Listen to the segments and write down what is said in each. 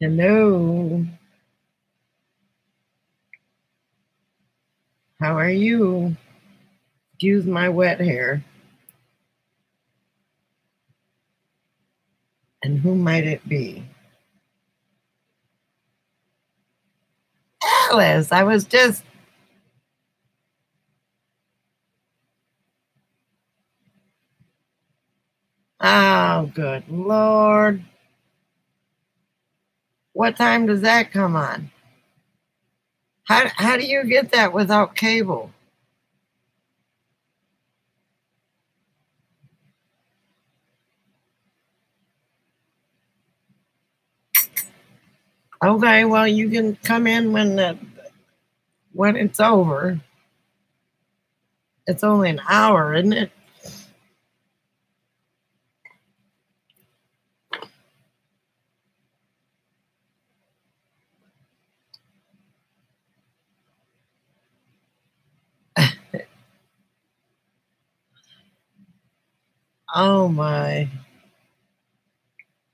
Hello. How are you? Excuse my wet hair. And who might it be? Alice, I was just... Oh, good Lord. What time does that come on? How do you get that without cable? Okay, well, you can come in when it's over. It's only an hour, isn't it? Oh my.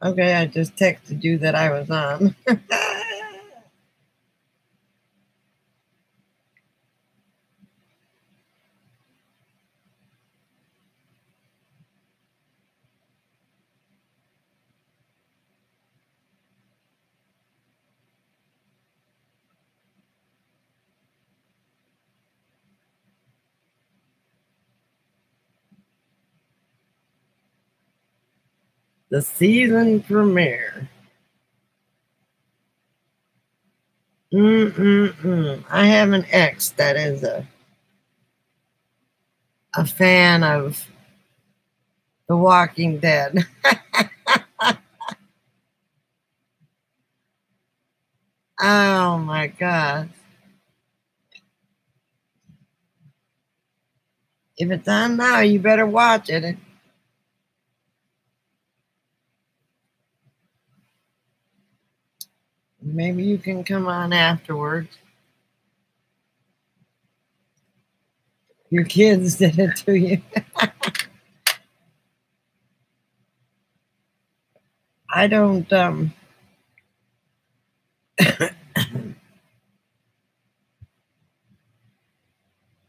Okay, I just texted you that I was on. The season premiere. I have an ex that is a fan of The Walking Dead. Oh my God. If it's on now, you better watch it. Maybe you can come on afterwards. Your kids did it to you. I don't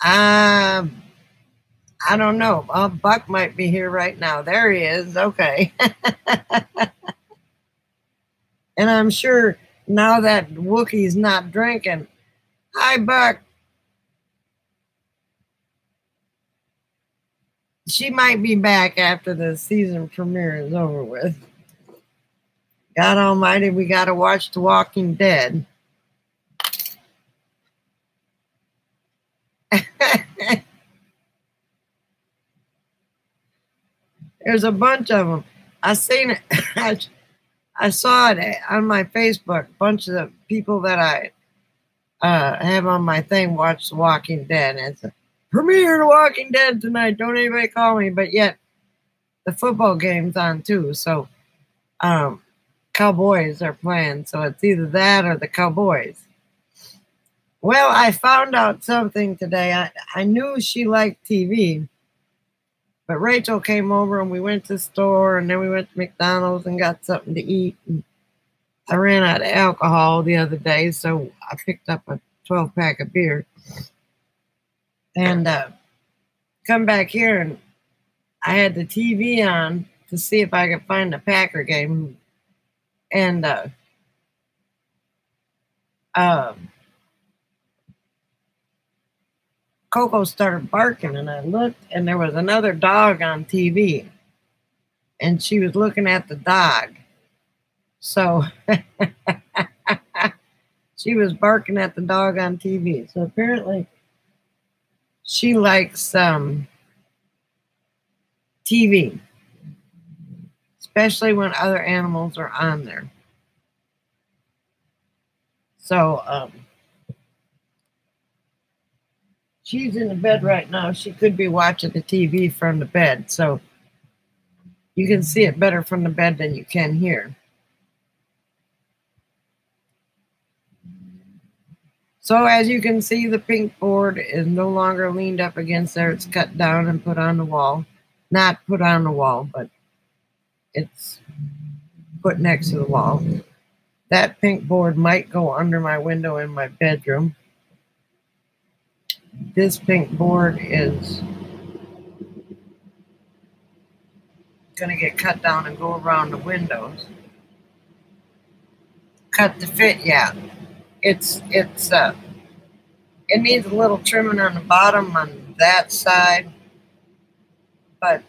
I don't know. Buck might be here right now. There he is. Okay. And I'm sure now that Wookiee's not drinking. Hi, Buck. She might be back after the season premiere is over with. God almighty, we got to watch The Walking Dead. There's a bunch of them. I seen it. I saw it on my Facebook. A bunch of the people that I have on my thing watch The Walking Dead. And it's a premiere The Walking Dead tonight. Don't anybody call me. But yet the football game's on too. So Cowboys are playing. So it's either that or the Cowboys. Well, I found out something today. I knew she liked TV. But Rachel came over and we went to the store and then we went to McDonald's and got something to eat. And I ran out of alcohol the other day, so I picked up a 12-pack of beer. And come back here and I had the TV on to see if I could find the Packer game. And Coco started barking and I looked and there was another dog on TV and she was looking at the dog. So she was barking at the dog on TV. So apparently she likes TV, especially when other animals are on there. So she's in the bed right now. She could be watching the TV from the bed. So you can see it better from the bed than you can here. So as you can see, the pink board is no longer leaned up against there. It's cut down and put on the wall. Not put on the wall, but it's put next to the wall. That pink board might go under my window in my bedroom. This pink board is going to get cut down and go around the windows. Cut to fit, yeah. It needs a little trimming on the bottom on that side, but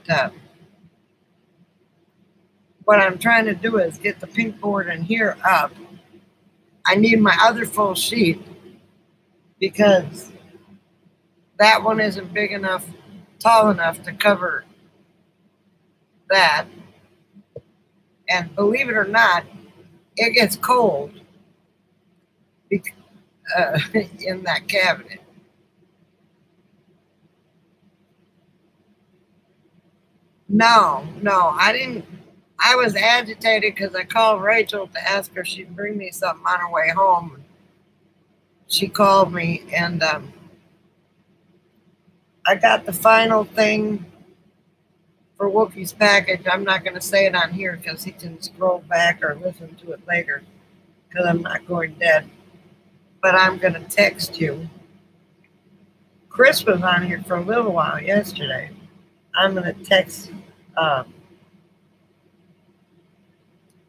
what I'm trying to do is get the pink board in here up. I need my other full sheet because that one isn't big enough, tall enough to cover that. And believe it or not, it gets cold in that cabinet. No, I didn't. I was agitated because I called Rachel to ask her if she'd bring me something on her way home. She called me, and I got the final thing for Wookie's package. I'm not going to say it on here because he can scroll back or listen to it later because I'm not going dead. But I'm going to text you. Chris was on here for a little while yesterday. I'm going to text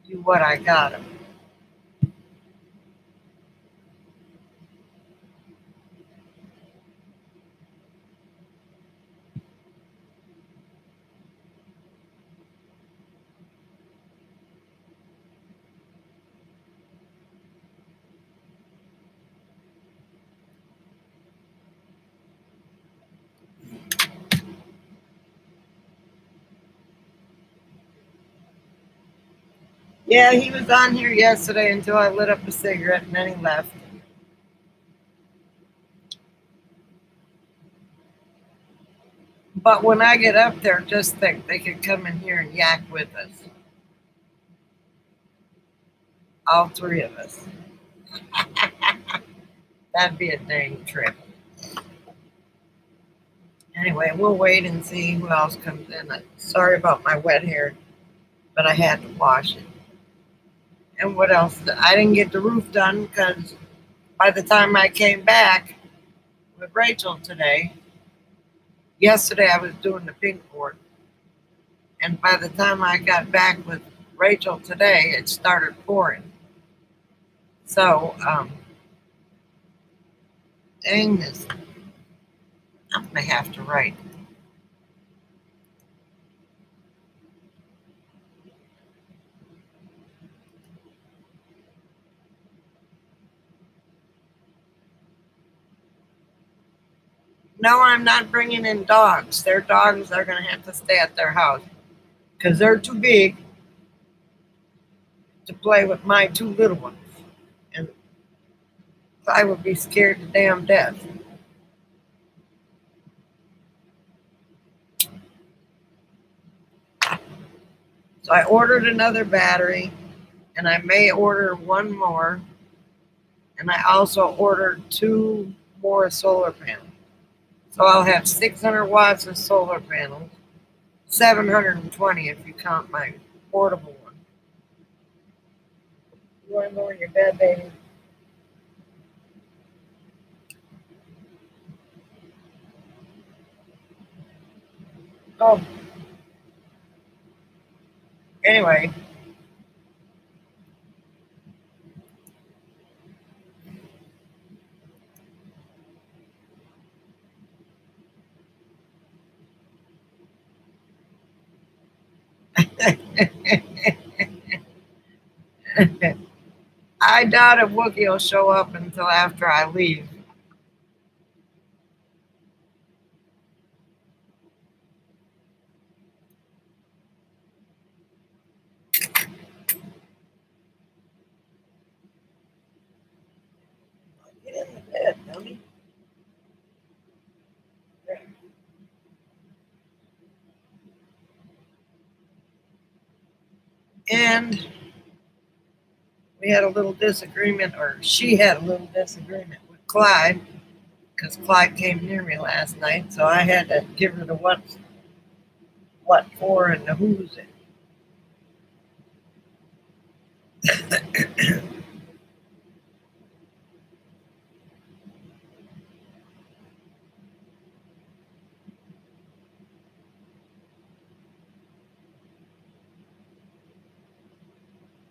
you what I got him. Yeah, he was on here yesterday until I lit up a cigarette and then he left. But when I get up there, just think they could come in here and yak with us. All three of us. That'd be a dang trip. Anyway, we'll wait and see who else comes in. Sorry about my wet hair, but I had to wash it. And what else? I didn't get the roof done because by the time I came back with Rachel today, yesterday I was doing the pink board. And by the time I got back with Rachel today, it started pouring. So, dang this. I'm going to have to write. No, I'm not bringing in dogs. Their dogs are going to have to stay at their house because they're too big to play with my two little ones. And I would be scared to damn death. So I ordered another battery, and I may order one more. And I also ordered 2 more solar panels. So I'll have 600 watts of solar panels, 720 if you count my portable one. You want to go in your bed, baby? Oh. Anyway. I doubt if Wookie will show up until after I leave. Get in the bed, dummy. And we had a little disagreement, or she had a little disagreement with Clyde, because Clyde came near me last night, so I had to give her the what for and the who's it.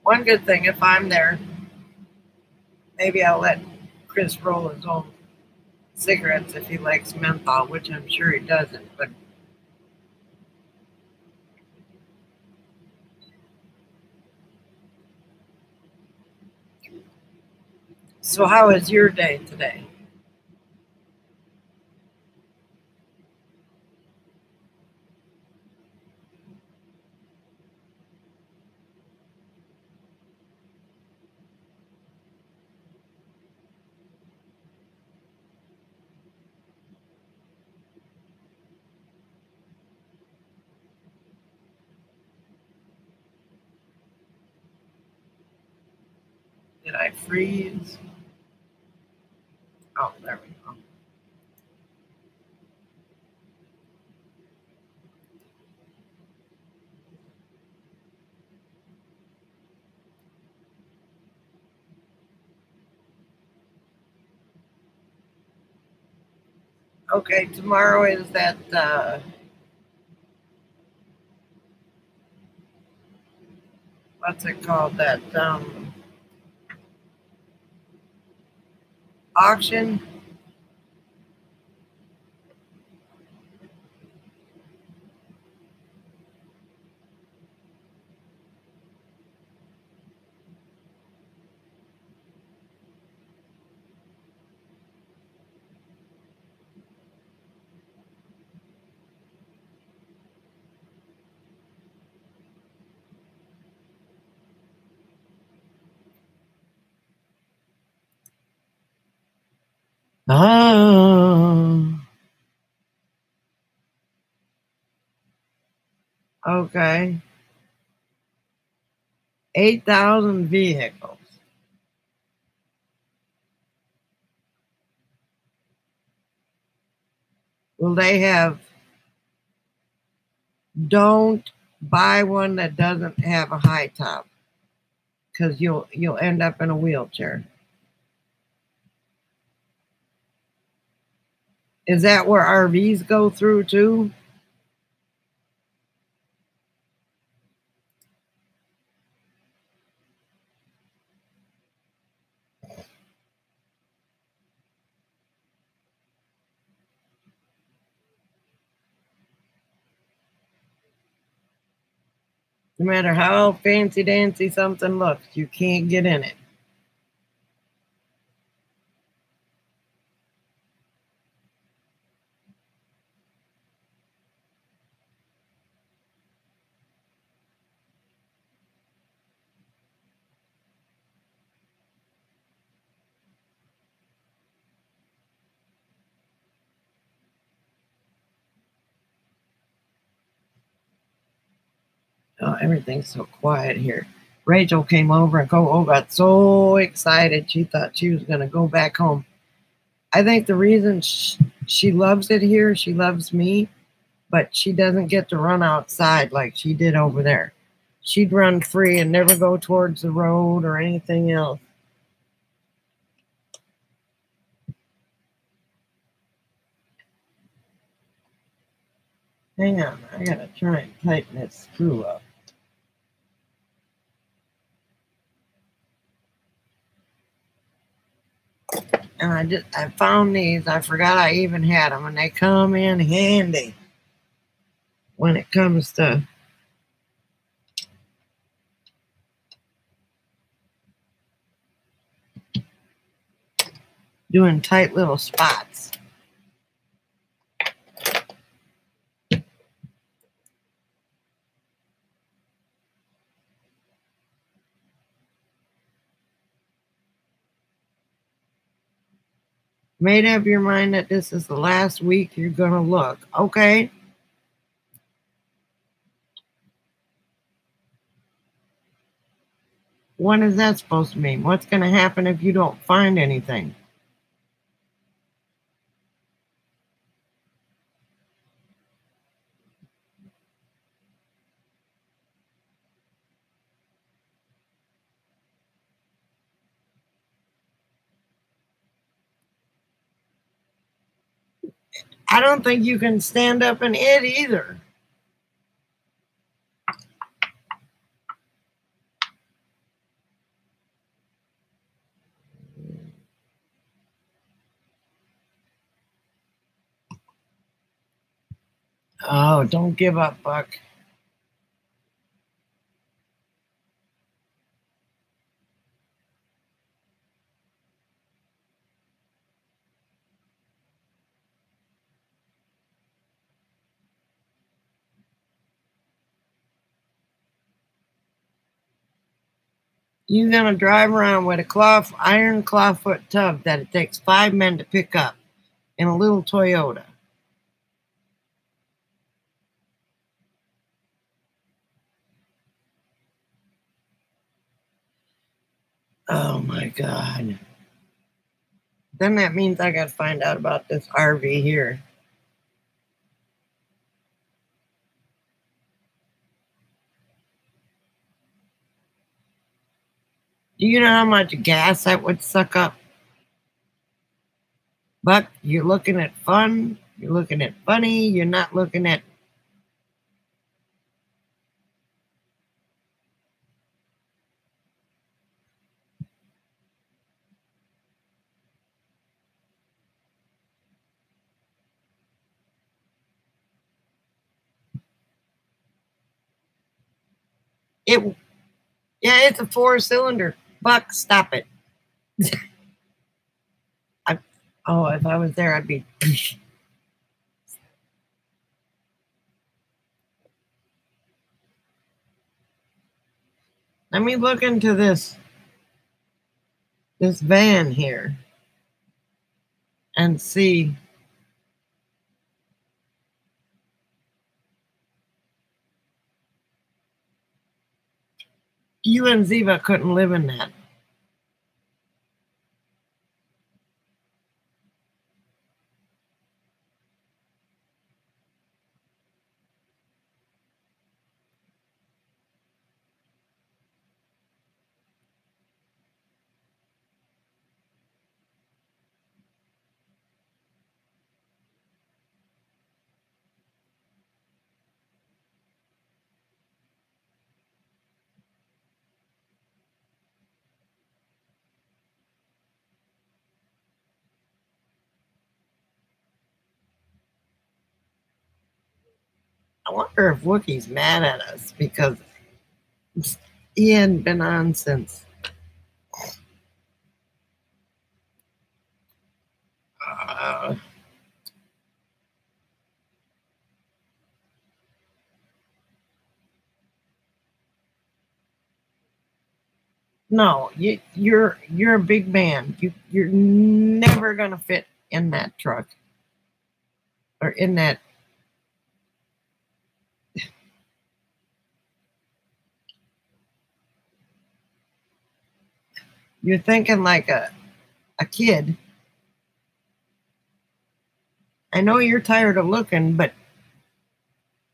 One good thing, if I'm there, maybe I'll let Chris roll his own cigarettes if he likes menthol, which I'm sure he doesn't. But so, how was your day today? Did I freeze? Oh, there we go. Okay, tomorrow is that what's it called? That auction. Oh, okay. 8,000 vehicles. Will they have? Don't buy one that doesn't have a high top, because you'll end up in a wheelchair. Is that where RVs go through too? No matter how fancy dancy something looks, you can't get in it. Oh, everything's so quiet here. Rachel came over and got so excited. She thought she was going to go back home. I think the reason she loves it here, she loves me, but she doesn't get to run outside like she did over there. She'd run free and never go towards the road or anything else. Hang on, I gotta try and tighten this screw up. And I found these. I forgot I even had them, and they come in handy when it comes to doing tight little spots. Made up your mind that this is the last week you're gonna look, okay? What is that supposed to mean? What's gonna happen if you don't find anything? I don't think you can stand up in it either. Oh, don't give up, Buck. You're going to drive around with a iron clawfoot tub that it takes 5 men to pick up in a little Toyota. Oh my God. Then that means I got to find out about this RV here. Do you know how much gas that would suck up? But you're looking at fun, you're looking at funny, you're not looking at. It. Yeah, it's a 4-cylinder. Buck, stop it. Oh, if I was there, I'd be. Let me look into this van here and see. You and Ziva couldn't live in that. I wonder if Wookie's mad at us because he hadn't been on since. No, you're a big man. You're never gonna fit in that truck or in that. You're thinking like a kid. I know you're tired of looking, but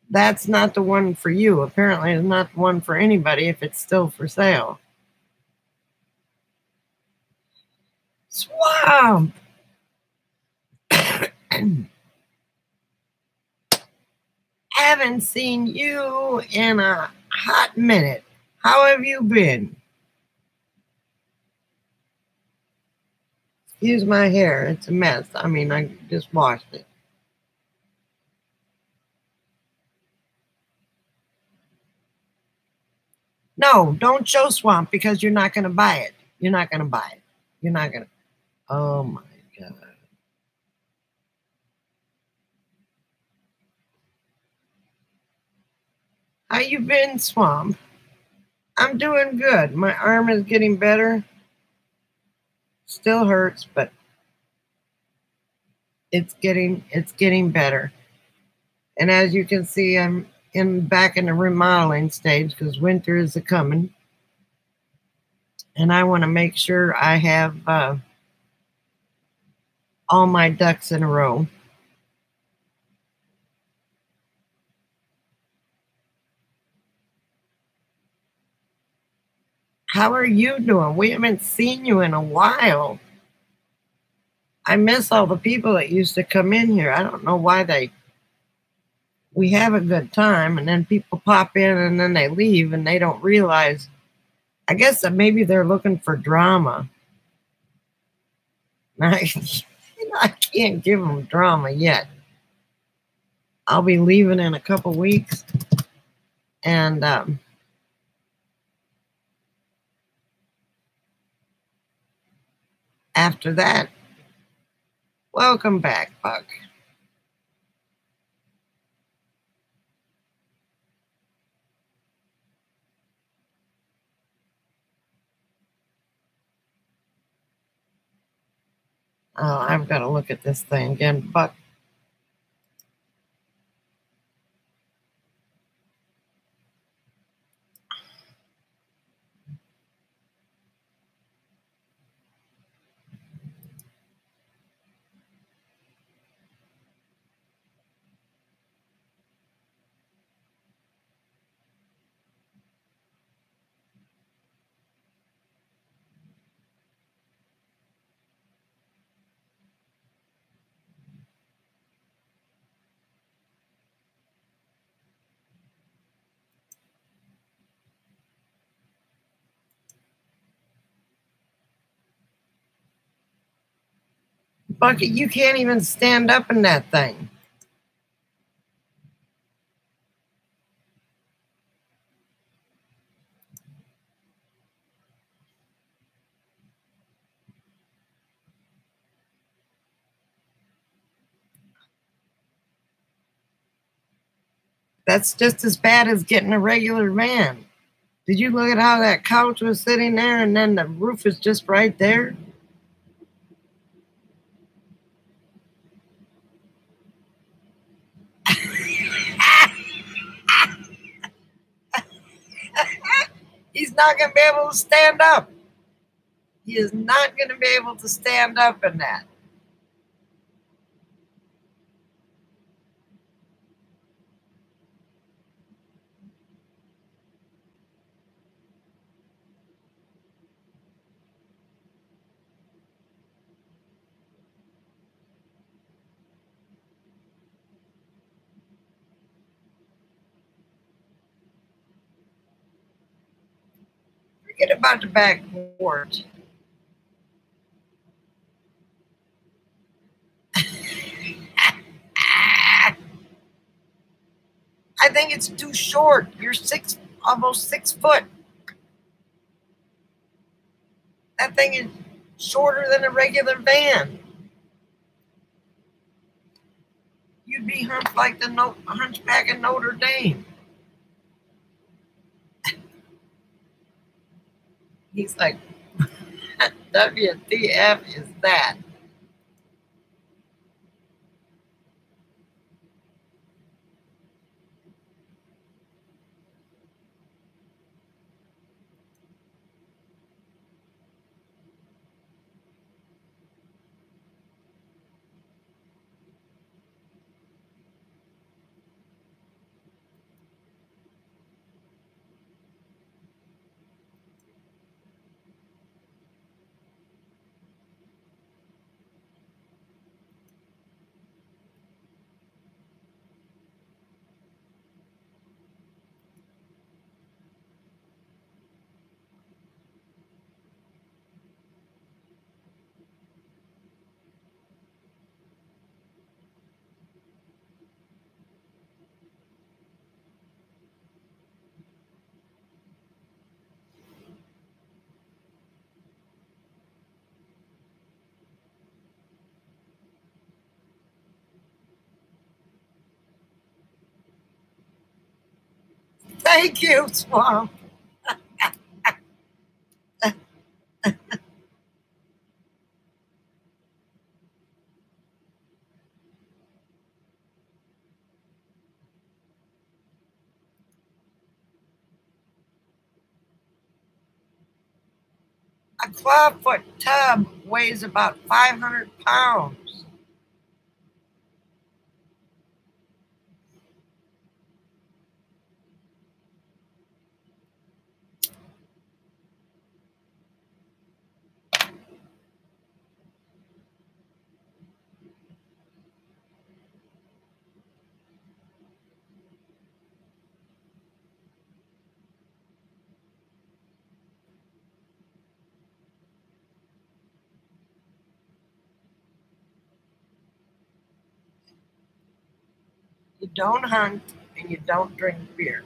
that's not the one for you. Apparently, it's not the one for anybody if it's still for sale. Swamp! Haven't seen you in a hot minute. How have you been? Excuse my hair. It's a mess. I mean, I just washed it. No, don't show Swamp because you're not going to buy it. You're not going to buy it. You're not going to. Oh, my God. How you been, Swamp? I'm doing good. My arm is getting better. Still hurts, but it's getting better. And as you can see, I'm back in the remodeling stage because winter is a coming. And I want to make sure I have all my ducks in a row. How are you doing? We haven't seen you in a while. I miss all the people that used to come in here. I don't know why we have a good time and then people pop in and then they leave and they don't realize. I guess that maybe they're looking for drama. I can't give them drama yet. I'll be leaving in a couple weeks. And after that, welcome back, Buck. Oh, I've got to look at this thing again, Buck. Bucket, you can't even stand up in that thing. That's just as bad as getting a regular van. Did you look at how that couch was sitting there and then the roof is just right there? He's not going to be able to stand up. He is not going to be able to stand up in that. Forget about the back porch. I think it's too short. You're almost 6 foot. That thing is shorter than a regular van. You'd be humped like the Hunchback of Notre Dame. He's like, WTF is that? Thank you, Swamp. A clawfoot tub weighs about 500 pounds. You don't hunt and you don't drink beer.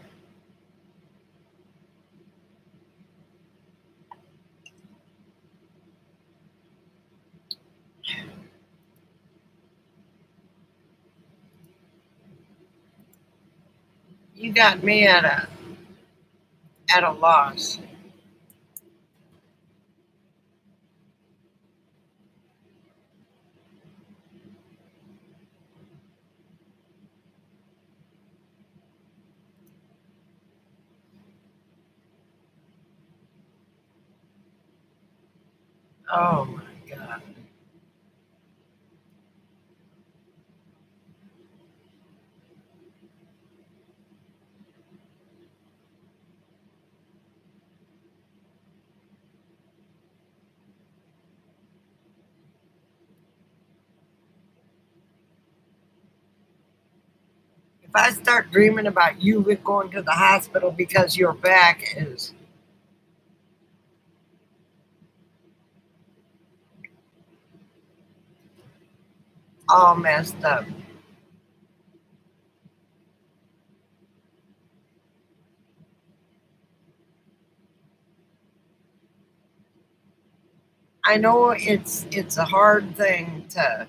You got me at a loss. Oh my God. If I start dreaming about you going to the hospital because your back is all messed up. I know it's a hard thing to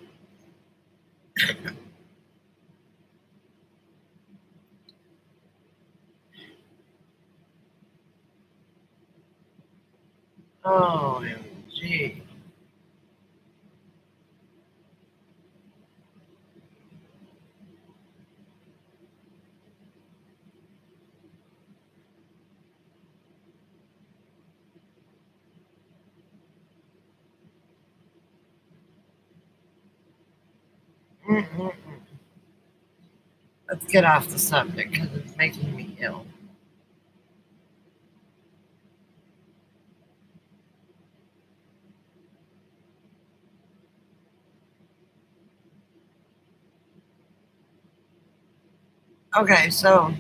oh gee. Mm-mm. Let's get off the subject because it's making me ill. Okay, so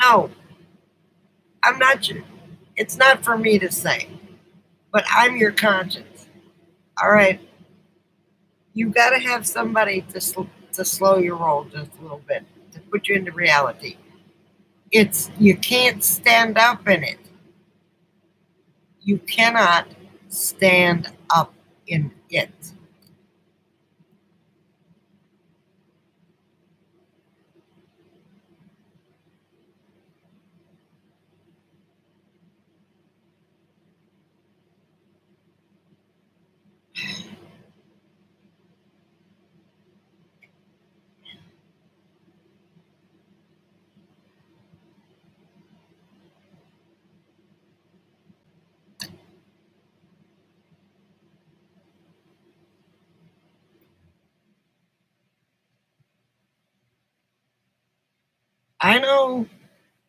no, I'm not your, it's not for me to say, but I'm your conscience. All right, you got to have somebody to slow your roll just a little bit to put you into reality. It's you can't stand up in it. You cannot stand up in it. I know,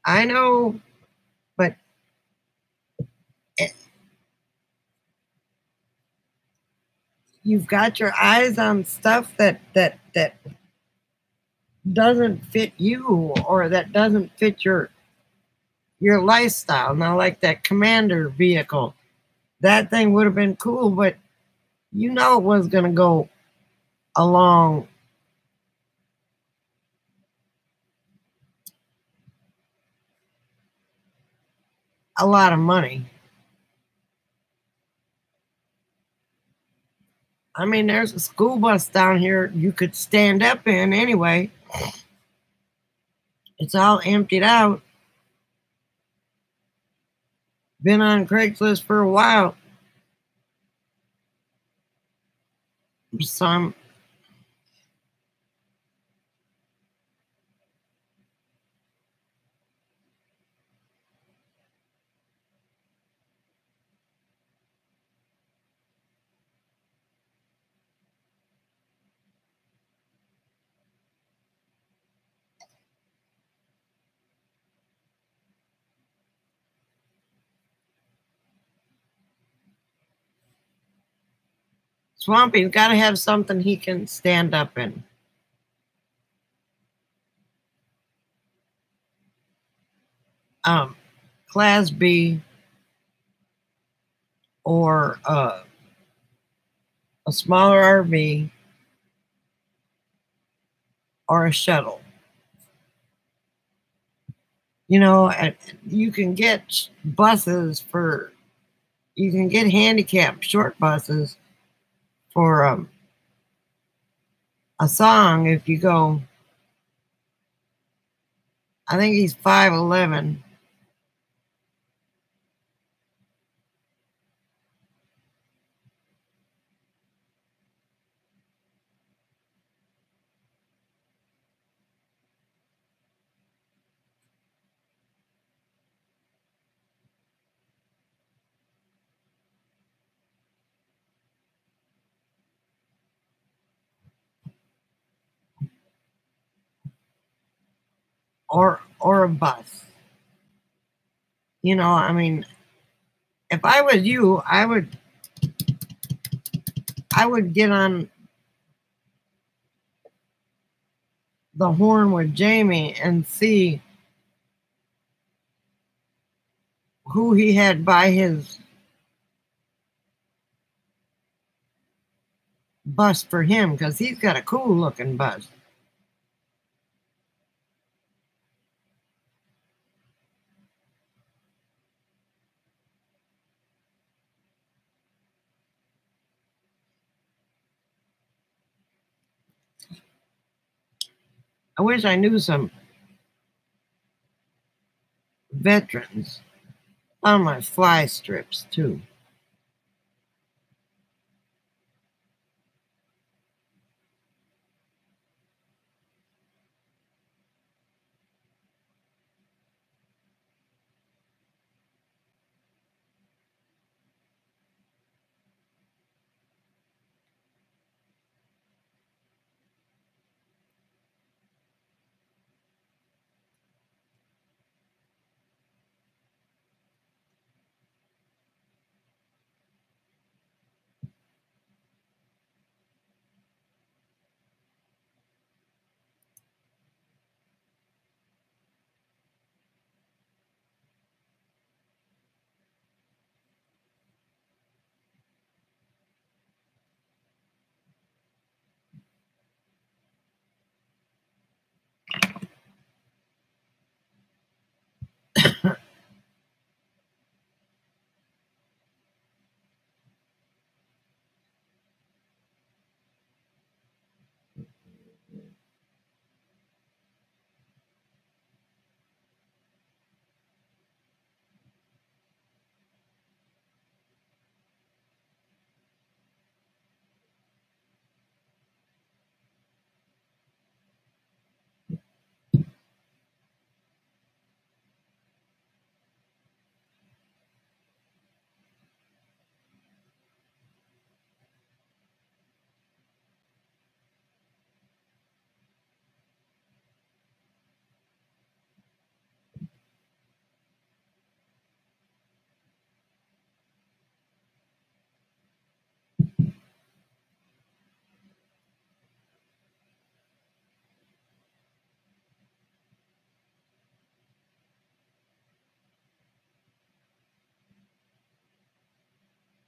I know, but it, you've got your eyes on stuff that doesn't fit you or that doesn't fit your lifestyle. Now, like that Commander vehicle, that thing would have been cool, but you know it was going to go along a lot of money. I mean, there's a school bus down here you could stand up in anyway. It's all emptied out. Been on Craigslist for a while. Some Swampy's got to have something he can stand up in. Um, Class B or a smaller RV or a shuttle. You know, you can get buses for, you can get handicapped short buses for a song if you go, I think he's 5'11". Or a bus. You know, I mean, if I was you, I would get on the horn with Jamie and see who he had by his bus for him, because he's got a cool looking bus. I wish I knew some veterans on my fly strips too.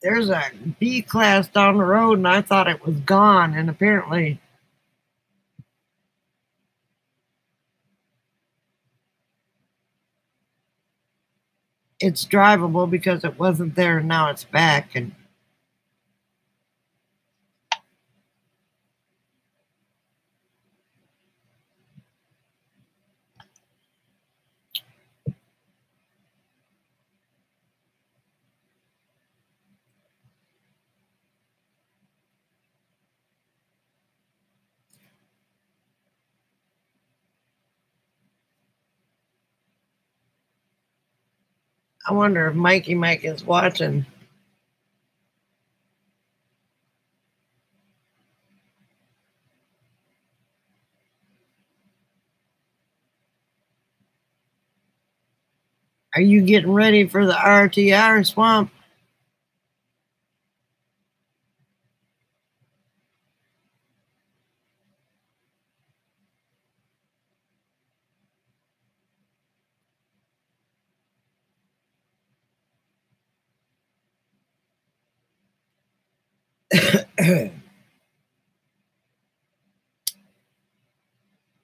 There's a B class down the road, and I thought it was gone, and apparently it's drivable because it wasn't there, and now it's back. And I wonder if Mikey Mike is watching. Are you getting ready for the RTR swamp?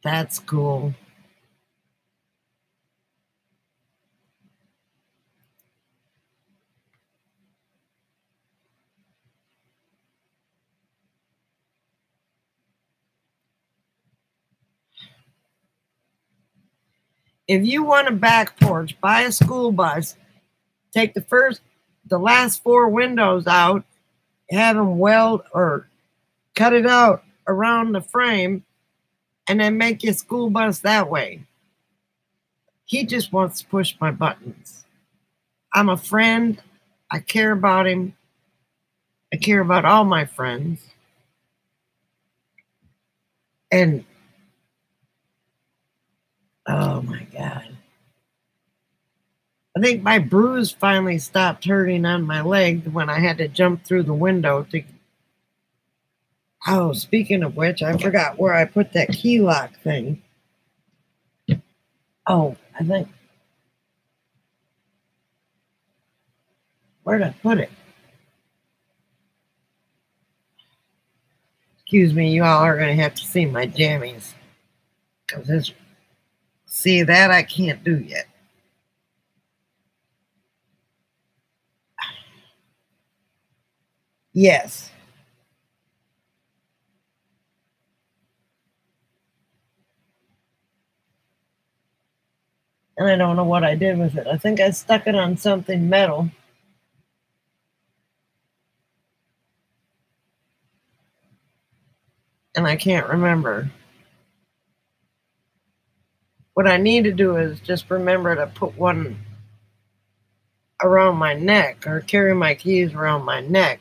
That's cool. If you want a back porch, buy a school bus, take the last 4 windows out, have them weld or cut it out around the frame, and then make your school bus that way. He just wants to push my buttons. I'm a friend. I care about him. I care about all my friends. And oh my God. I think my bruise finally stopped hurting on my leg when I had to jump through the window to. Oh, speaking of which, I forgot where I put that key lock thing. Oh, I think. Where'd I put it? Excuse me, you all are going to have to see my jammies. Because this. See, that I can't do yet. Yes. And I don't know what I did with it. I think I stuck it on something metal. And I can't remember. What I need to do is just remember to put one around my neck or carry my keys around my neck.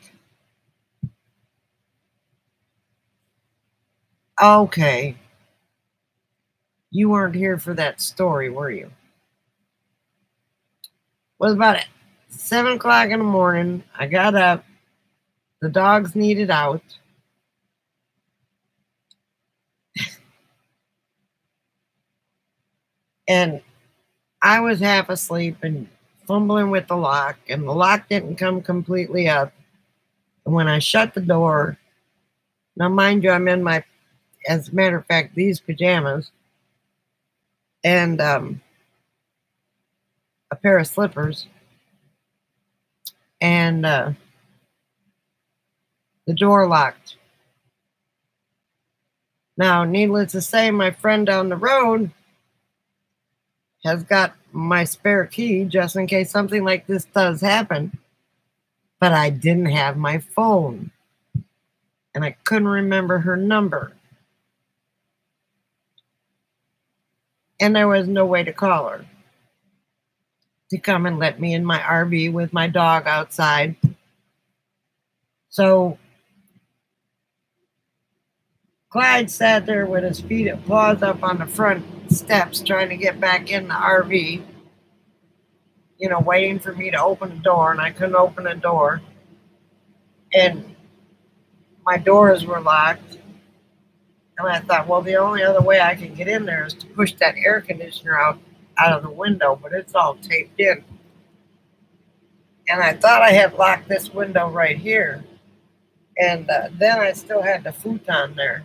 Okay. You weren't here for that story, were you? It was about 7 o'clock in the morning. I got up. The dogs needed out. And I was half asleep and fumbling with the lock, and the lock didn't come completely up. And when I shut the door, now mind you, I'm in my, as a matter of fact, these pajamas and a pair of slippers, and the door locked. Now, needless to say, my friend down the road has got my spare key just in case something like this does happen. But I didn't have my phone. And I couldn't remember her number. And there was no way to call her to come and let me in my RV with my dog outside. So Clyde sat there with his feet and paws up on the front steps trying to get back in the RV, you know, waiting for me to open the door, and I couldn't open the door. And my doors were locked. And I thought, well, the only other way I can get in there is to push that air conditioner out of the window, but it's all taped in. And I thought I had locked this window right here. And then I still had the futon there.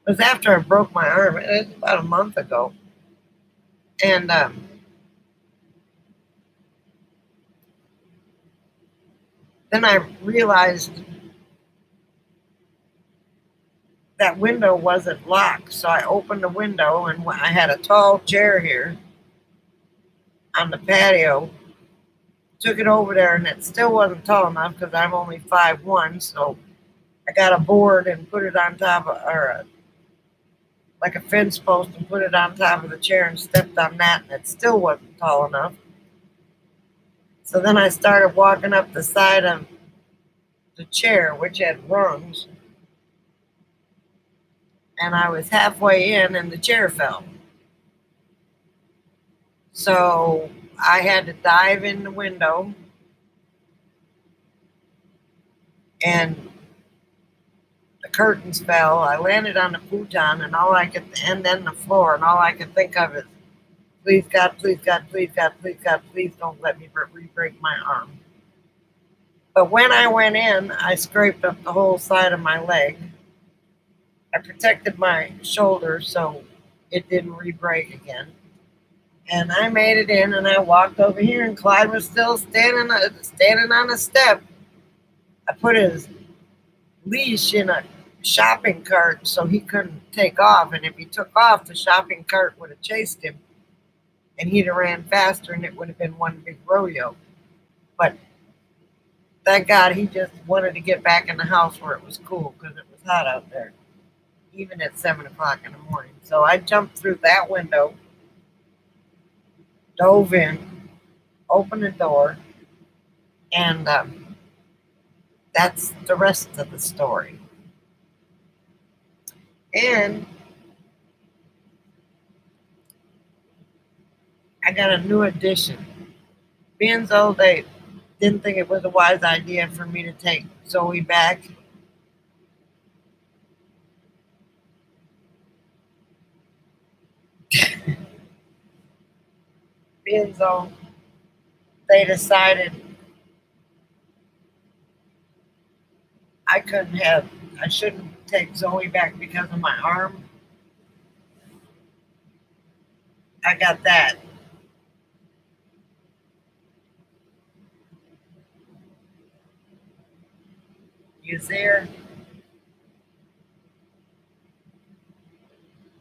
It was after I broke my arm. It was about a month ago. And then I realized that window wasn't locked. So I opened the window, and I had a tall chair here on the patio. Took it over there, and it still wasn't tall enough because I'm only 5'1". So I got a board and put it on top of, like a fence post, and put it on top of the chair and stepped on that, and it still wasn't tall enough. So then I started walking up the side of the chair, which had rungs, and I was halfway in, and the chair fell. So I had to dive in the window, and the curtains fell. I landed on the futon, and then the floor, and all I could think of is, please God, please God, please God, please God, please don't let me re-break my arm. But when I went in, I scraped up the whole side of my leg. I protected my shoulder so it didn't re-break again. And I made it in, and I walked over here, and Clyde was still standing on a step. I put his leash in a shopping cart so he couldn't take off. And if he took off, the shopping cart would have chased him, and he'd have ran faster, and it would have been one big rodeo. But thank God he just wanted to get back in the house where it was cool because it was hot out there, even at 7 o'clock in the morning. So I jumped through that window, dove in, opened the door, and that's the rest of the story. And I got a new addition. Being so they didn't think it was a wise idea for me to take Zoe back. Being so they decided I shouldn't take Zoe back because of my arm. I got that. You see her?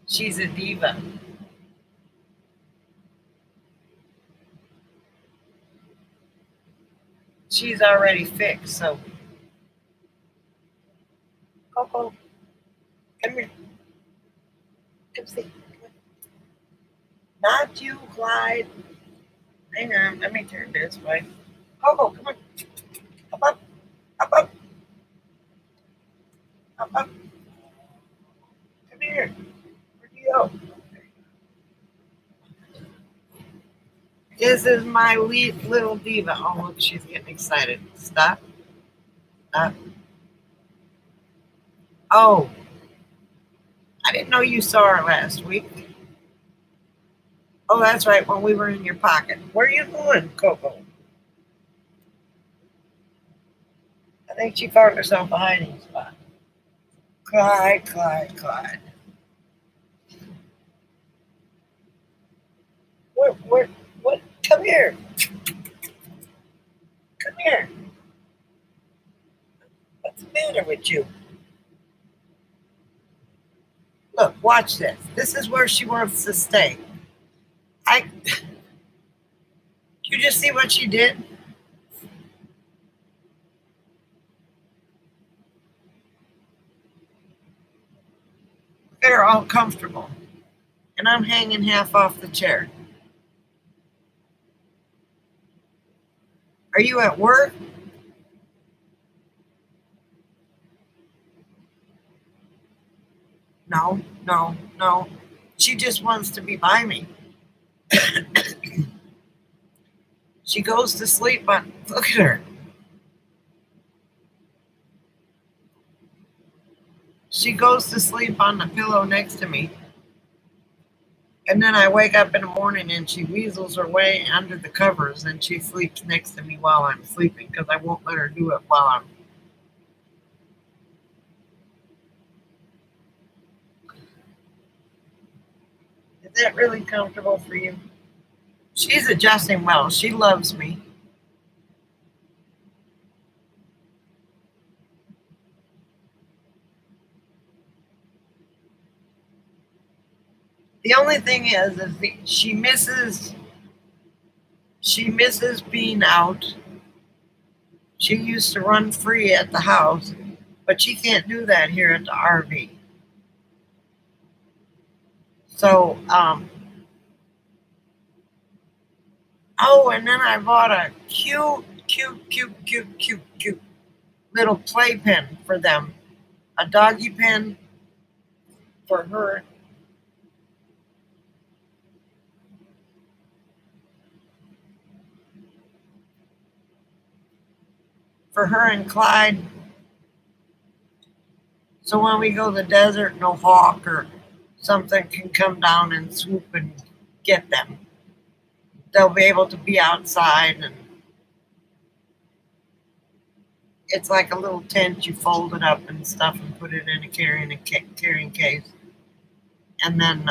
She's a diva. She's already fixed, so Coco, come here. Come see. Not you, Clyde. Hang on, let me turn this way. Coco, come on. Up, up, up, up. Up, up. Come here. Where'd you go? This is my little diva. Oh, look, she's getting excited. Stop. Stop. Oh, I didn't know you saw her last week. Oh, that's right, when we were in your pocket. Where are you going, Coco? I think she found herself a hiding spot. Clyde, Clyde, Clyde. What? Come here. Come here. What's the matter with you? Look, watch this. This is where she wants to stay. You just see what she did? They're all comfortable. And I'm hanging half off the chair. Are you at work? No, no, no. She just wants to be by me. She goes to sleep on, look at her. She goes to sleep on the pillow next to me. And then I wake up in the morning and she weasels her way under the covers and she sleeps next to me while I'm sleeping because I won't let her do it while I'm. Is that really comfortable for you? She's adjusting well. She loves me. The only thing is she misses being out. She used to run free at the house, but she can't do that here at the RV. So, oh, and then I bought a cute little playpen for them. A doggy pen for her. For her and Clyde. So when we go to the desert, no hawk or something can come down and swoop and get them. They'll be able to be outside and It's like a little tent. You fold it up and stuff and put it in a carrying case. And then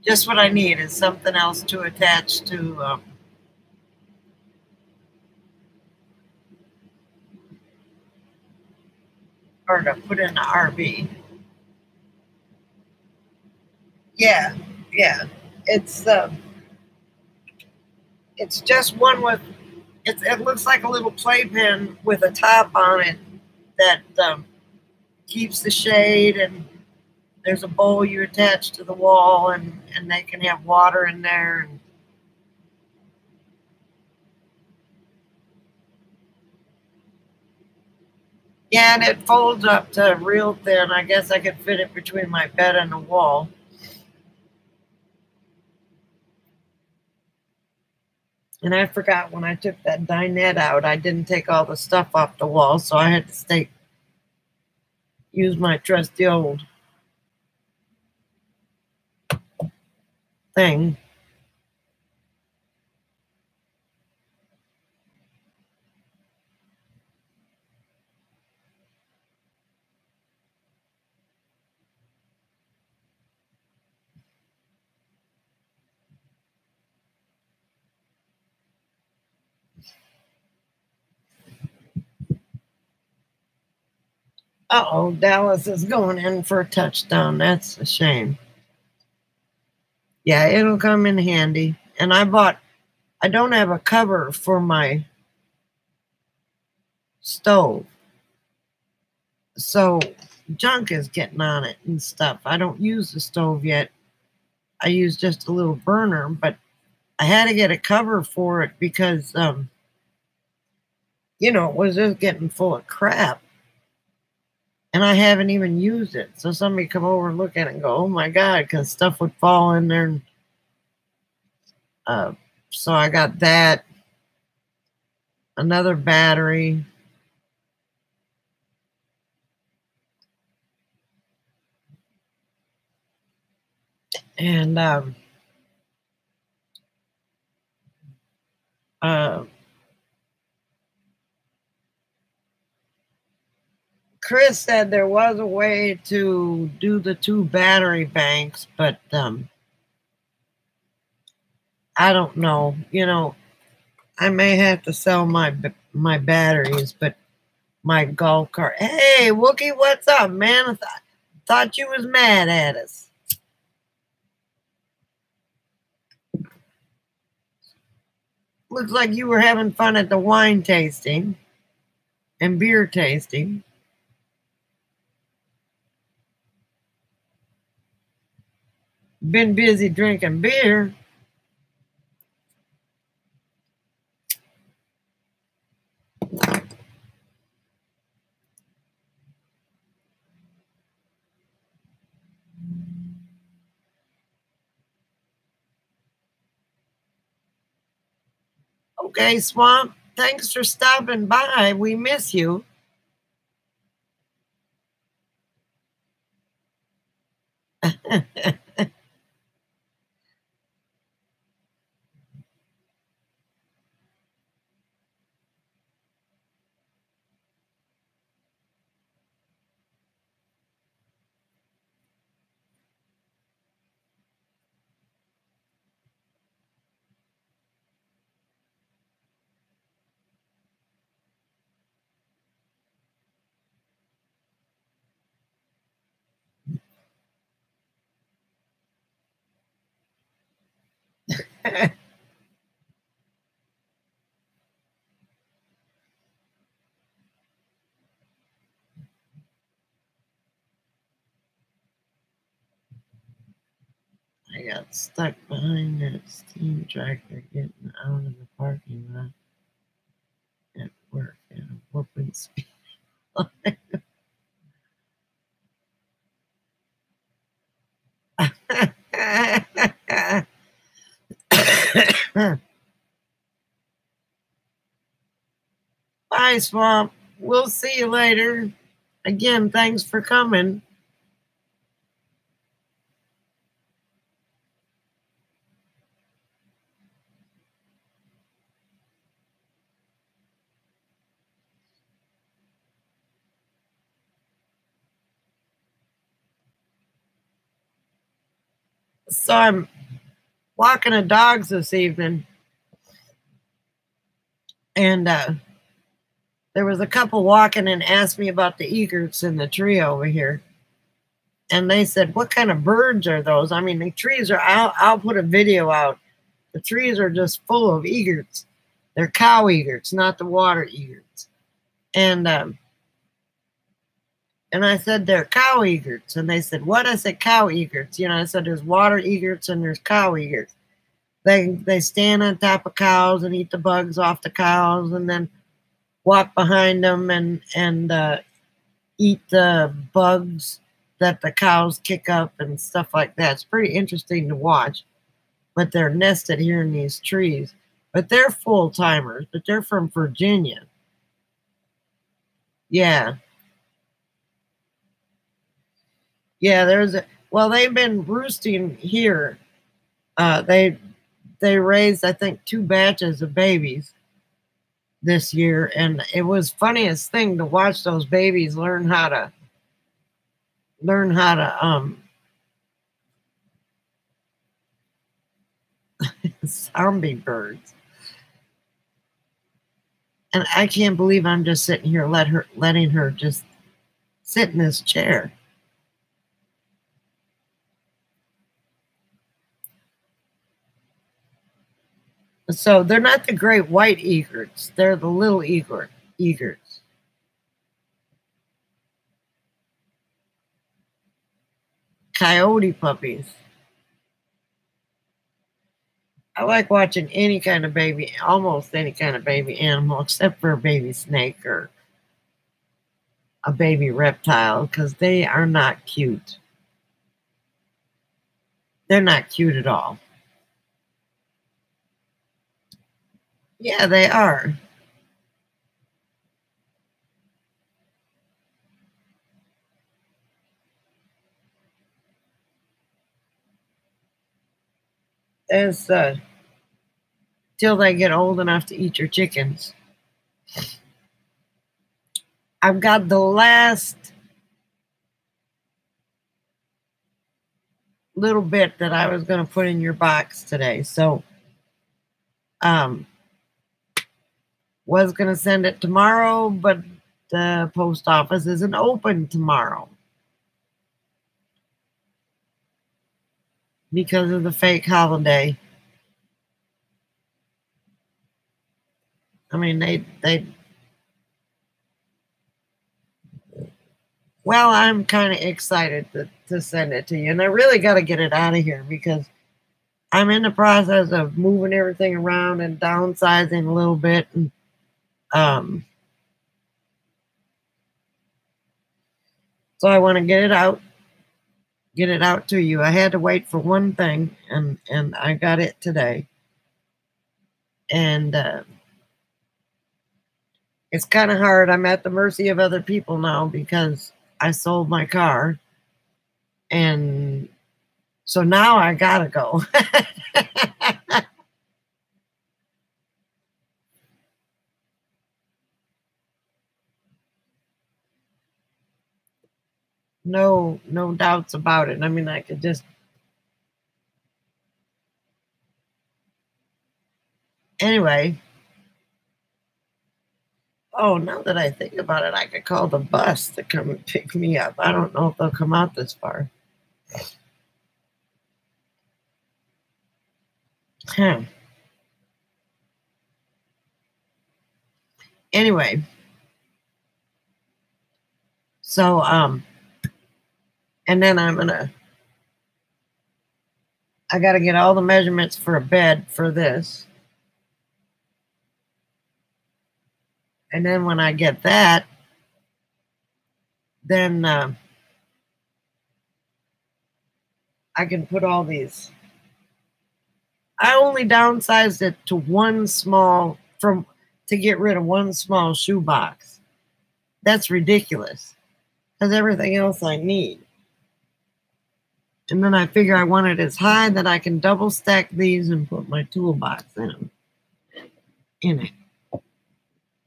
just what I need is something else to attach to or to put in the RV. Yeah, yeah. It's uh, it's just one with it looks like a little playpen with a top on it that keeps the shade, and there's a bowl you attach to the wall, and they can have water in there. And yeah, and it folds up to real thin. I guess I could fit it between my bed and the wall. And I forgot when I took that dinette out, I didn't take all the stuff off the wall, so I had to use my trusty old thing. Uh-oh, Dallas is going in for a touchdown. That's a shame. Yeah, it'll come in handy. And I don't have a cover for my stove. So junk is getting on it and stuff. I don't use the stove yet. I use just a little burner, but I had to get a cover for it because, it was just getting full of crap. And I haven't even used it. So somebody come over and look at it and go, oh my God, because stuff would fall in there. And, so I got that, another battery. And uh, Chris said there was a way to do the 2 battery banks, but I don't know. I may have to sell my batteries, but my golf cart. Hey, Wookie, what's up, man? I thought you was mad at us. Looks like you were having fun at the wine tasting and beer tasting. Been busy drinking beer. Okay, Swamp. Thanks for stopping by. We miss you. I got stuck behind that steam tractor getting out of the parking lot at work at a whooping speed. Bye, Swamp. We'll see you later. Again, thanks for coming. So I'm walking the dogs this evening, and there was a couple walking and asked me about the egrets in the tree over here. And they said, what kind of birds are those? I mean, the trees are, I'll put a video out. The trees are just full of egrets. They're cow egrets, not the water egrets. And I said, they're cow egrets. And they said, what? I said, cow egrets. You know, I said, there's water egrets and there's cow egrets. They stand on top of cows and eat the bugs off the cows and then walk behind them and eat the bugs that the cows kick up and stuff like that. It's pretty interesting to watch. But they're nested here in these trees. But they're full-timers, but they're from Virginia. Yeah. Yeah, well, they've been roosting here. They raised, I think, 2 batches of babies this year, and it was funniest thing to watch those babies learn how to zombie birds. And I can't believe I'm just sitting here letting her just sit in this chair. So they're not the great white egrets. They're the little egrets. Coyote puppies. I like watching any kind of baby, almost any kind of baby animal, except for a baby snake or a baby reptile, because they are not cute. They're not cute at all. Yeah, they are. As till they get old enough to eat your chickens. I've got the last little bit that I was going to put in your box today. So, was going to send it tomorrow, but the post office isn't open tomorrow because of the fake holiday. I mean, well, I'm kind of excited to send it to you. And I really got to get it out of here because I'm in the process of moving everything around and downsizing a little bit. And, so I want to get it out to you. I had to wait for one thing, and I got it today. And it's kind of hard. I'm at the mercy of other people now because I sold my car. And so now I gotta go. No doubts about it. I mean, I could just. Anyway. Oh, now that I think about it, I could call the bus to come and pick me up. I don't know if they'll come out this far. Anyway. So, and then I got to get all the measurements for a bed for this. And then when I get that, then I can put all these. I only downsized it to to get rid of one small shoebox. That's ridiculous because everything else I need. And then I figure I want it as high that I can double stack these and put my toolbox in it.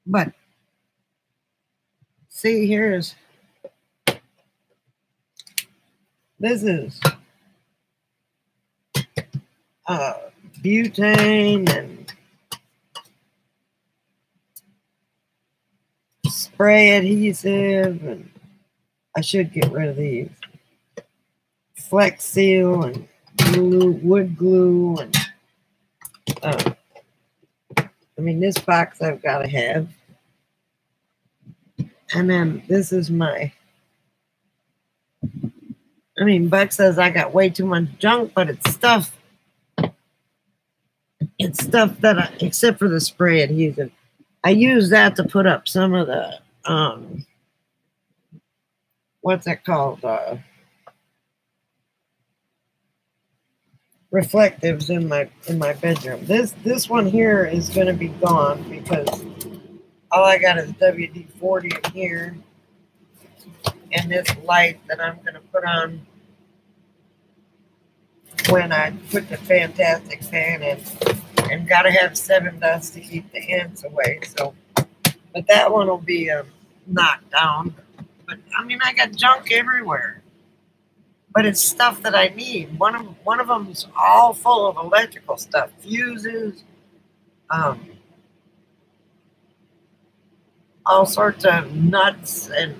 But see, this is butane and spray adhesive, and I should get rid of these. Flex Seal and glue, wood glue, and I mean, this box I've got to have. And then this is my, I mean, Buck says I got way too much junk, but it's stuff. It's stuff that I, except for the spray adhesive, I use that to put up some of the, what's that called? Reflectives in my bedroom. This one here is going to be gone because all I got is WD-40 in here and this light that I'm going to put on when I put the Fantastic fan in, and got to have 7 dust to keep the ants away. So, but that one will be knocked down. But I mean, I got junk everywhere. But it's stuff that I need. One of them's all full of electrical stuff, fuses, all sorts of nuts and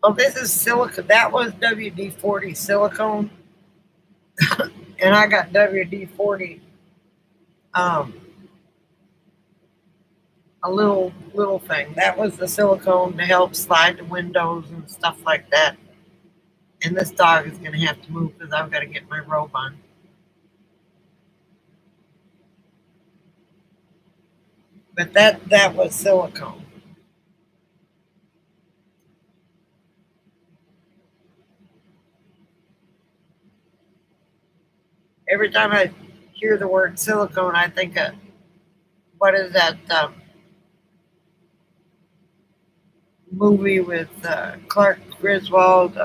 oh, this is silicone. That was WD-40 silicone, and I got WD-40. A little thing. That was the silicone to help slide the windows and stuff like that. And this dog is going to have to move because I've got to get my robe on. But that was silicone. Every time I hear the word silicone, I think of, what is that movie with Clark Griswold,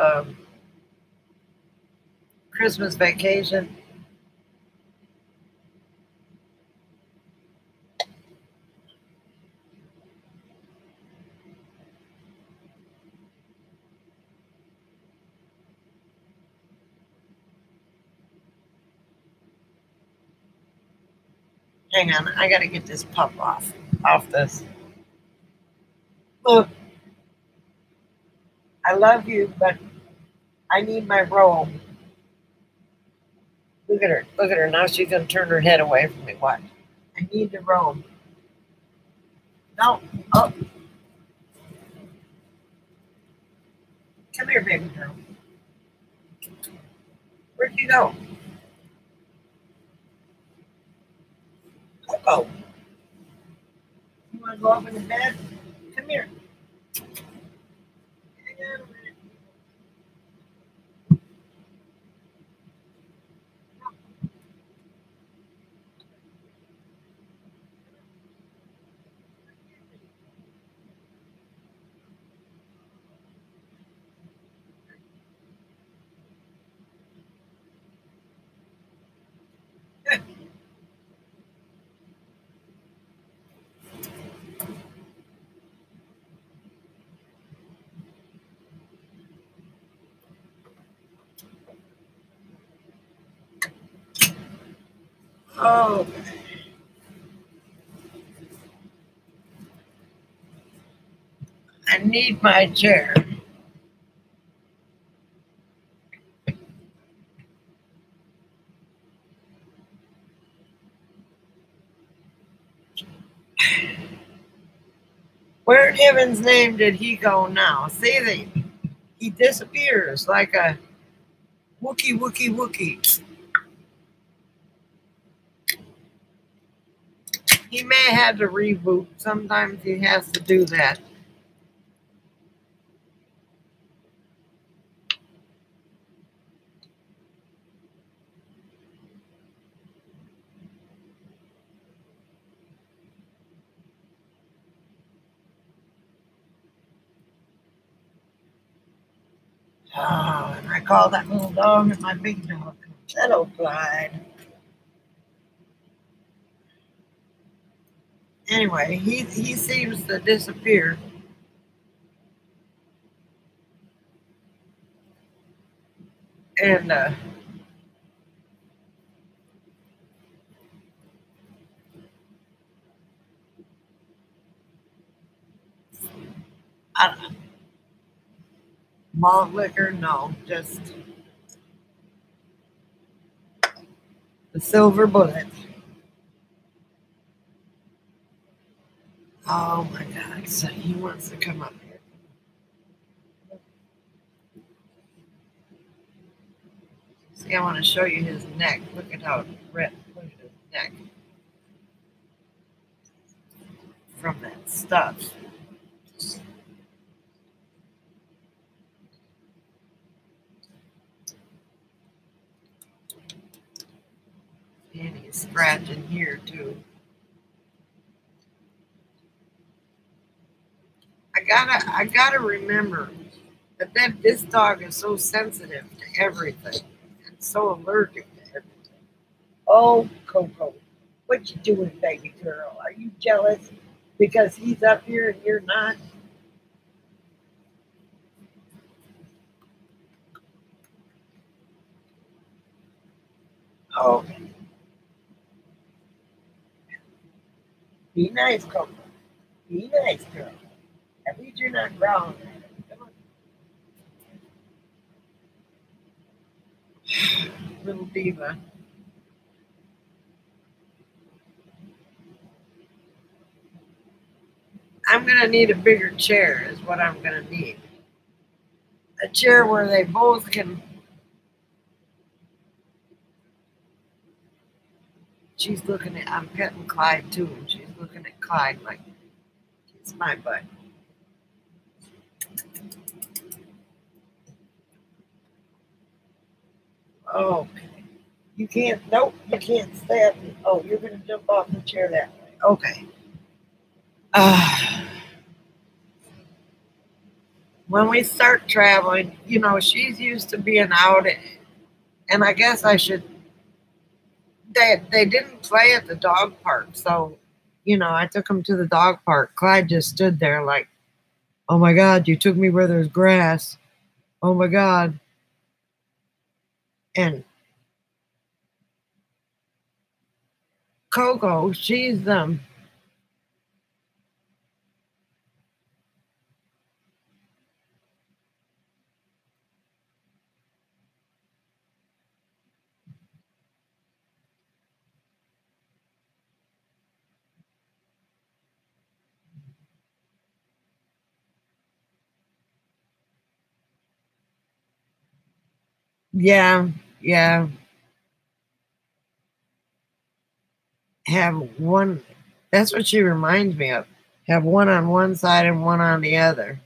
Christmas Vacation? Hang on, I gotta get this pup off this. Look, I love you, but I need my robe. Look at her. Now she's gonna turn her head away from me. Watch. I need the robe. No, oh. Come here, baby girl. Where'd you go? Coco. You wanna go up in the bed? Come here. Hang on a minute. Oh. I need my chair. Where in heaven's name did he go now? See, he disappears like a Wookie. He may have to reboot. Sometimes he has to do that. Oh, and I call that little dog my big dog. Hello, Clyde. Anyway, he seems to disappear. And I don't know, malt liquor, no, just the silver bullet. Oh my God! So he wants to come up here. See, I want to show you his neck. Look at how red. Look at his neck from that stuff. And he's scratching here too. I gotta remember that this dog is so sensitive to everything and so allergic to everything. Oh, Coco, what you doing, baby girl? Are you jealous because he's up here and you're not? Oh, be nice, Coco. Be nice, girl. At least you're not growling at him. Come on, little diva. I'm gonna need a bigger chair, is what I'm gonna need. A chair where they both can. She's looking at. I'm petting Clyde too, and she's looking at Clyde like it's my butt. Oh, you can't. Nope, you can't stay up. Oh, you're gonna jump off the chair that way. Okay. Uh, when we start traveling, she's used to being out, and I guess I should. They didn't play at the dog park, so I took them to the dog park. Clyde just stood there like, "Oh my God, you took me where there's grass. Oh my God!" And Coco, she's yeah, yeah. Have one. That's what she reminds me of. Have one on one side and one on the other.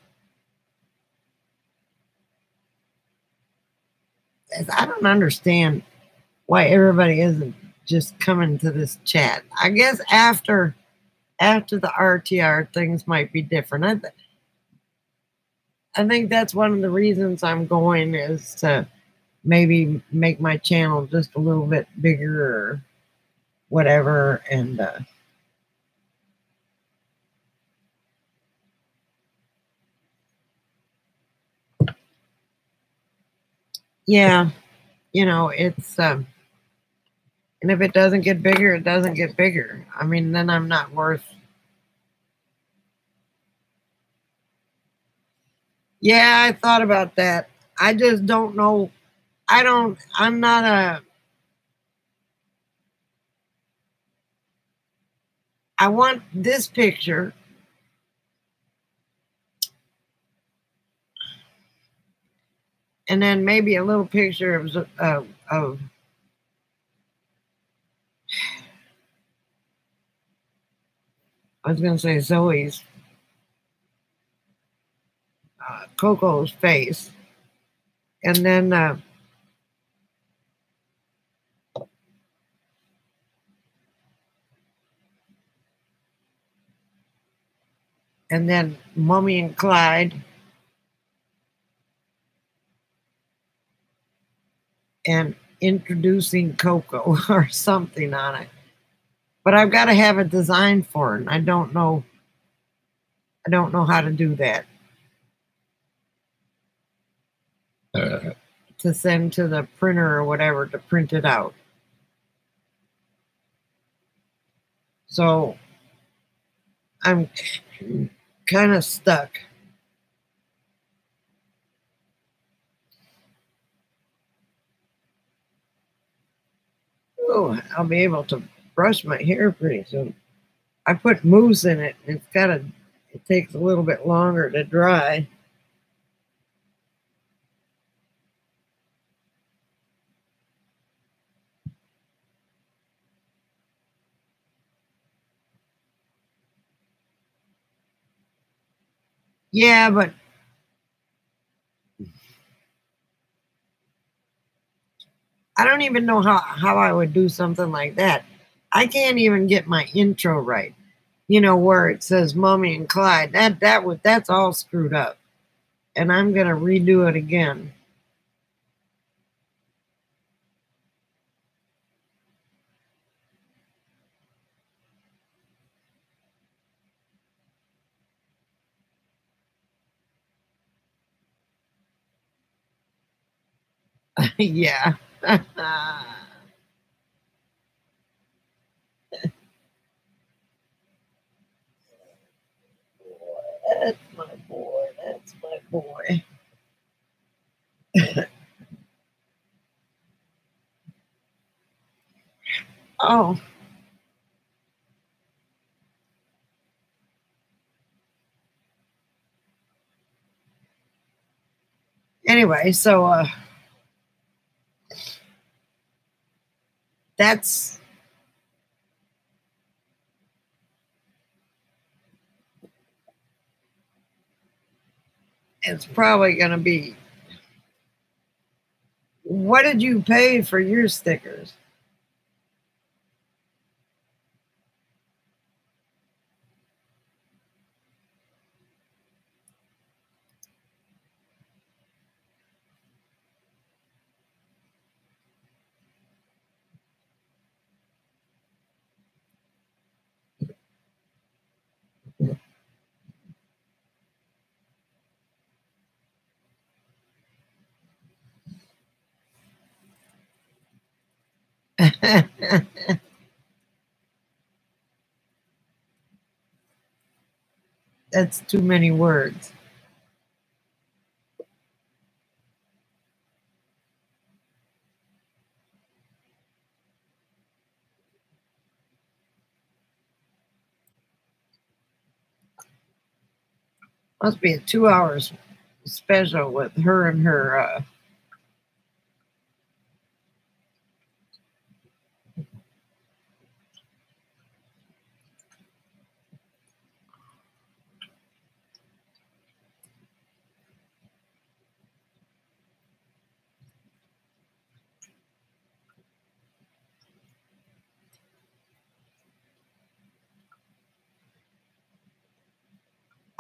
I don't understand why everybody isn't just coming to this chat. I guess after the RTR, things might be different. I think that's one of the reasons I'm going is to maybe make my channel just a little bit bigger or whatever. And yeah, it's and if it doesn't get bigger, it doesn't get bigger. I mean, then I'm not worth. Yeah, I thought about that. I just don't know. I'm not a. I want this picture. And then maybe a little picture of I was going to say Zoe's, Coco's face. And then Mummy and Clyde and introducing Coco or something on it. But I've got to have a design for it. And I don't know how to do that. To send to the printer or whatever to print it out. So I'm kind of stuck. Oh, I'll be able to brush my hair pretty soon. I put mousse in it. It takes a little bit longer to dry. Yeah, but I don't even know how I would do something like that. I can't even get my intro right. You know, where it says Mommy and Clyde. That's all screwed up. And I'm gonna redo it again. Yeah. That's my boy. That's my boy. Oh. Anyway, so that's it's probably gonna be. What did you pay for your stickers? That's too many words. Must be a 2 hours special with her and her.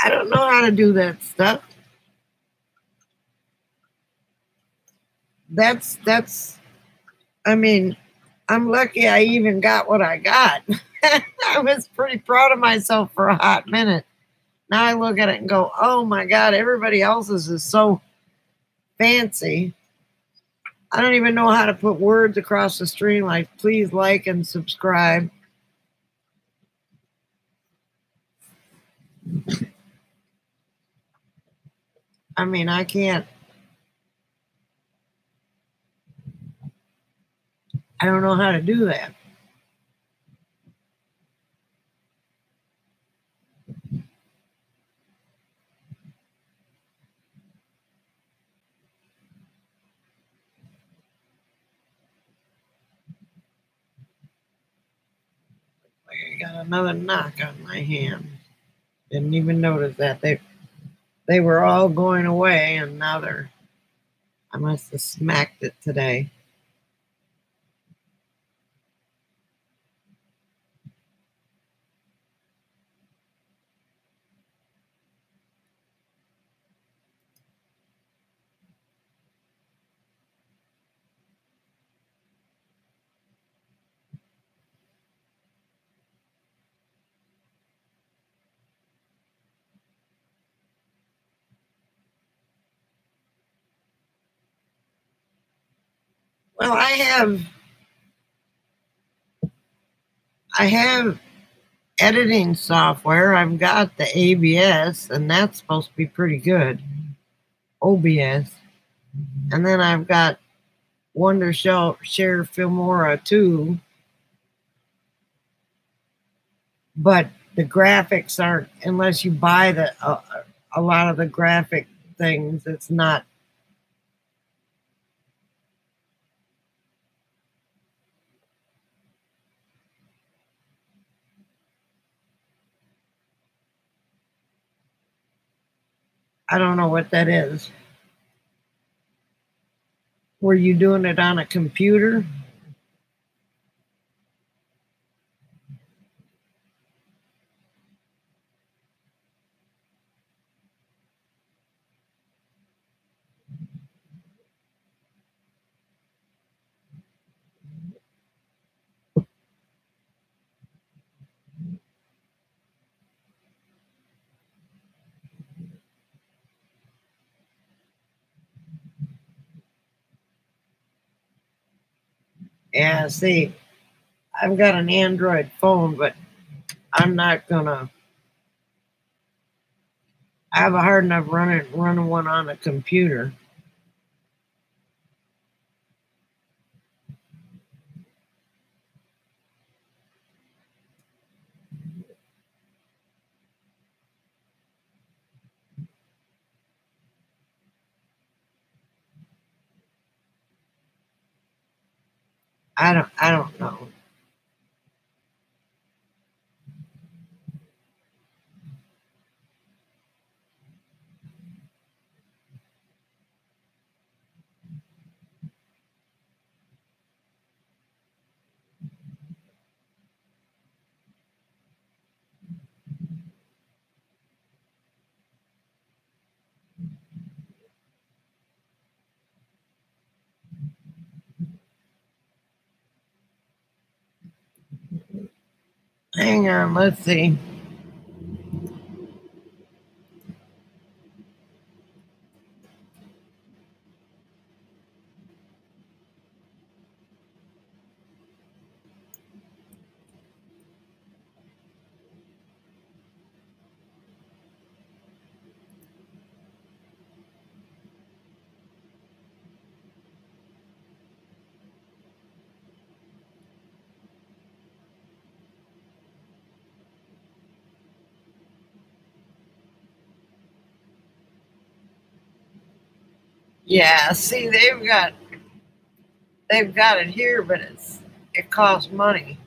I don't know how to do that stuff. That's. I mean, I'm lucky I even got what I got. I was pretty proud of myself for a hot minute. Now I look at it and go, oh my God, everybody else's is so fancy. I don't even know how to put words across the screen like please like and subscribe. I mean, I can't. I don't know how to do that. I got another knock on my hand. Didn't even notice that. They were all going away and now they're. I must have smacked it today. Well, I have editing software. I've got the ABS, and that's supposed to be pretty good. OBS. And then I've got Wondershare Filmora too. But the graphics aren't, unless you buy a lot of the graphic things, it's not. I don't know what that is. Were you doing it on a computer? Yeah, see, I've got an Android phone, but I'm not gonna. I have a hard enough running one on a computer. I don't know. Hang on, let's see. Yeah, see, they've got it here, but it costs money.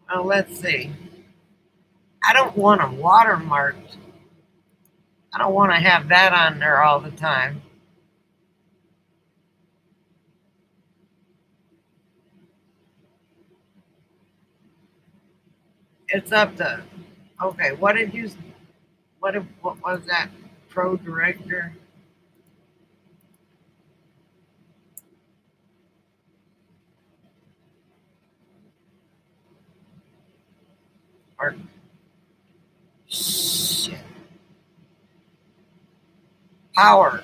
Well, let's see. I don't want them watermarked. I don't want to have that on there all the time. It's up to. Okay, what was that? Pro director or shit, power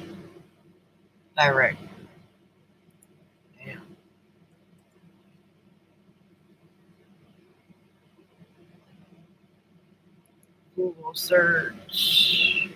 director. Damn. Google search.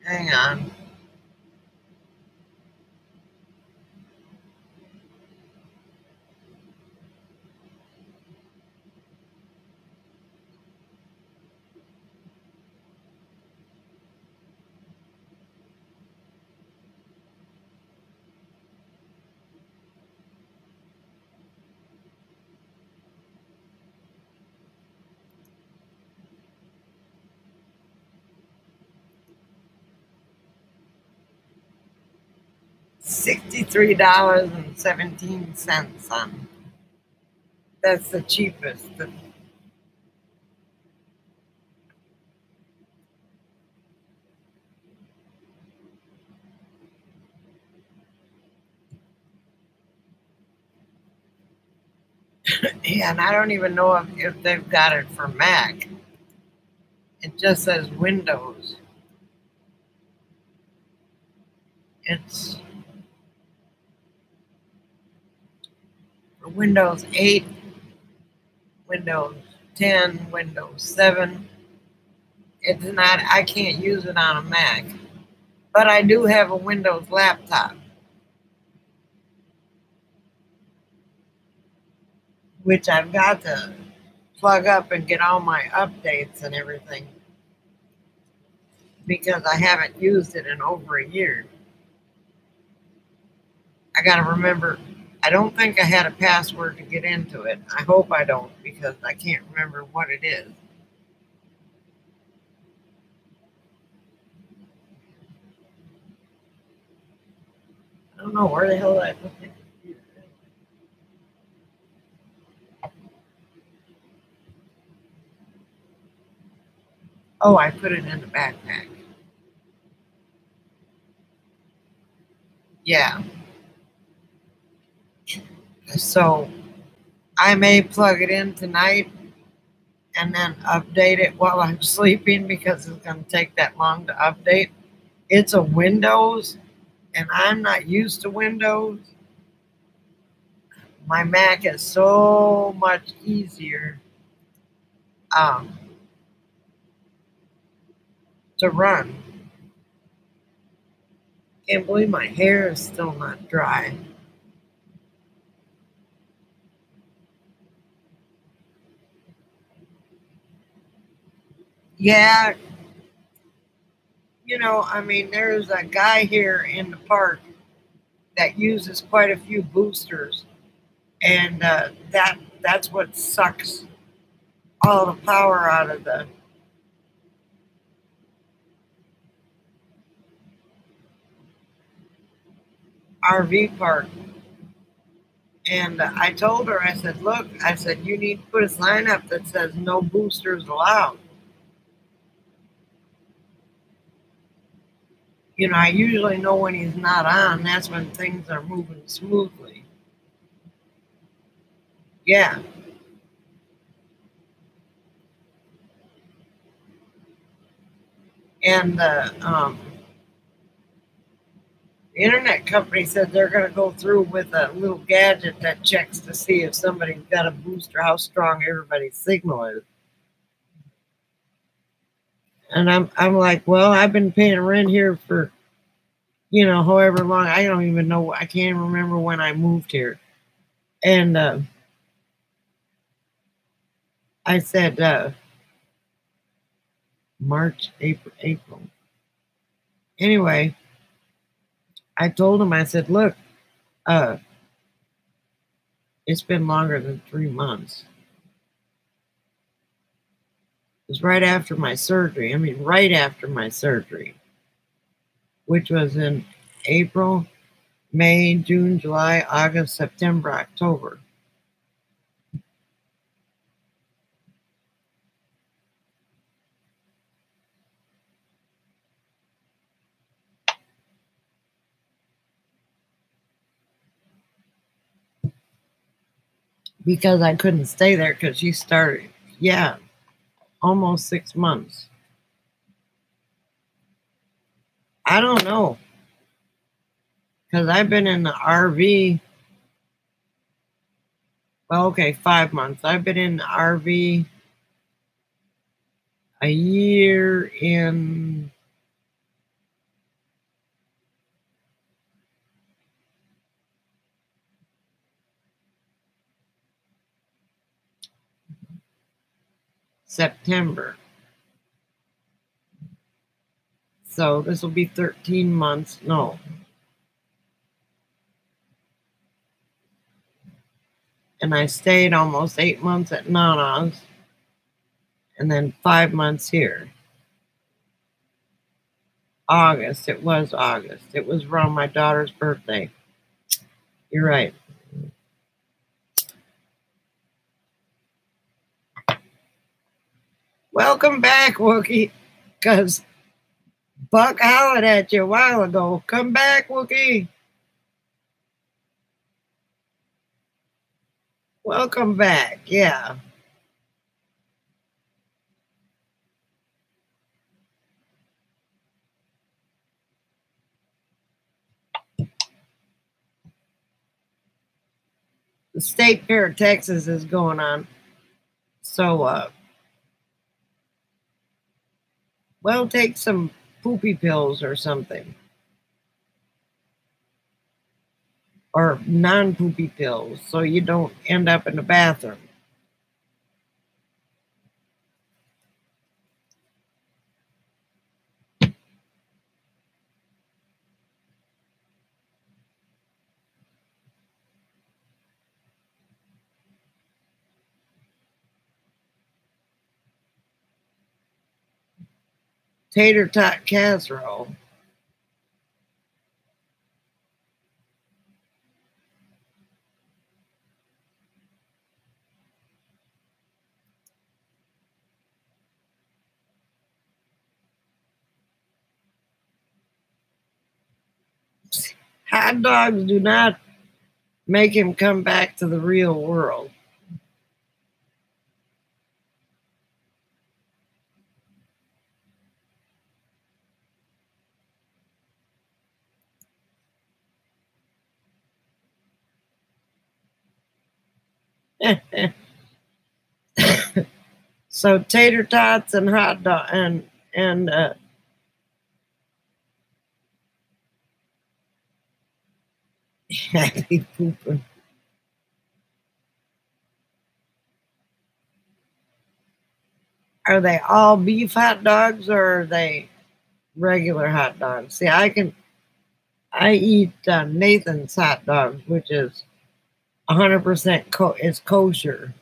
Hang on. $63.17 on. That's the cheapest. Yeah, and I don't even know if they've got it for Mac. It just says Windows. It's for Windows 8, Windows 10, Windows 7. It's not, I can't use it on a Mac. But I do have a Windows laptop, which I've got to plug up and get all my updates and everything because I haven't used it in over a year. I got to remember, I don't think I had a password to get into it. I hope I don't because I can't remember what it is. I don't know where the hell I put it. Oh, I put it in the backpack. Yeah. So I may plug it in tonight and then update it while I'm sleeping because it's going to take that long to update. It's a Windows, and I'm not used to Windows. My Mac is so much easier um, to run. Can't believe my hair is still not dry. Yeah, I mean, there's a guy here in the park that uses quite a few boosters, and that's what sucks all the power out of the RV park. And I told her, I said, look, I said, you need to put a sign up that says no boosters allowed. I usually know when he's not on. That's when things are moving smoothly. Yeah. And the internet company said they're going to go through with a little gadget that checks to see if somebody's got a booster, how strong everybody's signal is. And I'm like, well, I've been paying rent here for, however long. I don't even know. I can't remember when I moved here. And I said, March, April. Anyway, I told him, I said, look, uh, it's been longer than 3 months. It was right after my surgery. I mean, right after my surgery, which was in April, May, June, July, August, September, October. Because I couldn't stay there because she started, yeah, almost 6 months. I don't know. Because I've been in the RV. Well, okay, 5 months. I've been in the RV a year in September. So this will be 13 months. No. And I stayed almost 8 months at Nana's and then 5 months here. August. It was August. It was around my daughter's birthday. You're right. Welcome back, Wookie. Because Buck hollered at you a while ago. Come back, Wookie. Welcome back. Yeah. The State Fair of Texas is going on. So, well, take some poopy pills or something. Or non-poopy pills so you don't end up in the bathroom. Tater tot casserole. Hot dogs do not make him come back to the real world. So tater tots and hot dog and happy pooping. Are they all beef hot dogs or are they regular hot dogs? See, I eat Nathan's hot dogs, which is 100% it's kosher.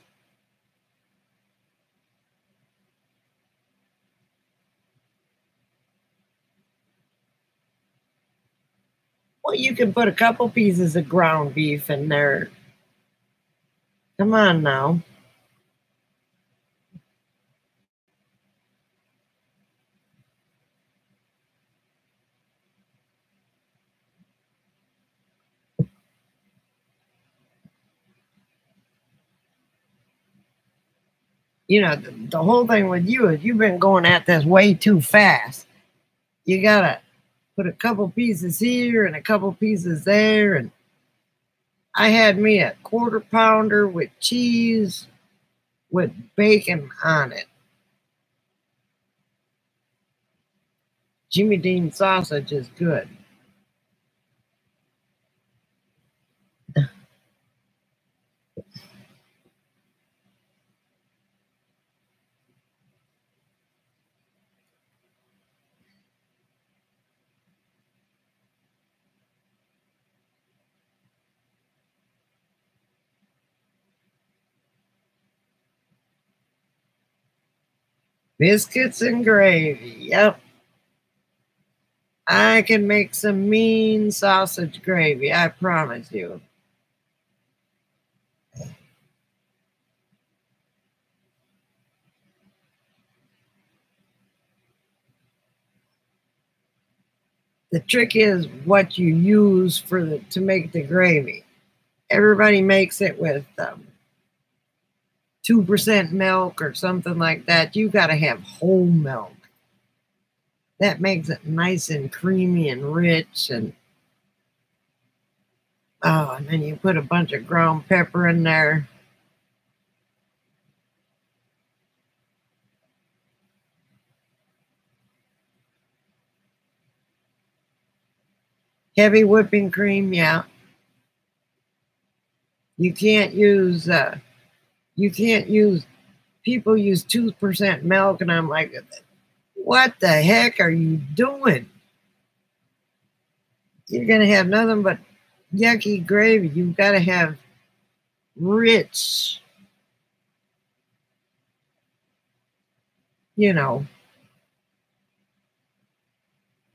Well, you can put a couple pieces of ground beef in there. Come on now. You know, the whole thing with you is you've been going at this way too fast. You gotta put a couple pieces here and a couple pieces there. And I had me a quarter pounder with cheese with bacon on it. Jimmy Dean sausage is good. Biscuits and gravy. Yep. I can make some mean sausage gravy, I promise you. The trick is what you use to make the gravy. Everybody makes it with 2% milk or something like that. You got to have whole milk. That makes it nice and creamy and rich. And then you put a bunch of ground pepper in there. Heavy whipping cream, yeah. You can't use people use 2% milk, and I'm like, what the heck are you doing? You're going to have nothing but yucky gravy. You've got to have rich, you know.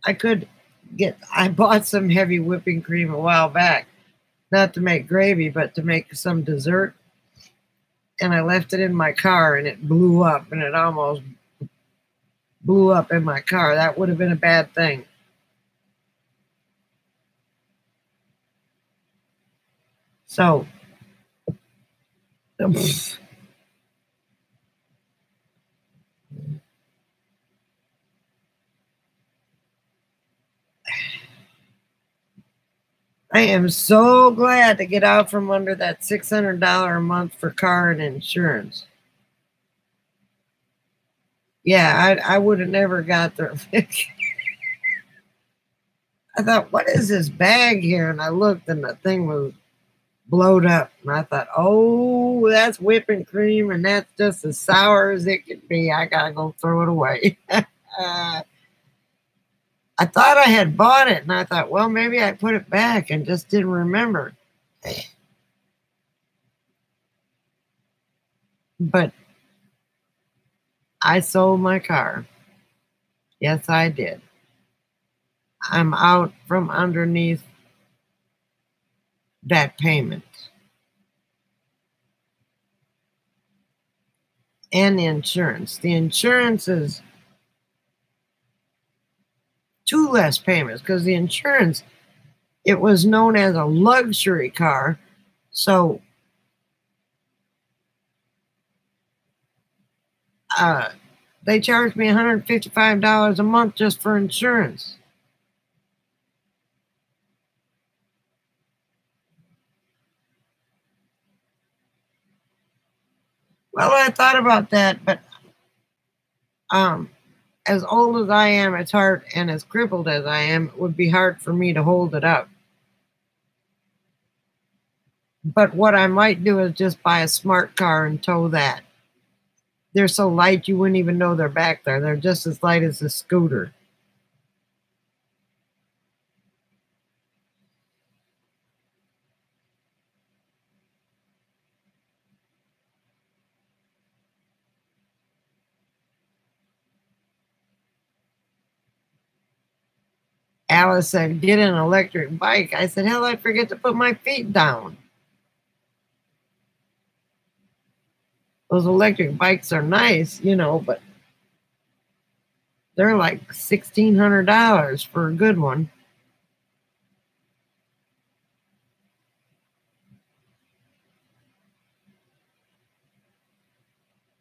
I bought some heavy whipping cream a while back, not to make gravy, but to make some dessert. And I left it in my car and it blew up, and it almost blew up in my car. That would have been a bad thing. So, I am so glad to get out from under that $600 a month for car and insurance. Yeah, I would have never got there. I thought, what is this bag here? And I looked, and the thing was blowed up. And I thought, oh, that's whipping cream, and that's just as sour as it could be. I got to go throw it away. I thought I had bought it, and I thought, well, maybe I put it back and just didn't remember. But I sold my car. Yes, I did. I'm out from underneath that payment. And the insurance. The insurance is 2 less payments because the insurance, it was known as a luxury car. So they charged me $155 a month just for insurance. Well, I thought about that, but as old as I am, it's hard, and as crippled as I am, it would be hard for me to hold it up. But what I might do is just buy a smart car and tow that. They're so light you wouldn't even know they're back there. They're just as light as a scooter. Alice said, get an electric bike. I said, hell, I forget to put my feet down. Those electric bikes are nice, but they're like $1,600 for a good one.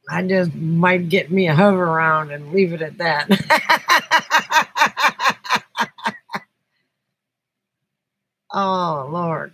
I just might get me a hover around and leave it at that. Oh, Lord.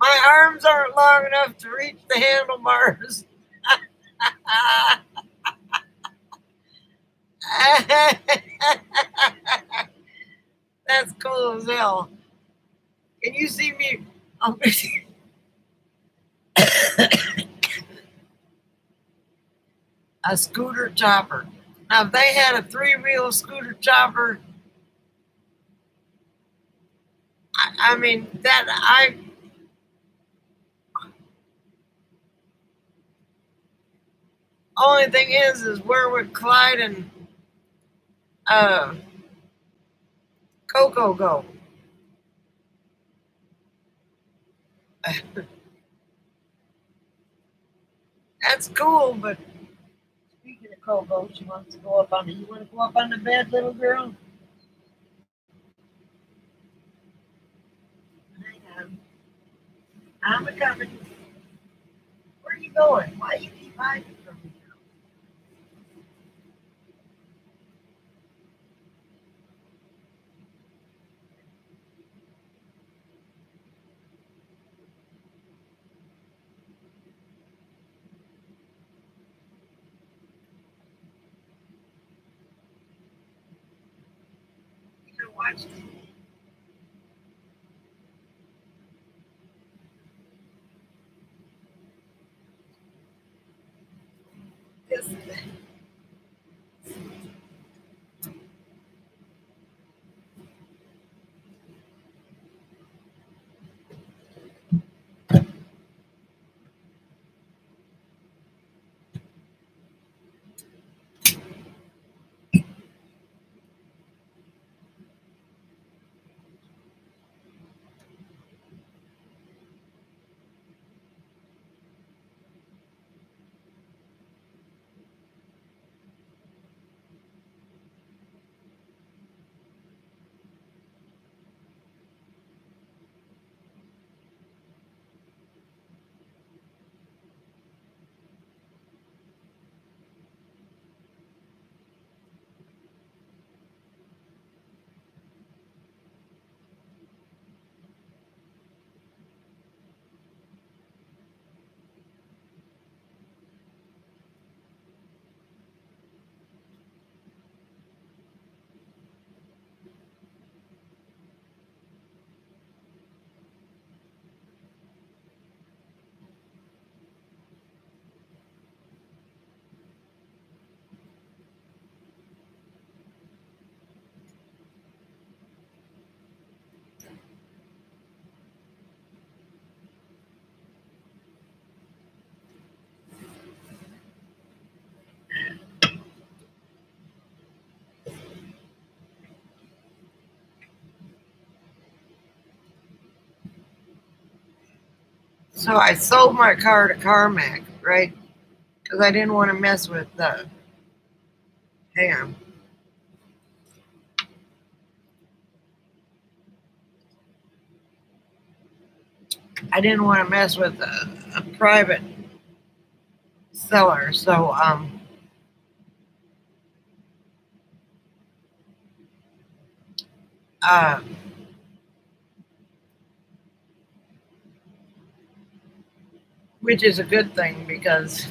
My arms aren't long enough to reach the handlebars. That's cool as hell. Can you see me? A scooter chopper. Now, if they had a 3-wheel scooter chopper, I mean, only thing is where would Clyde and Coco go? That's cool, but speaking of Coco, she wants to go up on you want to go up on the bed, little girl? Hang on. I'm coming. Where are you going? Why you keep hiding from me? watch this. So I sold my car to CarMax, right? Because I didn't want to mess with the. Hang on. I didn't want to mess with a private seller, so uh, which is a good thing because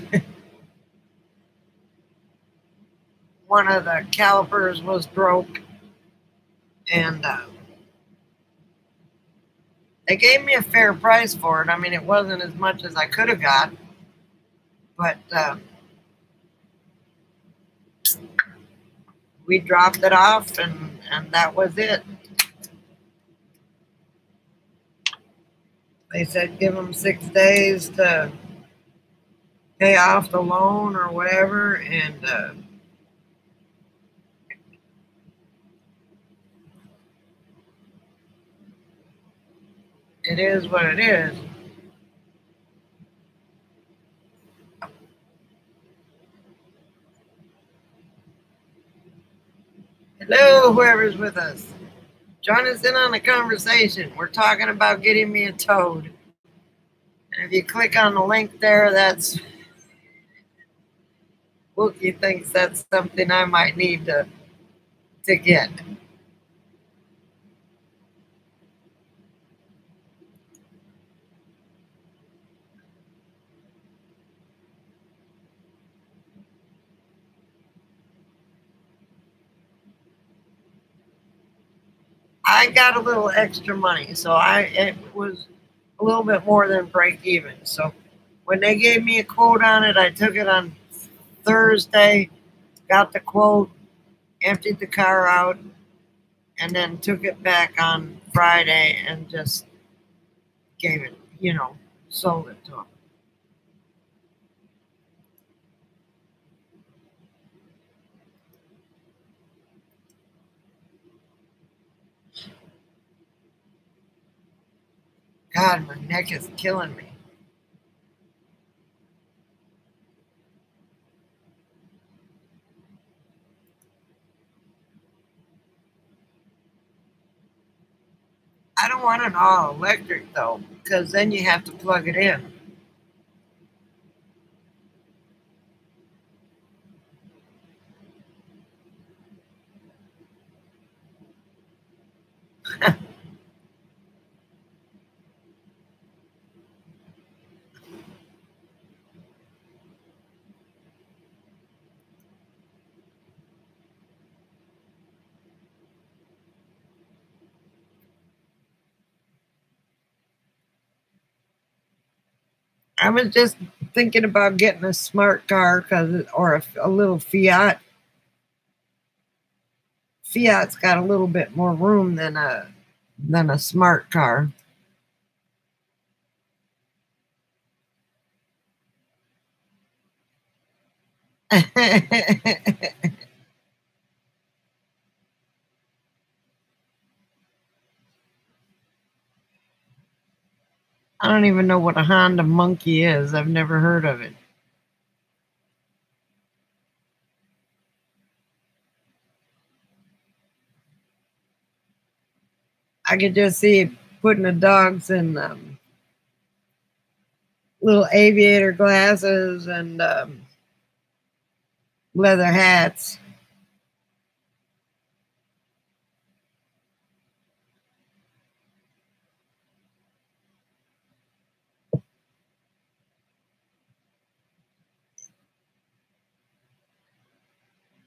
one of the calipers was broke, and they gave me a fair price for it. I mean, it wasn't as much as I could have got, but we dropped it off, and that was it. They said give them 6 days to pay off the loan or whatever, and it is what it is. Hello, whoever's with us. Join us in on the conversation. We're talking about getting me a toad. And if you click on the link there, that's Wookie thinks that's something I might need to get. I got a little extra money, so it was a little bit more than break even. So when they gave me a quote on it, I took it on Thursday, got the quote, emptied the car out, and then took it back on Friday and just gave it, sold it to them. God, my neck is killing me. I don't want an all electric though, because then you have to plug it in. I was just thinking about getting a smart car or a little Fiat. Fiat's got a little bit more room than a smart car. I don't even know what a Honda Monkey is. I've never heard of it. I could just see putting the dogs in little aviator glasses and leather hats.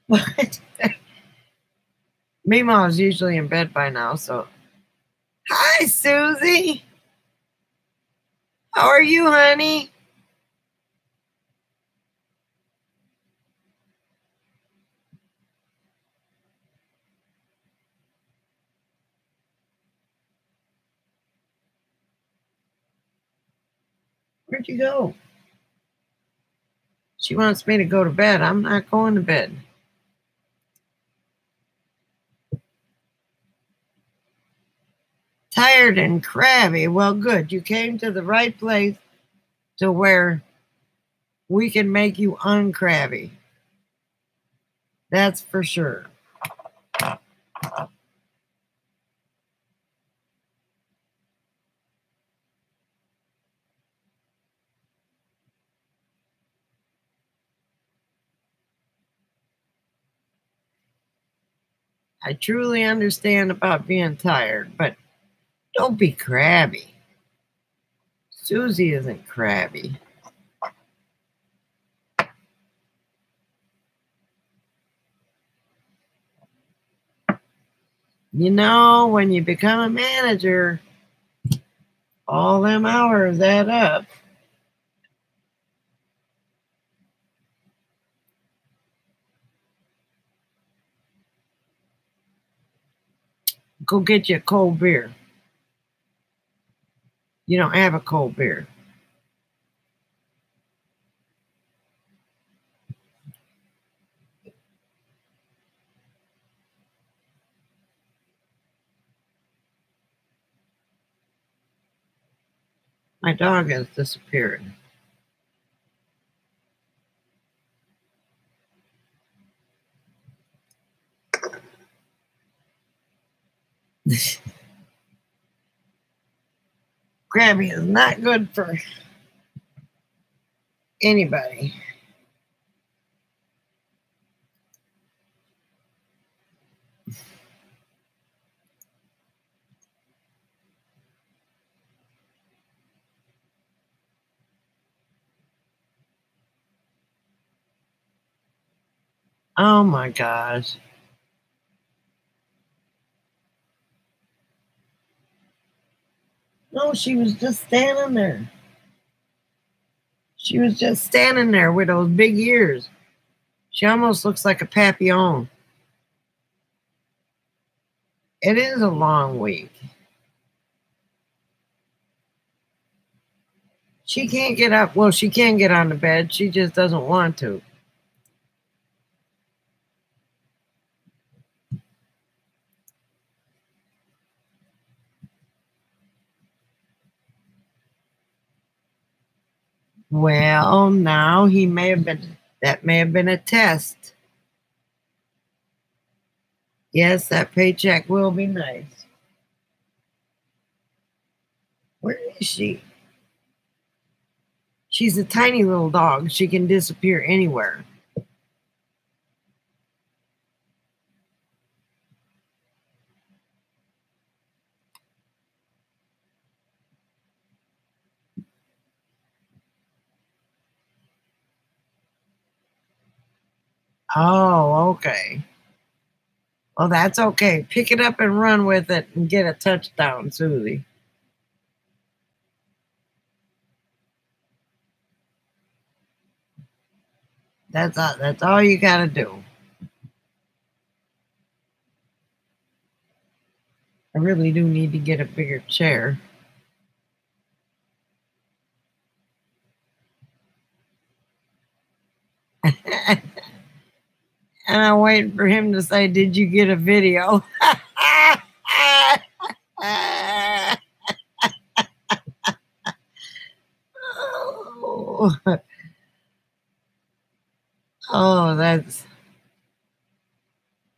What? Meemaw's usually in bed by now, so. Hi, Susie. How are you, honey? Where'd you go? She wants me to go to bed. I'm not going to bed. Tired and crabby. Well, good. You came to the right place to where we can make you uncrabby. That's for sure. I truly understand about being tired, but don't be crabby. Susie isn't crabby. You know, when you become a manager, all them hours add up. Go get you a cold beer. You don't have a cold beer. My dog has disappeared. Crabby is not good for anybody. Oh my gosh. No, she was just standing there. She was just standing there with those big ears. She almost looks like a papillon. It is a long week. She can't get up. Well, she can get on the bed. She just doesn't want to. Well, now that may have been a test. Yes, that paycheck will be nice. Where is she? She's a tiny little dog. She can disappear anywhere. Oh, okay. Well, that's okay. Pick it up and run with it and get a touchdown, Susie. That's all you got to do. I really do need to get a bigger chair. And I'm waiting for him to say, "Did you get a video?" Oh, oh, that's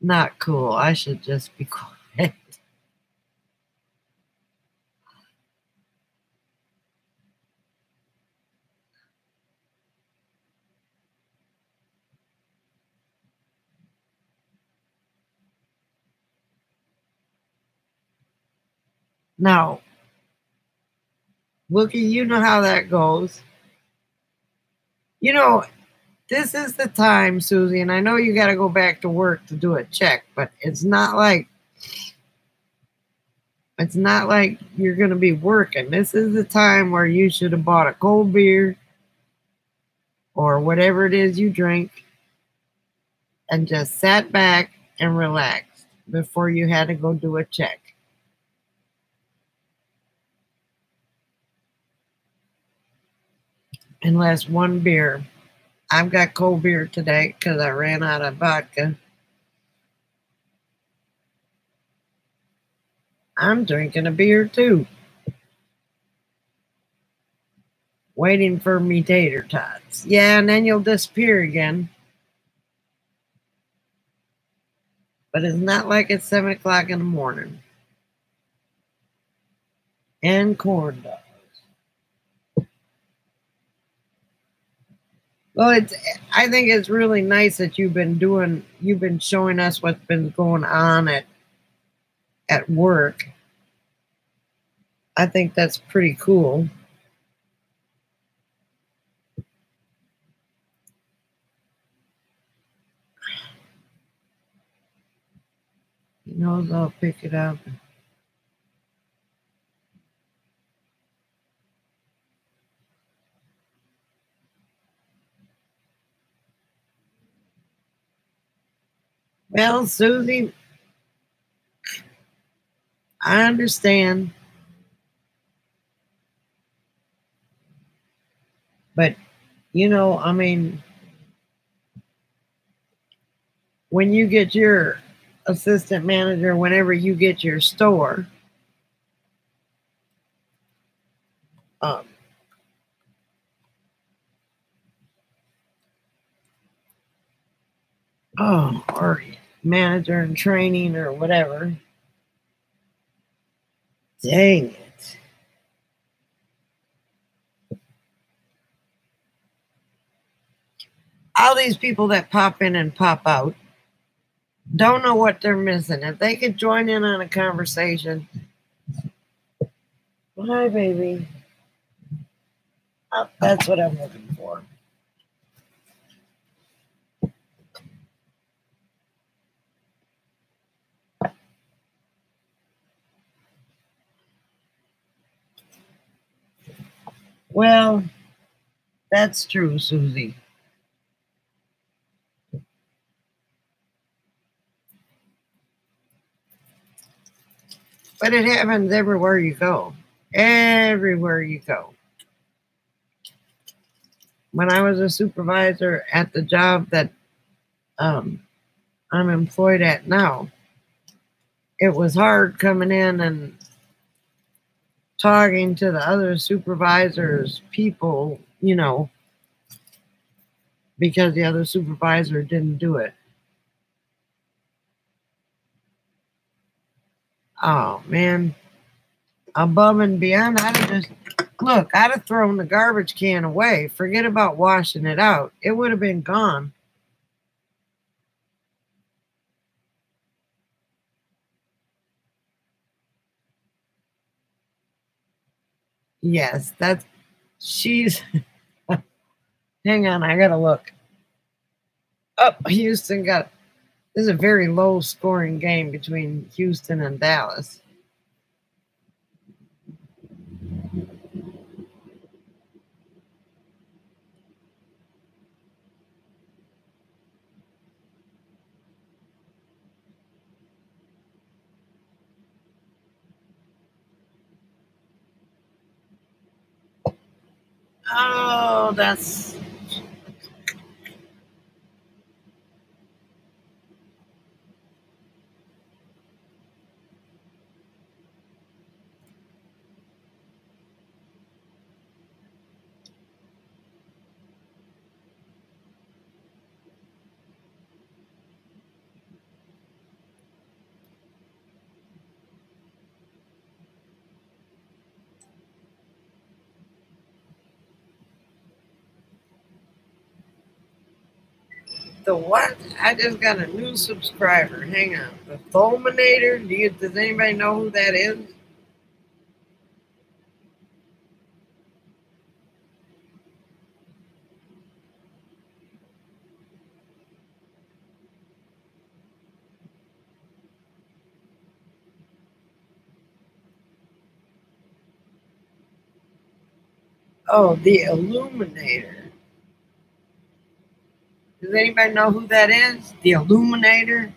not cool. I should just be quiet. Now, Wookie, you know how that goes. You know, this is the time, Susie, and I know you got to go back to work to do a check, but it's not like you're going to be working. This is the time where you should have bought a cold beer or whatever it is you drink and just sat back and relaxed before you had to go do a check. Unless one beer. I've got cold beer today because I ran out of vodka. I'm drinking a beer too. Waiting for me tater tots. Yeah, and then you'll disappear again. But it's not like it's 7 o'clock in the morning. And corn dogs. Well, I think it's really nice that you've been showing us what's been going on at work. I think that's pretty cool. He knows I'll pick it up. Well, Susie, I understand. But, I mean, when you get your assistant manager, whenever you get your store, um, or manager in training or whatever. Dang it. All these people that pop in and pop out don't know what they're missing. If they could join in on a conversation. Hi, baby. Oh, that's what I'm looking for. Well, that's true, Susie. But it happens everywhere you go. Everywhere you go. When I was a supervisor at the job that I'm employed at now, it was hard coming in and talking to the other supervisors, people, because the other supervisor didn't do it. Oh, man. Above and beyond, I'd have thrown the garbage can away. Forget about washing it out. It would have been gone. Yes, she's, hang on, I gotta look. Oh, Houston this is a very low scoring game between Houston and Dallas. Oh, that's... The what? I just got a new subscriber. Hang on. The Fulminator? Does anybody know who that is? Oh, the Illuminator. Does anybody know who that is? The Illuminator?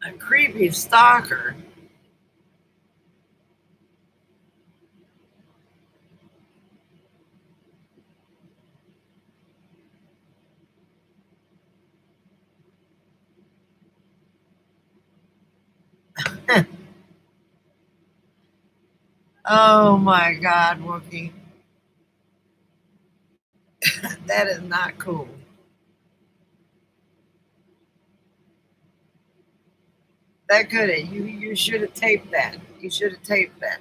A creepy stalker. Oh my God, Wookie. That is not cool. That could have. You should have taped that. You should have taped that.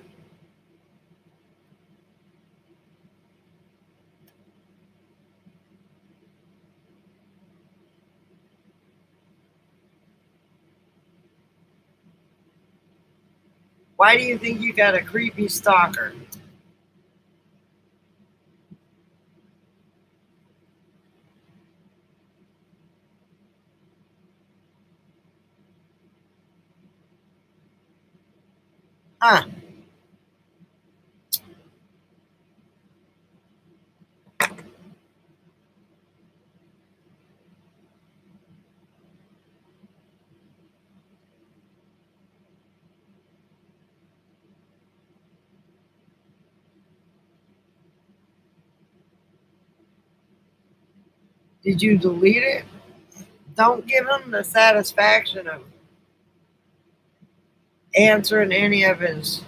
Why do you think you got a creepy stalker? Huh? Did you delete it? Don't give him the satisfaction of answering any of his...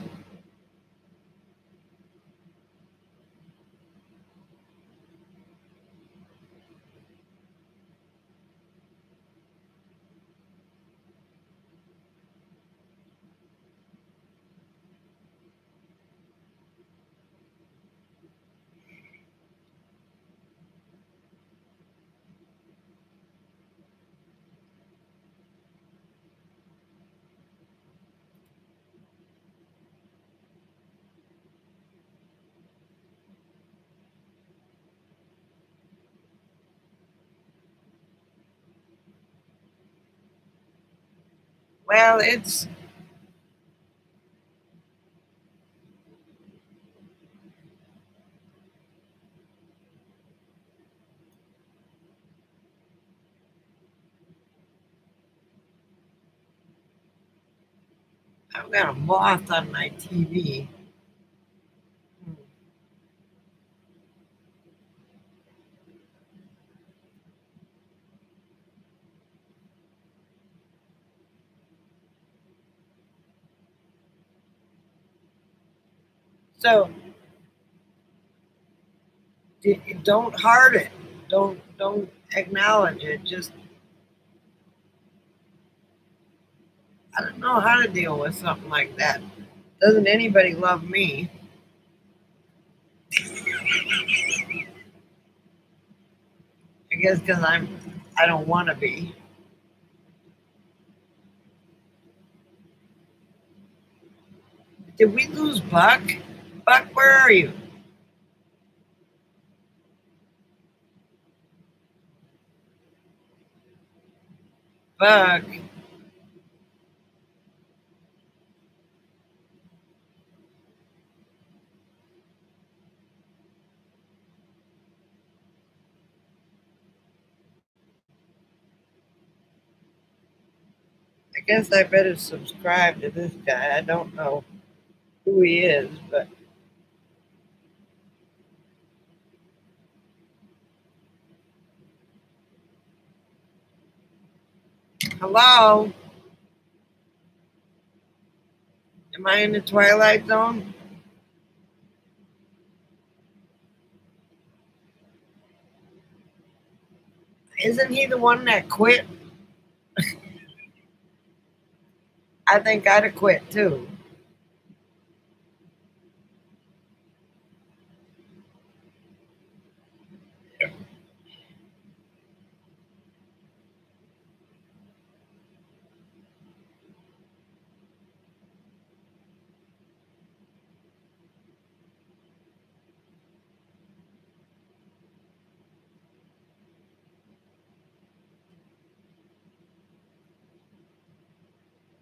Well, it's... I've got a moth on my TV. So don't heart it. Don't acknowledge it. Just... I don't know how to deal with something like that. Doesn't anybody love me? I guess because I don't want to be. Did we lose Buck? Buck, where are you? Buck. I guess I better subscribe to this guy. I don't know who he is, but hello? Am I in the Twilight Zone? Isn't he the one that quit? I think I'd have quit too.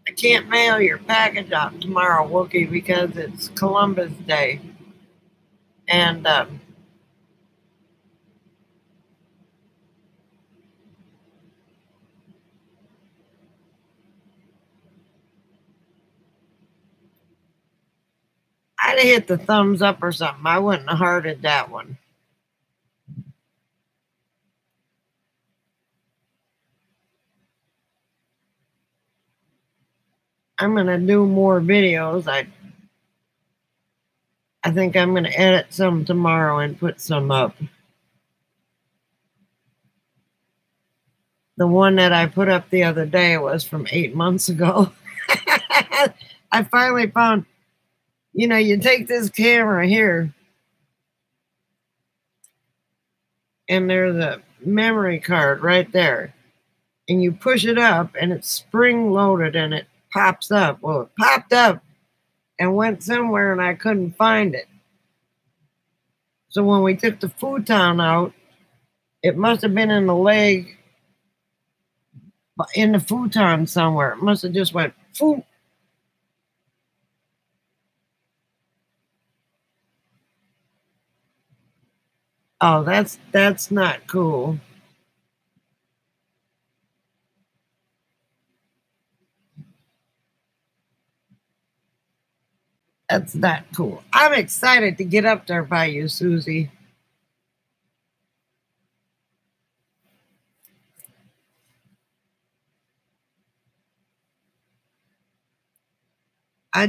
I can't mail your package out tomorrow, Wookie, because it's Columbus Day. And I'd have hit the thumbs up or something. I wouldn't have hearted that one. I'm gonna do more videos. I think I'm gonna edit some tomorrow and put some up. The one that I put up the other day was from 8 months ago. I finally found, you take this camera here, and there's a memory card right there, and you push it up, and it's spring loaded, and it pops up. Well, it popped up and went somewhere, and I couldn't find it. So when we took the futon out, it must have been in the leg, in the futon somewhere. It must have just went foop. Oh, that's not cool. That's not cool. I'm excited to get up there by you, Susie. I'll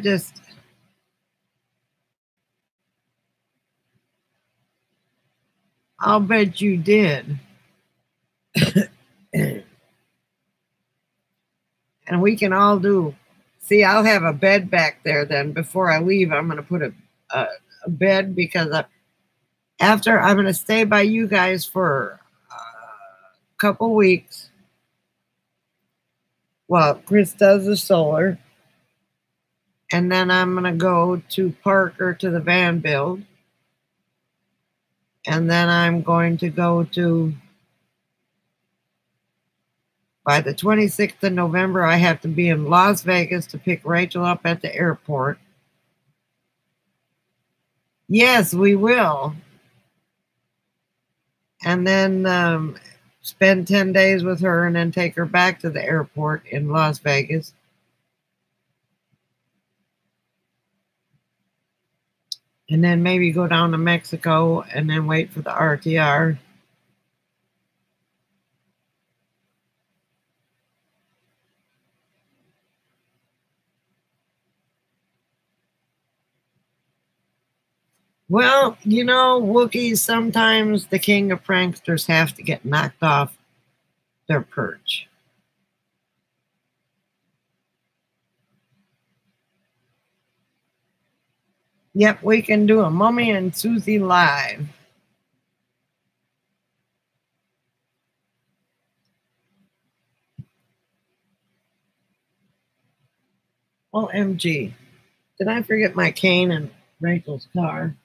bet you did. And we can all do. See, I'll have a bed back there then. Before I leave, I'm going to put a bed because after I'm going to stay by you guys for a couple weeks. Well, Chris does the solar. And then I'm going to go to Parker to the van build. And then I'm going to go to, by the 26th of November, I have to be in Las Vegas to pick Rachel up at the airport. Yes, we will. And then spend 10 days with her and then take her back to the airport in Las Vegas. And then maybe go down to Mexico and then wait for the RTR. Well, Wookiees, sometimes the king of pranksters have to get knocked off their perch. Yep, we can do a Mummy and Susie live. OMG. Did I forget my cane in Rachel's car?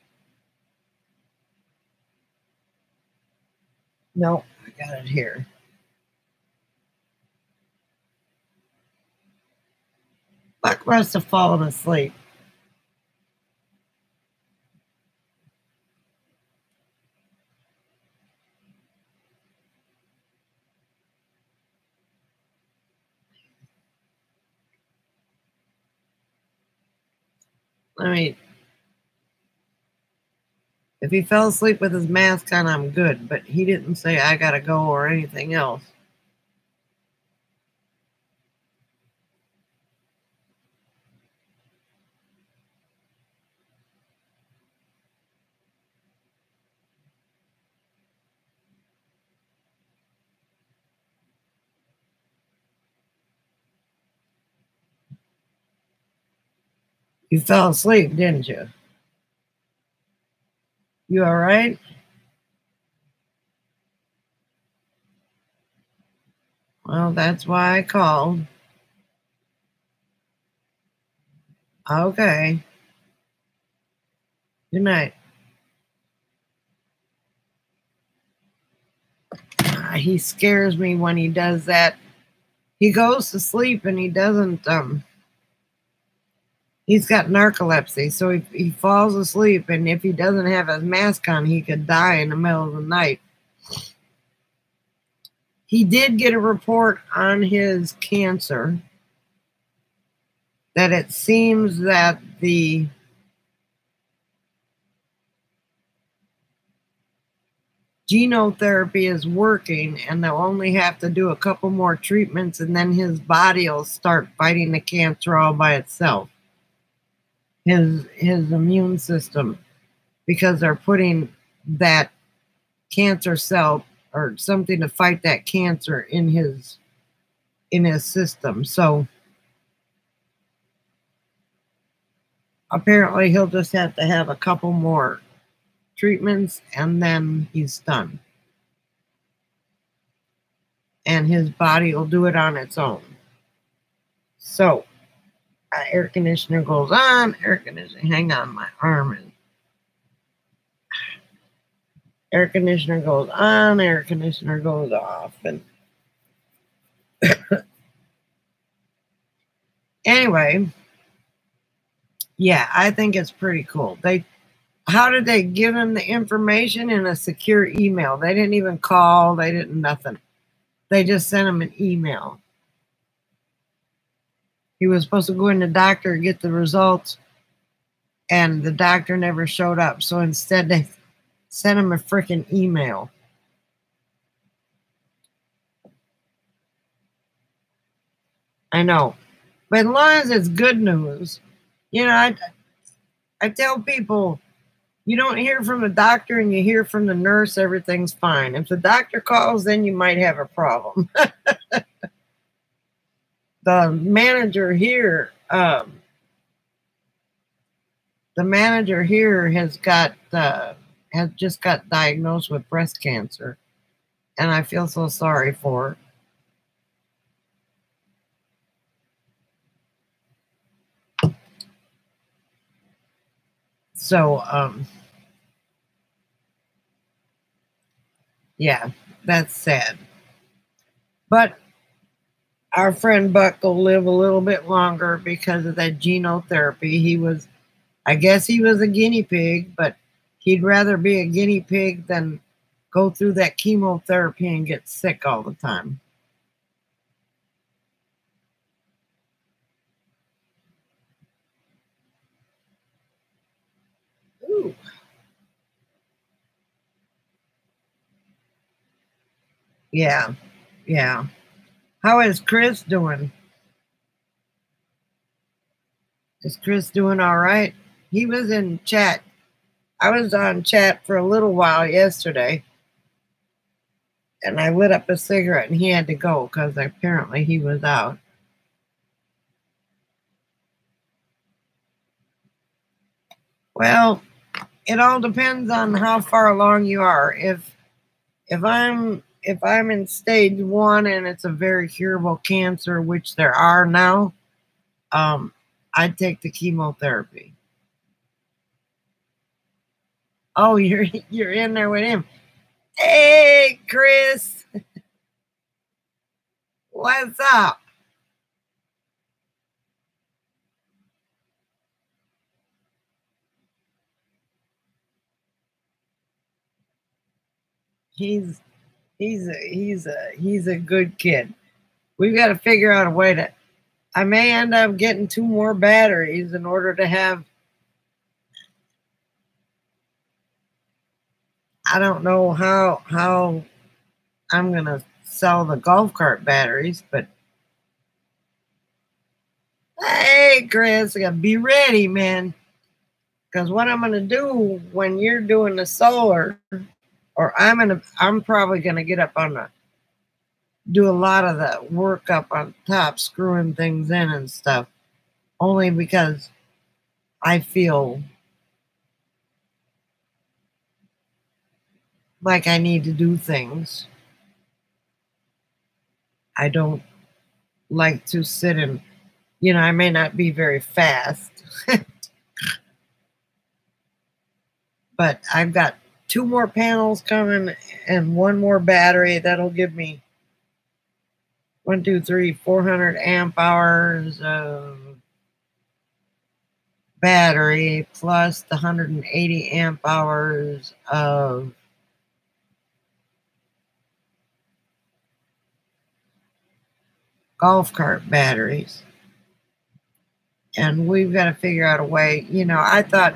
No, I got it here. Buck must have fallen asleep. I mean, if he fell asleep with his mask on, I'm good, but he didn't say I gotta go or anything else. You fell asleep, didn't you? You all right? Well, that's why I called. Okay. Good night. He scares me when he does that. He goes to sleep and he doesn't, he's got narcolepsy, so he falls asleep, and if he doesn't have his mask on, he could die in the middle of the night. He did get a report on his cancer that it seems that the genotherapy is working, and they'll only have to do a couple more treatments, and then his body will start fighting the cancer all by itself. His immune system, because they're putting that cancer cell or something to fight that cancer in his system. So apparently he'll just have to have a couple more treatments and then he's done. And his body will do it on its own. So air conditioner goes on, air conditioner, hang on, my arm is. Air conditioner goes on, air conditioner goes off. And anyway, yeah, I think it's pretty cool. How did they give him the information? In a secure email? They didn't even call, they didn't nothing. They just sent him an email. He was supposed to go in the doctor and get the results, and the doctor never showed up. So instead, they sent him a freaking email. I know. But as long as it's good news, you know, I tell people, you don't hear from the doctor and you hear from the nurse, everything's fine. If the doctor calls, then you might have a problem. The manager here has just got diagnosed with breast cancer, and I feel so sorry for her. So yeah, that's sad. But our friend Buck will live a little bit longer because of that genotherapy. I guess he was a guinea pig, but he'd rather be a guinea pig than go through that chemotherapy and get sick all the time. Ooh. Yeah, yeah. How is Chris doing? Is Chris doing all right? He was in chat. I was on chat for a little while yesterday, and I lit up a cigarette, and he had to go because apparently he was out. Well, it all depends on how far along you are. If I'm in stage 1 and it's a very curable cancer, which there are now, I'd take the chemotherapy. Oh, you're in there with him. Hey, Chris. What's up? He's a good kid. We've got to figure out a way to. I may end up getting 2 more batteries in order to have I don't know how I'm gonna sell the golf cart batteries, but hey, Chris, I gotta be ready, man. Because what I'm gonna do when you're doing the solar, or I'm probably gonna get up on the do a lot of the work up on top, screwing things in and stuff, only because I feel like I need to do things. I don't like to sit and, I may not be very fast, but I've got 2 more panels coming and 1 more battery. That'll give me 1, 2, 3, 400 amp hours of battery plus the 180 amp hours of golf cart batteries. And we've got to figure out a way. I thought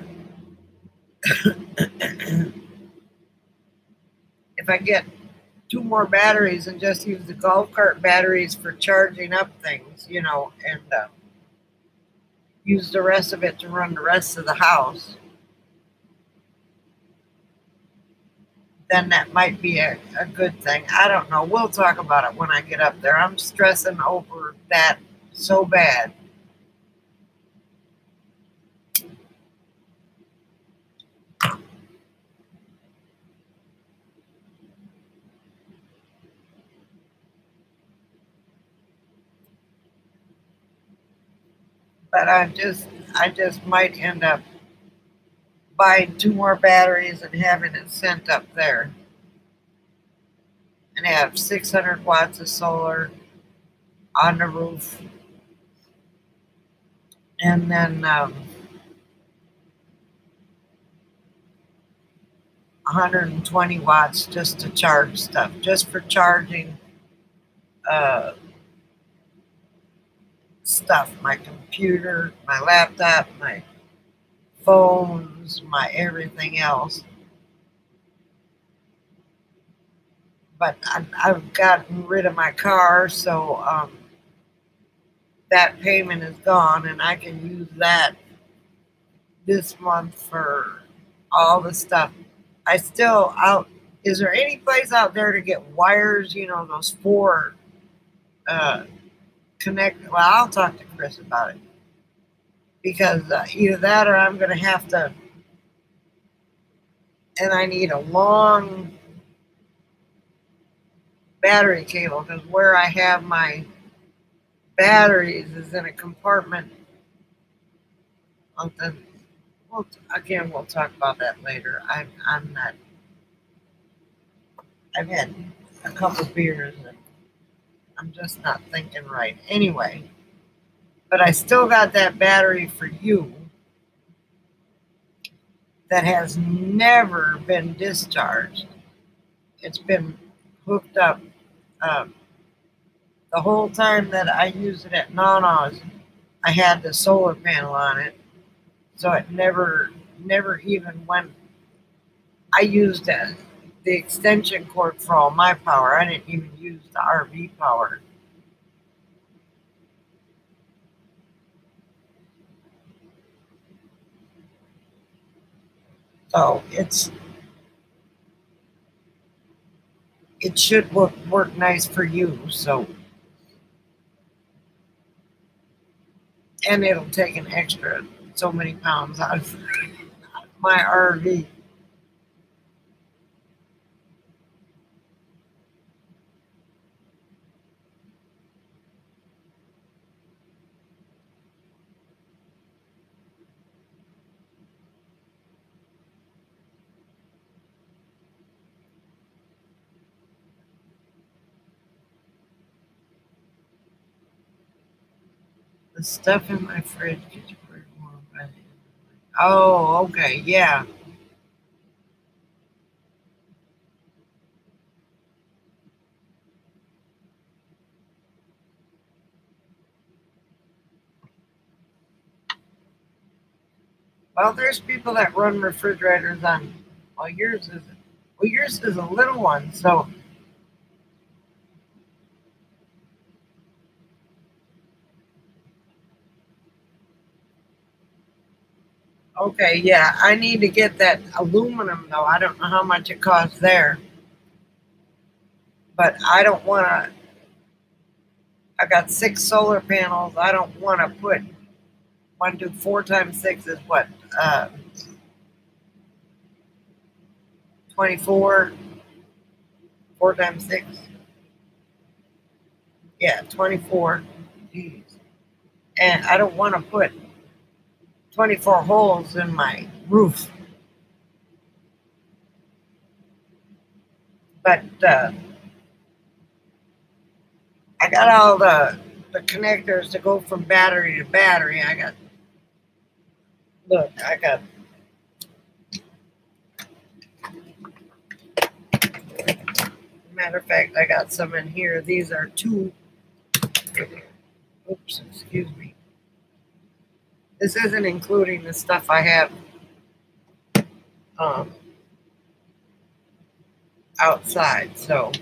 if I get 2 more batteries and just use the golf cart batteries for charging up things, and use the rest of it to run the rest of the house, then that might be a good thing. I don't know. We'll talk about it when I get up there. I'm stressing over that so bad. But I just might end up buying 2 more batteries and having it sent up there. And have 600 watts of solar on the roof. And then 120 watts just to charge stuff, just for charging stuff, my computer, my laptop, my phones, my everything else. But I've gotten rid of my car, so that payment is gone, and I can use that this month for all the stuff. Is there any place out there to get wires, those 4 connect? Well, I'll talk to Chris about it, because either that or I'm going to have to, and I need a long battery cable, because where I have my batteries is in a compartment. We'll talk about that later. I'm not. I've had a couple beers and I'm just not thinking right. Anyway, but I still got that battery for you that has never been discharged. It's been hooked up the whole time that I used it at Nana's. I had the solar panel on it, so it never even went. I used the extension cord for all my power. I didn't even use the RV power. So it should work nice for you. So, and it'll take an extra so many pounds out of my RV. The stuff in my fridge gets pretty warm. Oh, okay, yeah. Well, there's people that run refrigerators on. Well, yours isn't Well, yours is a little one, so okay, yeah. I need to get that aluminum though. I don't know how much it costs there, but I don't want to. I got 6 solar panels. I don't want to put one, do 4 times 6 is what? 24. 4 times 6. Yeah, 24. Jeez. And I don't want to put 24 holes in my roof. But I got all the connectors to go from battery to battery. Look, matter of fact, I got some in here. These are 2. Oops, excuse me. This isn't including the stuff I have um, outside. So,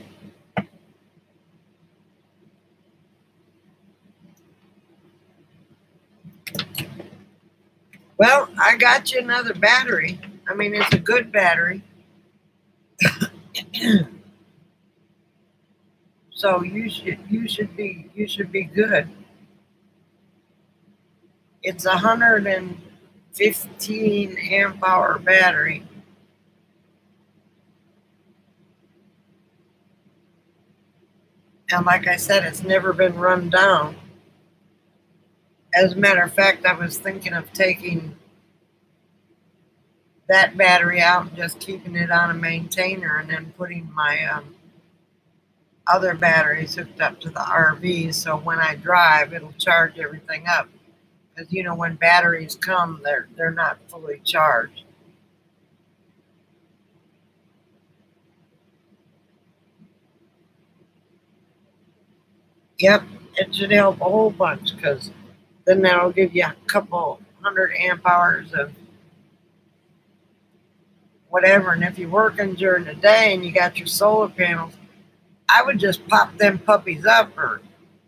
well, I got you another battery. I mean, it's a good battery. So you should be good. It's 115 amp hour battery. And like I said, it's never been run down. As a matter of fact, I was thinking of taking that battery out and just keeping it on a maintainer and then putting my other batteries hooked up to the RV. So when I drive, it'll charge everything up. Because you know, when batteries come, they're not fully charged. Yep, it should help a whole bunch because then that'll give you a couple hundred amp hours of whatever. And if you're working during the day and you got your solar panels, I would just pop them puppies up. Or,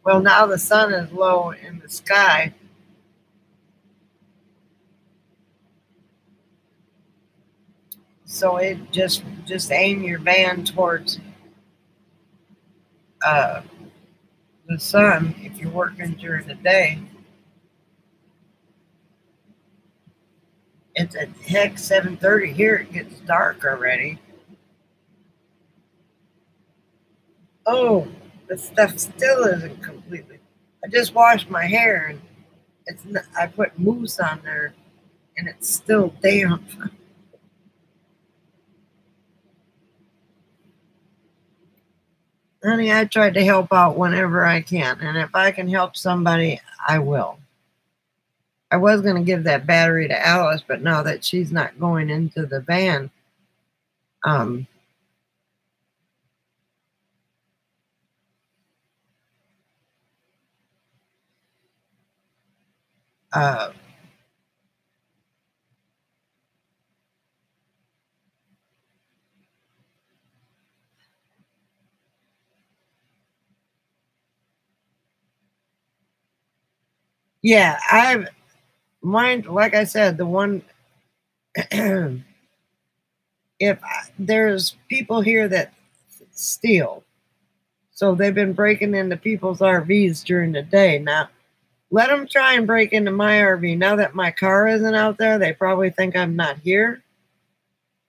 well, now the sun is low in the sky. So it just aim your van towards uh, the sun if you're working during the day. It's at heck 7:30 here. It gets dark already. Oh, the stuff still isn't completely. I just washed my hair and it's not, I put mousse on there and it's still damp. Honey, I try to help out whenever I can, and if I can help somebody, I will. I was going to give that battery to Alice, but now that she's not going into the van, um, uh, yeah, I've mine. Like I said, the one. There's people here that steal, so they've been breaking into people's RVs during the day. Now, let them try and break into my RV. Now that my car isn't out there, they probably think I'm not here.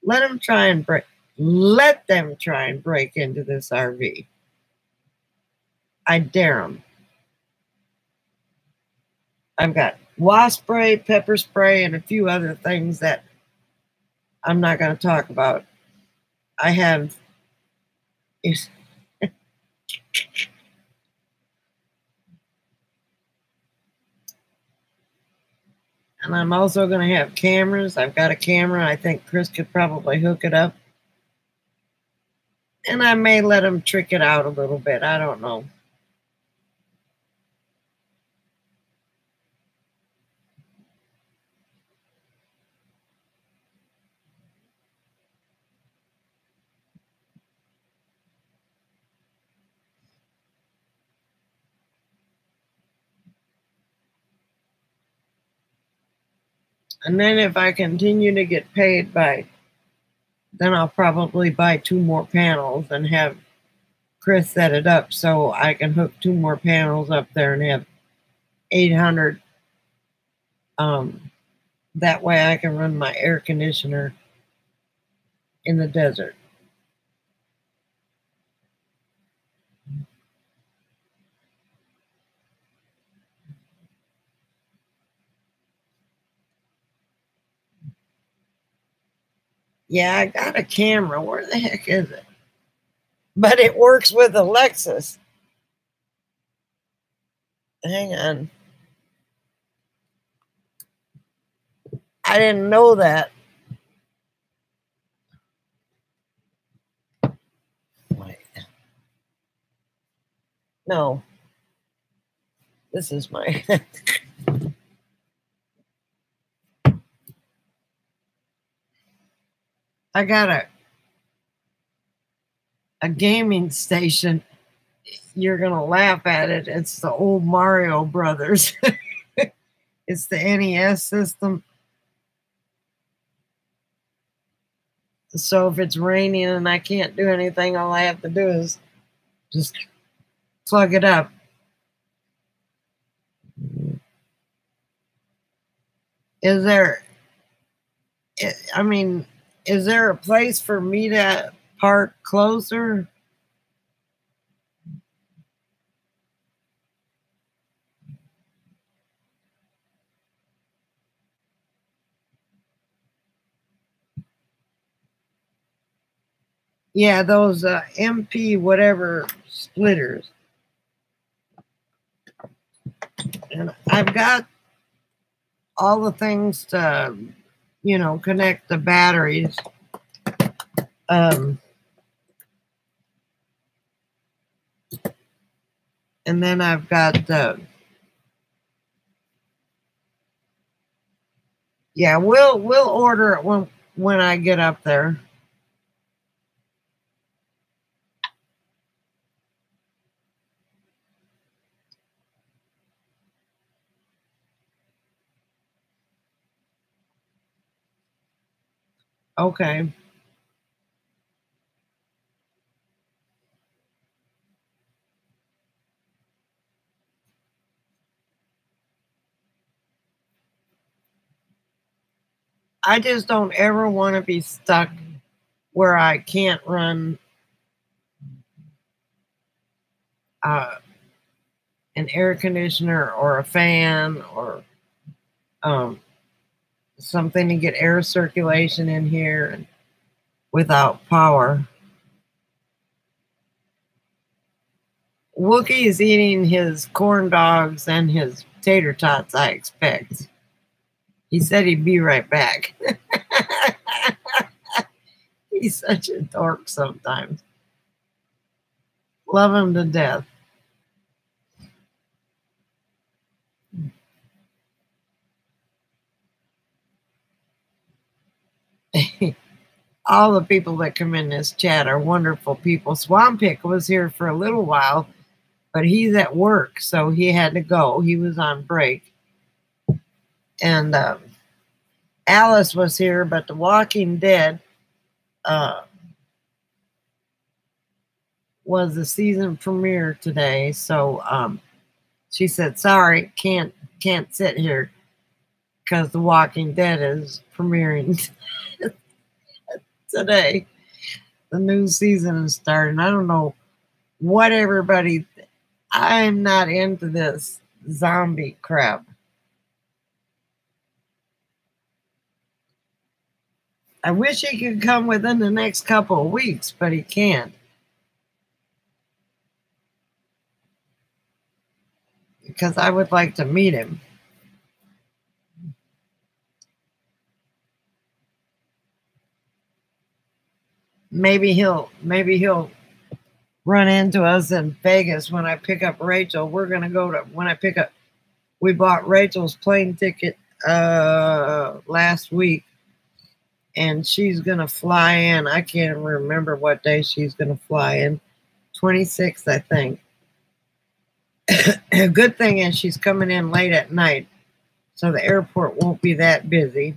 Let them try and break. Let them try and break into this RV. I dare them. I've got wasp spray, pepper spray, and a few other things that I'm not going to talk about. I have. And I'm also going to have cameras. I've got a camera. I think Chris could probably hook it up. And I may let him trick it out a little bit. I don't know. And then if I continue to get paid then I'll probably buy 2 more panels and have Chris set it up so I can hook 2 more panels up there and have 800. That way I can run my air conditioner in the desert. Yeah, I got a camera. Where the heck is it? But it works with Alexis. Hang on. I didn't know that. Wait. No. This is my... I got a gaming station. You're going to laugh at it. It's the old Mario Brothers. It's the NES system. So if it's raining and I can't do anything, all I have to do is just plug it up. Is there a place for me to park closer? Yeah, those MP whatever splitters. And I've got all the things to, connect the batteries. And then I've got yeah, we'll order it when I get up there. Okay. I just don't ever want to be stuck where I can't run an air conditioner or a fan or something to get air circulation in here and without power. Wookie is eating his corn dogs and his tater tots, I expect. He said he'd be right back. He's such a dork sometimes. Love him to death. All the people that come in this chat are wonderful people. Swampik was here for a little while, but he's at work, so he had to go. He was on break. And Alice was here, but The Walking Dead was the season premiere today. So she said, sorry, can't sit here because The Walking Dead is premiering today. The new season is starting. I don't know what everybody... I'm not into this zombie crap. I wish he could come within the next couple of weeks, but he can't. Because I would like to meet him. Maybe he'll run into us in Vegas when I pick up Rachel. We're gonna go to we bought Rachel's plane ticket last week, and she's gonna fly in. I can't remember what day she's gonna fly in. 26th, I think. Good thing is she's coming in late at night, so the airport won't be that busy.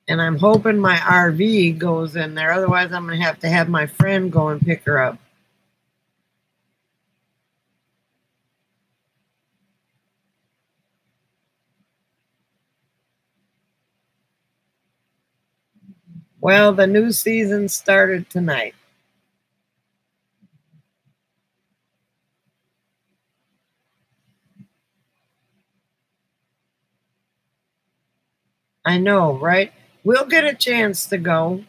And I'm hoping my RV goes in there. Otherwise, I'm going to have my friend go and pick her up. Well, the new season started tonight. I know, right? We'll get a chance to go.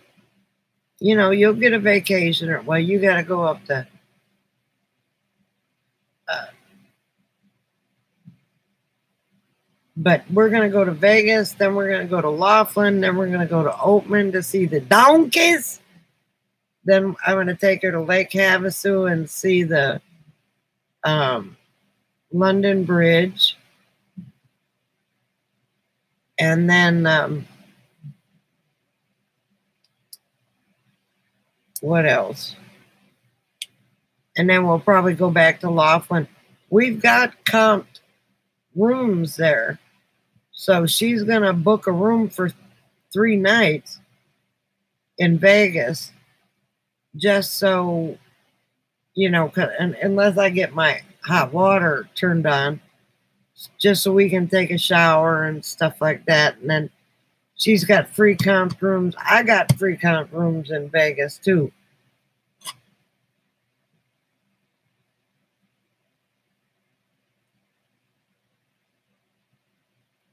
You know, you'll get a vacation, or well, you got to go up to but we're going to go to Vegas, then we're going to go to Laughlin, then we're going to go to Oatman to see the donkeys. Then I'm going to take her to Lake Havasu and see the London Bridge. And then what else? And then we'll probably go back to Laughlin. We've got comped rooms there. So she's going to book a room for 3 nights in Vegas just so, you know, unless I get my hot water turned on, just so we can take a shower and stuff like that. And then she's got free comp rooms. I got free comp rooms in Vegas too.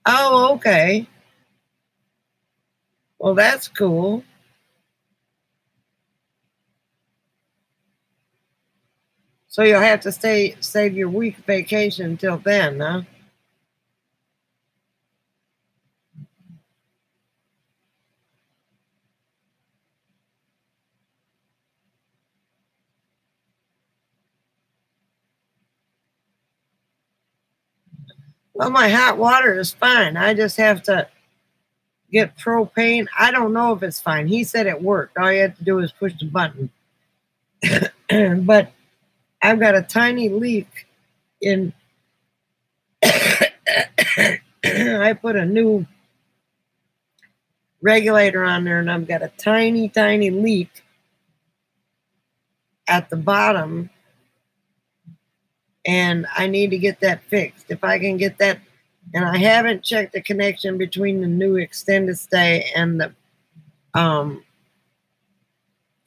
Oh, okay. Well, that's cool. So you'll have to save your week vacation until then, huh? Well, my hot water is fine. I just have to get propane. I don't know if it's fine. He said it worked. All you have to do is push the button. But I've got a tiny leak in. I put a new regulator on there, and I've got a tiny, tiny leak at the bottom, and I need to get that fixed. If I can get that, and I haven't checked the connection between the new extended stay and the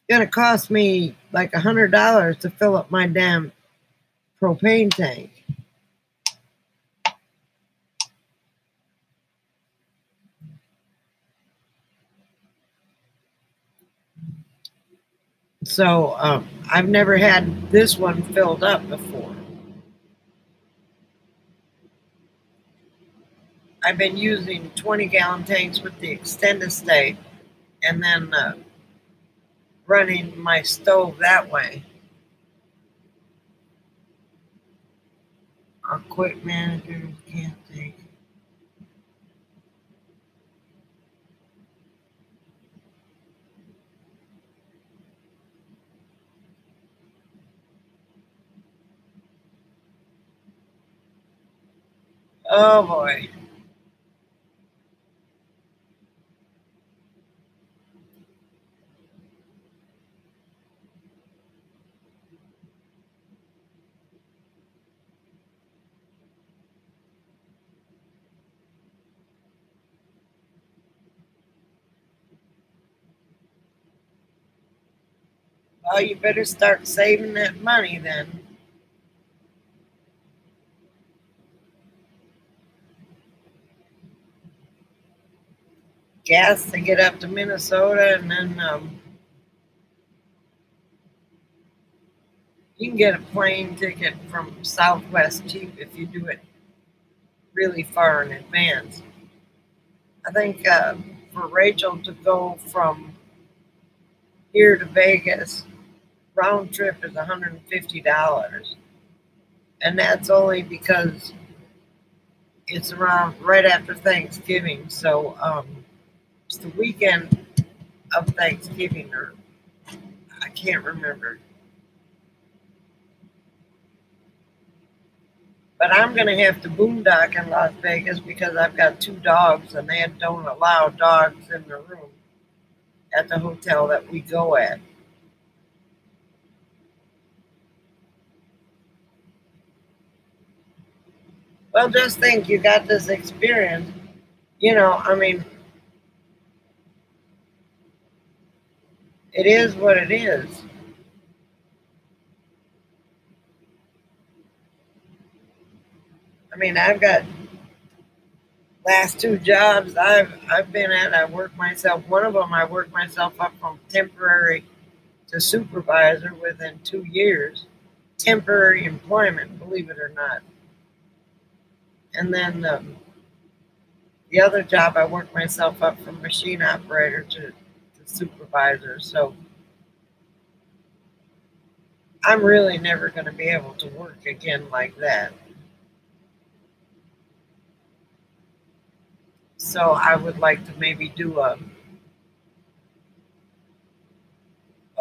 it's gonna cost me like $100 to fill up my damn propane tank. So I've never had this one filled up before. I've been using 20-gallon tanks with the extended stay and then running my stove that way. Our quick manager can't take. Oh boy. Well, you better start saving that money then. Gas to get up to Minnesota, and then you can get a plane ticket from Southwest cheap if you do it really far in advance. I think for Rachel to go from here to Vegas, round trip is $150. And that's only because it's around right after Thanksgiving. So it's the weekend of Thanksgiving, or I can't remember. But I'm going to have to boondock in Las Vegas because I've got 2 dogs and they don't allow dogs in the room at the hotel that we go at. Well, just think you got this experience. I mean, it is what it is. I mean, I've got last 2 jobs I've been at. I worked myself. One of them, I worked myself up from temporary to supervisor within 2 years. Temporary employment, believe it or not. And then the other job, I worked myself up from machine operator to supervisor. So I'm really never going to be able to work again like that. So I would like to maybe do a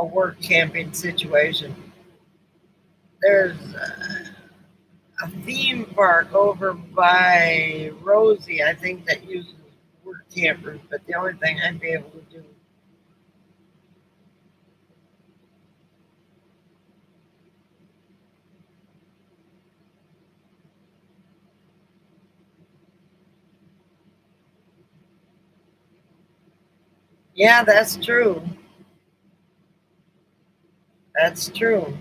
work camping situation. There's a theme park over by Rosie, I think, that uses work campers, but the only thing I'd be able to do. Yeah, that's true. That's true.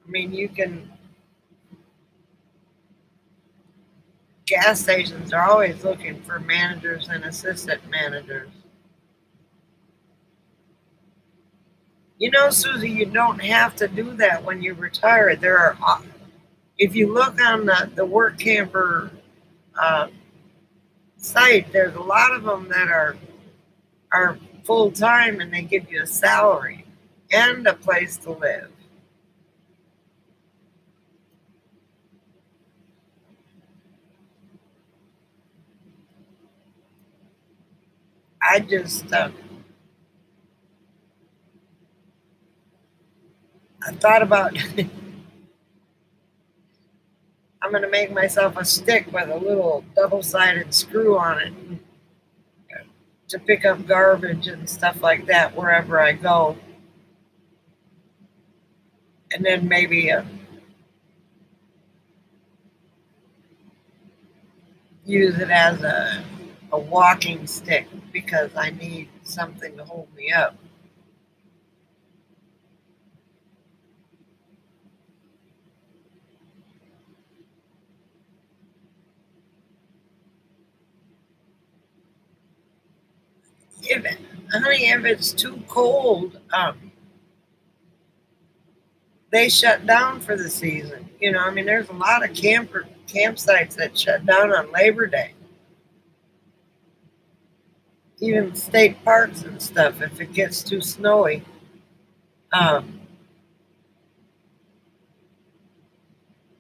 I mean, gas stations are always looking for managers and assistant managers. Susie, you don't have to do that when you retire. If you look on the work camper uh, site, there's a lot of them that are full time and they give you a salary and a place to live. I just I thought about I'm going to make myself a stick with a little double-sided screw on it to pick up garbage and stuff like that wherever I go. And then maybe use it as a walking stick because I need something to hold me up. If it's too cold, they shut down for the season. I mean, there's a lot of campsites that shut down on Labor Day. Even state parks and stuff, if it gets too snowy.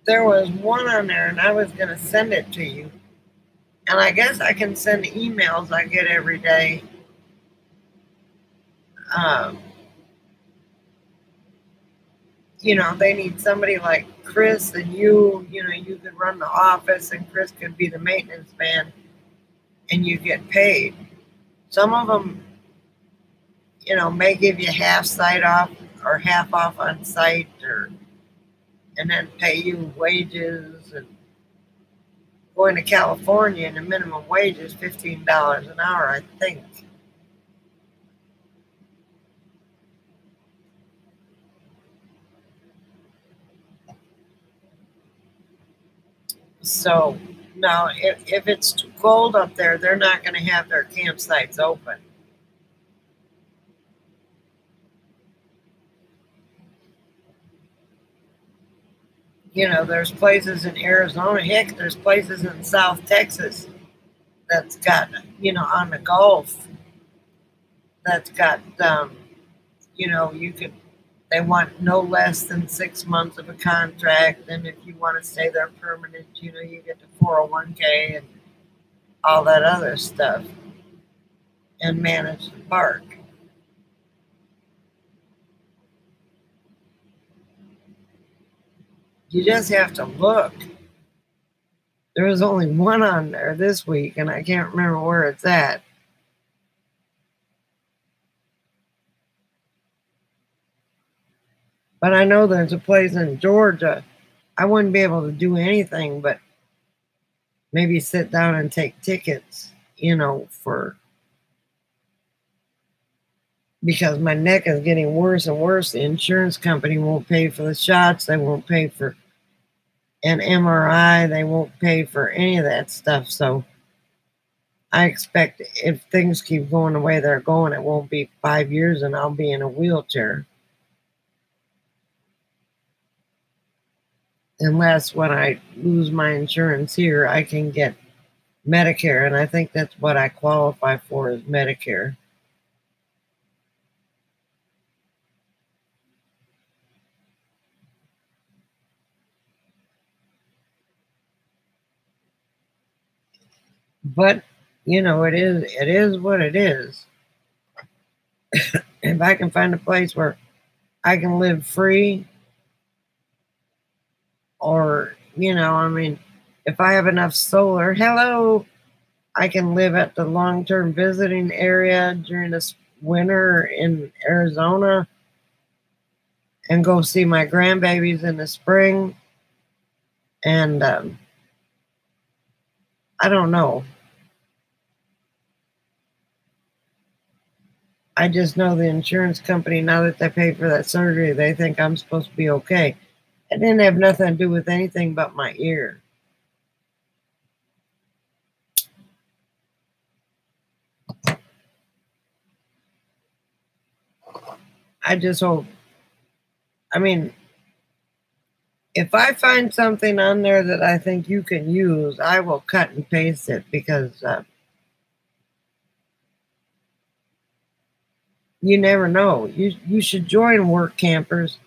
There was one on there, and I was going to send it to you. And I guess I can send emails I get every day. Um, they need somebody like Chris and you. You could run the office, and Chris could be the maintenance man, and you get paid. Some of them, may give you half site off or half off on site, and then pay you wages. And going to California, and the minimum wage is $15 an hour, I think. So, no, if it's too cold up there, they're not going to have their campsites open. There's places in Arizona, heck, there's places in South Texas that's got, on the Gulf, that's got, they want no less than 6 months of a contract. And if you want to stay there permanent, you get the 401k and all that other stuff and manage the park. You just have to look. There was only one on there this week, and I can't remember where it's at. But I know there's a place in Georgia. I wouldn't be able to do anything but maybe sit down and take tickets, for because my neck is getting worse and worse. The insurance company won't pay for the shots. They won't pay for an MRI. They won't pay for any of that stuff. So I expect if things keep going the way they're going, it won't be 5 years and I'll be in a wheelchair. Unless when I lose my insurance here, I can get Medicare. And I think that's what I qualify for is Medicare. But it is what it is. If I can find a place where I can live free, or if I have enough solar, hello, I can live at the long-term visiting area during this winter in Arizona and go see my grandbabies in the spring. And I don't know. I just know the insurance company, now that they pay for that surgery, they think I'm supposed to be okay. It didn't have nothing to do with anything but my ear. I just hope, if I find something on there that I think you can use, I will cut and paste it because you never know. You should join Work Campers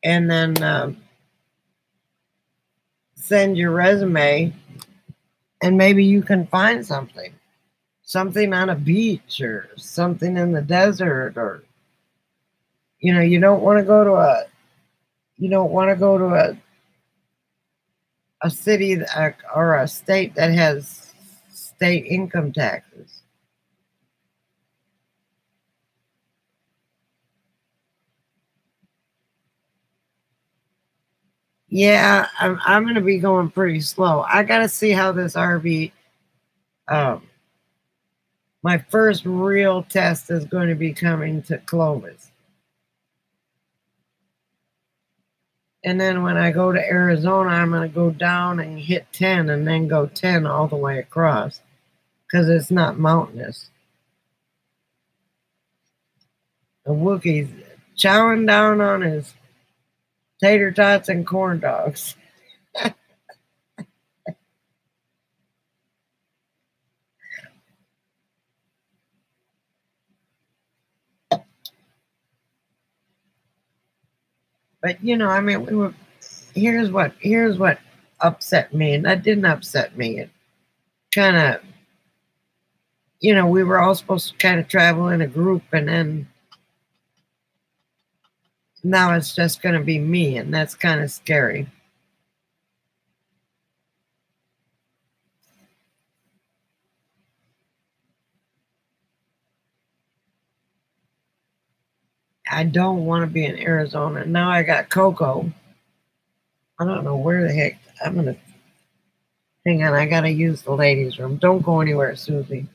and then send your resume, and maybe you can find something on a beach or something in the desert, or you don't want to go to a city or a state that has state income taxes. Yeah, I'm going to be going pretty slow. I got to see how this RV. My first real test is going to be coming to Clovis, and then when I go to Arizona, I'm going to go down and hit 10, and then go 10 all the way across because it's not mountainous. The Wookiee's chowing down on his tater tots and corn dogs. But here's what upset me, and that didn't upset me. It kind of, we were all supposed to kind of travel in a group, and then now it's just going to be me, and that's kind of scary. I don't want to be in Arizona. Now I got Coco. I don't know where the heck I'm going to. Hang on, I got to use the ladies' room. Don't go anywhere, Susie.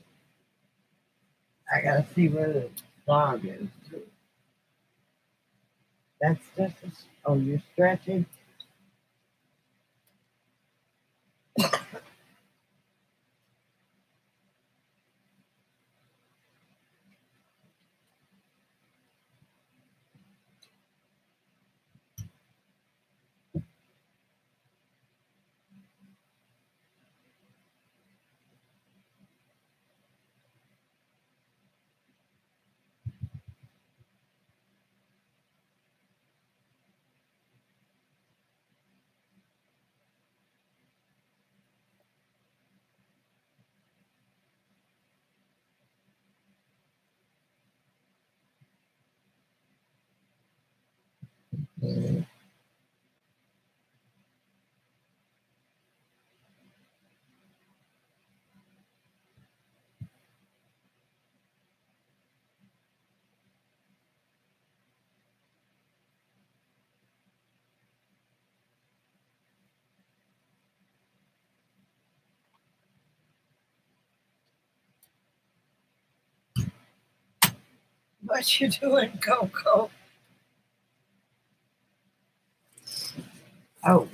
I got to see where the dog is. That's just. Oh, you're stretching? What you doing, Coco? Oh.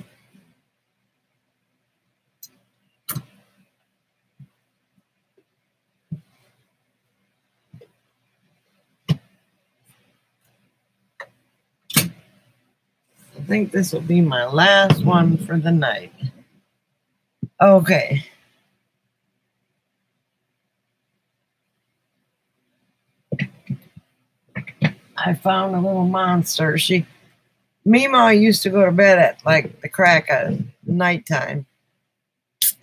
I think this will be my last one for the night. Okay. I found a little monster. Mima used to go to bed at like the crack of nighttime.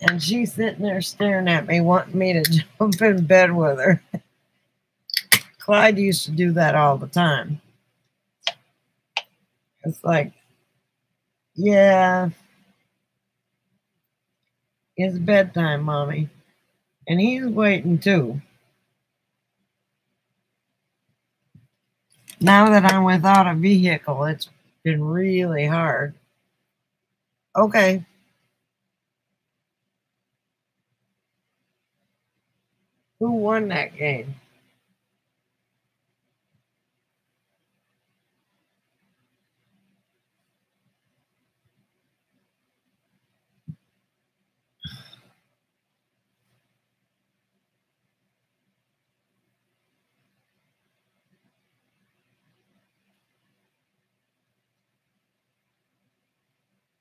And she's sitting there staring at me, wanting me to jump in bed with her. Clyde used to do that all the time. It's like, yeah, it's bedtime, Mommy. And he's waiting too. Now that I'm without a vehicle, it's been really hard. Okay. Who won that game?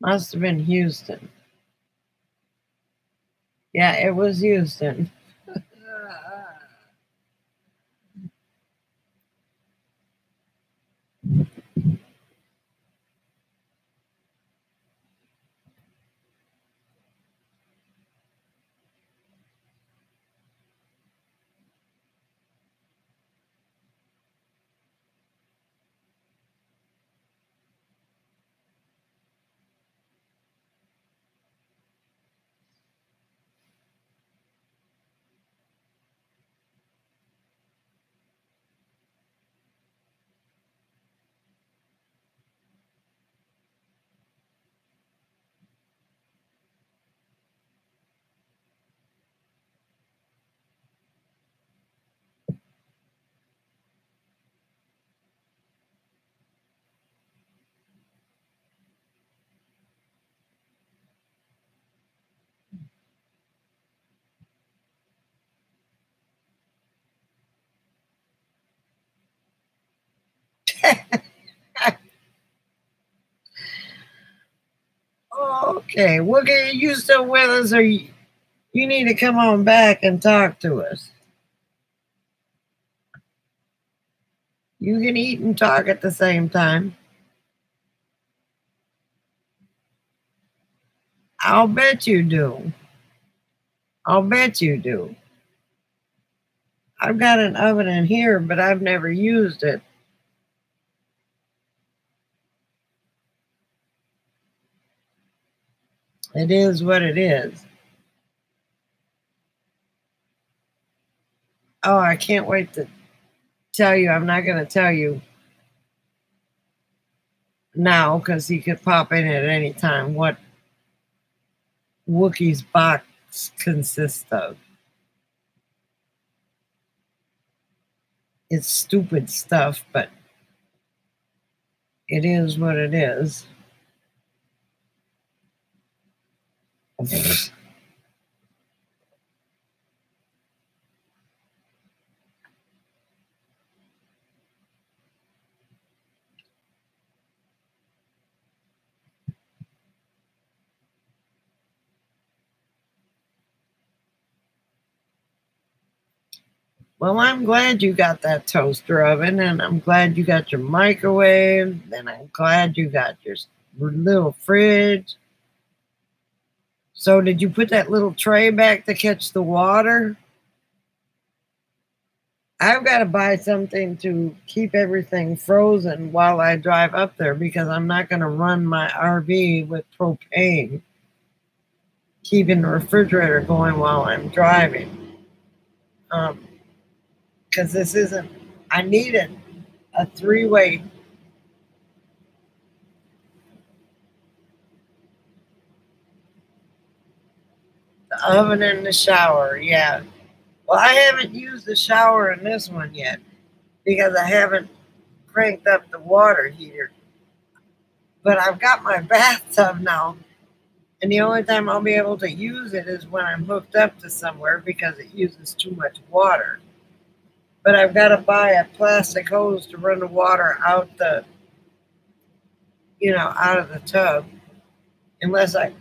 Must have been Houston. Yeah, it was Houston. Okay, Wookie, you still with us, or you need to come on back and talk to us? You can eat and talk at the same time. I'll bet you do. I'll bet you do. I've got an oven in here, but I've never used it. It is what it is. Oh, I can't wait to tell you. I'm not going to tell you now because he could pop in at any time what Wookie's box consists of. It's stupid stuff, but it is what it is. Well, I'm glad you got that toaster oven, and I'm glad you got your microwave, and I'm glad you got your little fridge. So did you put that little tray back to catch the water? I've got to buy something to keep everything frozen while I drive up there because I'm not going to run my RV with propane, keeping the refrigerator going while I'm driving. Because this isn't, I needed a three-way. The oven and the shower, yeah. Well, I haven't used the shower in this one yet because I haven't cranked up the water heater. But I've got my bathtub now, and the only time I'll be able to use it is when I'm hooked up to somewhere because it uses too much water. But I've got to buy a plastic hose to run the water out the, out of the tub, unless I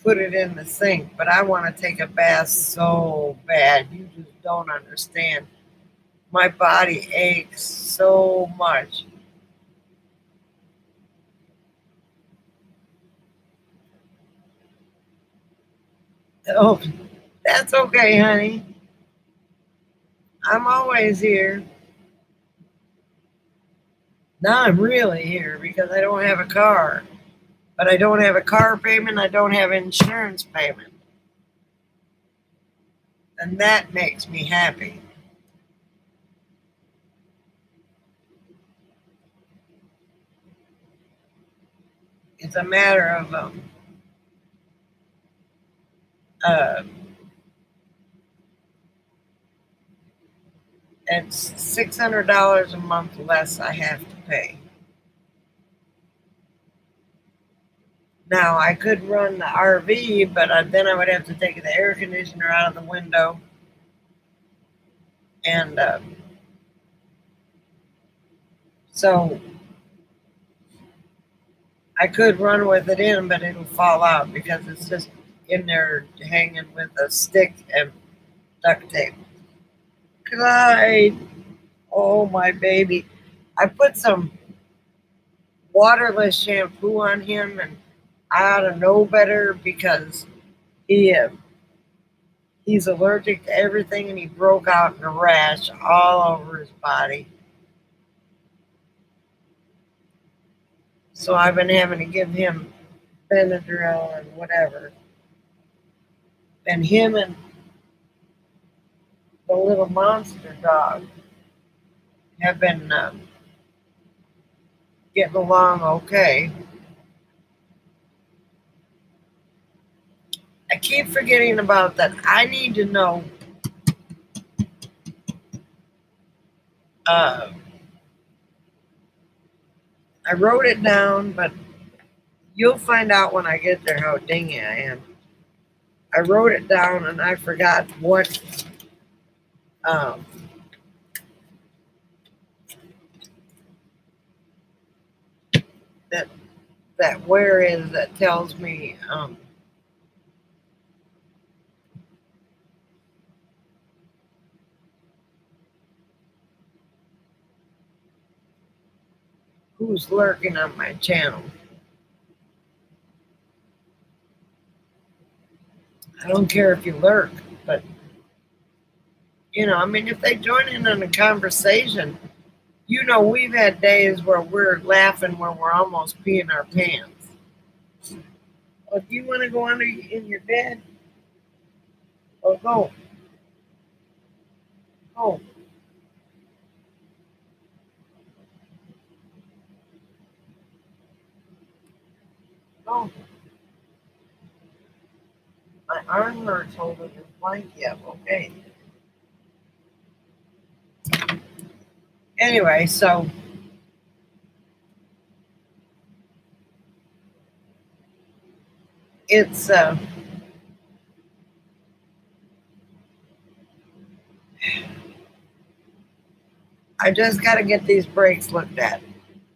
put it in the sink. But I want to take a bath so bad. You just don't understand. My body aches so much. Oh, that's okay, honey. I'm always here. Now I'm really here because I don't have a car. But I don't have a car payment. I don't have insurance payment. And that makes me happy. It's a matter of it's $600 a month less I have to pay. Now I could run the RV, but then I would have to take the air conditioner out of the window, and so I could run with it in, but it'll fall out because it's just in there hanging with a stick and duct tape. Clyde, oh my baby. I put some waterless shampoo on him, and I ought to know better because he's allergic to everything, and he broke out in a rash all over his body. So I've been having to give him Benadryl and whatever. And him and the little monster dog have been getting along okay. I keep forgetting about that. I need to know I wrote it down, but you'll find out when I get there how dingy I am. I wrote it down and I forgot what that where is that tells me who's lurking on my channel. I don't care if you lurk, but if they join in on a conversation, we've had days where we're laughing when we're almost peeing our pants. Well, if you want to go under in your bed, well, go. Go. Go. My arm hurts holding this blanket. Okay. Anyway, so it's I just got to get these brakes looked at.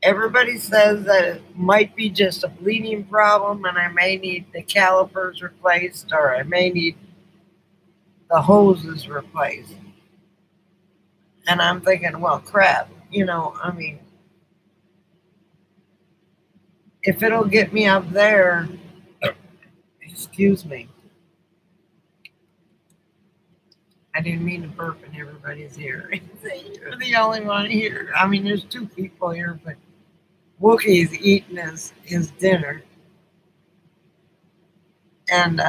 Everybody says that it might be just a bleeding problem and I may need the calipers replaced or I may need the hoses replaced. And I'm thinking, well, crap, if it'll get me up there, excuse me. I didn't mean to burp in everybody's ear. You're the only one here. There's two people here, but Wookie's eating his dinner. And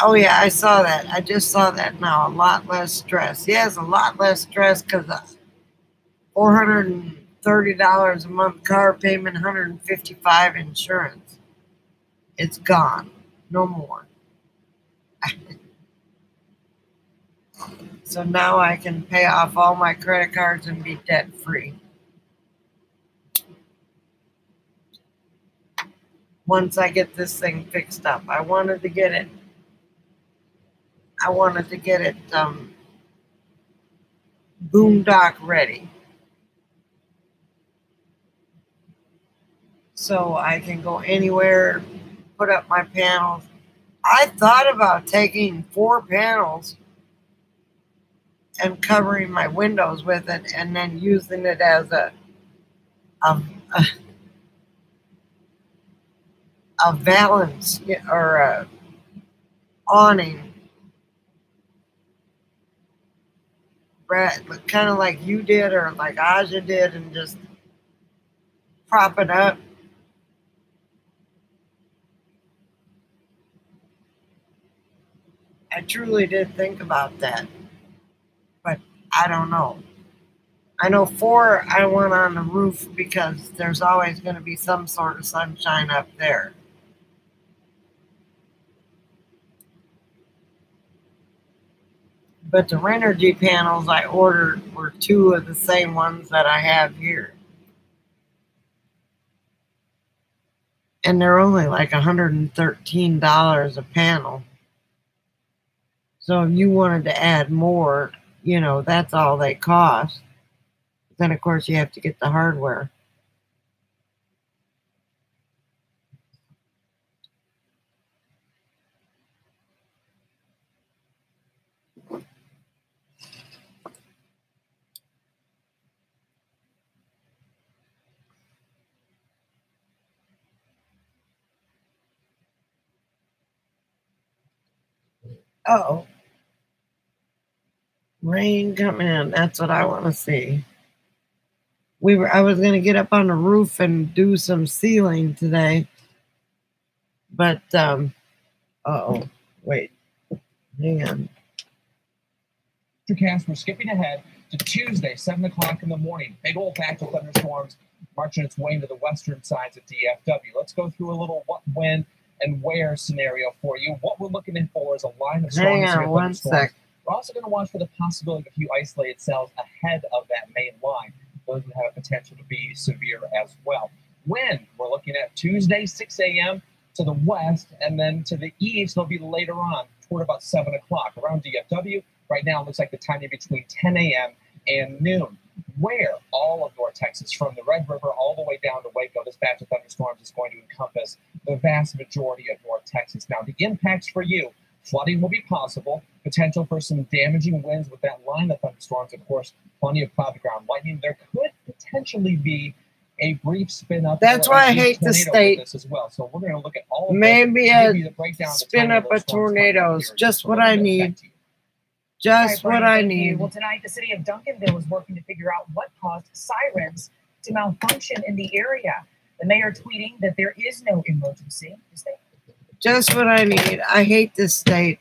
oh yeah, I saw that. I just saw that now. A lot less stress. Yes, a lot less stress because $430 a month car payment, $155 insurance. It's gone. No more. So now I can pay off all my credit cards and be debt free. Once I get this thing fixed up, I wanted to get it boondock ready. So I can go anywhere, put up my panels. I thought about taking 4 panels and covering my windows with it and then using it as a valance or a awning. Kind of like you did or like Aja did, and just prop it up. I truly did think about that, but I don't know. I know 4 I want on the roof because there's always going to be some sort of sunshine up there. But the Renogy panels I ordered were 2 of the same ones that I have here. And they're only like $113 a panel. So if you wanted to add more, you know, that's all they cost. Then, of course, you have to get the hardware. Uh-oh. Rain coming in. That's what I want to see. I was going to get up on the roof and do some sealing today. But, uh-oh. Wait. Hang on. Forecast, we're skipping ahead to Tuesday, 7 o'clock in the morning. Big old patch of thunderstorms marching its way into the western sides of DFW. Let's go through a little what, when, and where scenario for you. What we're looking in for is a line of storms. Hang on one sec. We're also going to watch for the possibility of a few isolated cells ahead of that main line. Those would have a potential to be severe as well. Wind, we're looking at Tuesday, 6 a.m. to the west, and then to the east, they'll be later on, toward about 7 o'clock. Around DFW, right now, it looks like the timing between 10 a.m. and noon, where all of North Texas, from the Red River all the way down to Waco, this batch of thunderstorms is going to encompass the vast majority of North Texas. Now, the impacts for you, flooding will be possible, potential for some damaging winds with that line of thunderstorms, of course, plenty of cloud-to-ground lightning. There could potentially be a brief spin up. That's why I hate the state. As well. So we're going to look at all of maybe a spin up of tornadoes, just what I need. Just what I need. Well, tonight the city of Duncanville is working to figure out what caused sirens to malfunction in the area. The mayor tweeting that there is no emergency. Just what I need. I hate this state.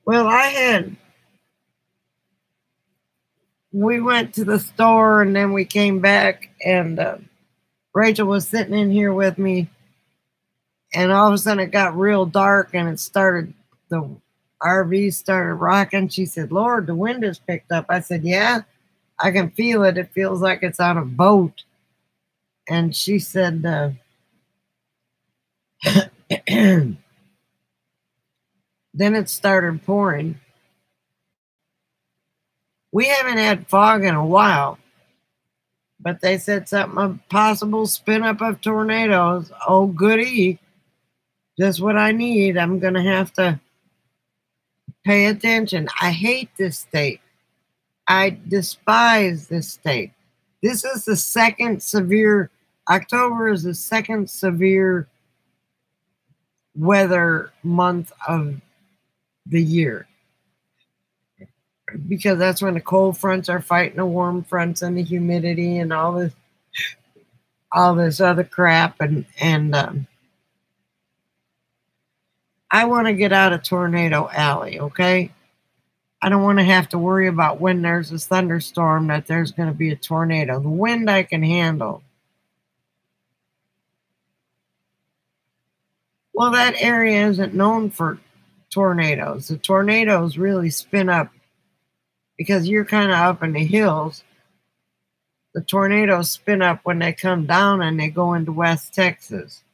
Well, we went to the store and then we came back, and Rachel was sitting in here with me, and all of a sudden it got real dark and the RV started rocking. She said, "Lord, the wind has picked up." I said, "Yeah, I can feel it. It feels like it's on a boat." And she said, then it started pouring. We haven't had fog in a while, but they said something of possible spin up of tornadoes. Oh, goody. Just what I need. I'm going to have to pay attention. I hate this state. I despise this state. This is the second severe, October is the second severe weather month of the year, because that's when the cold fronts are fighting the warm fronts and the humidity and all this other crap. And I want to get out of Tornado Alley, okay? I don't want to have to worry about when there's a thunderstorm that there's going to be a tornado. The wind I can handle. Well, that area isn't known for tornadoes. The tornadoes really spin up because you're kind of up in the hills. The tornadoes spin up when they come down and they go into West Texas.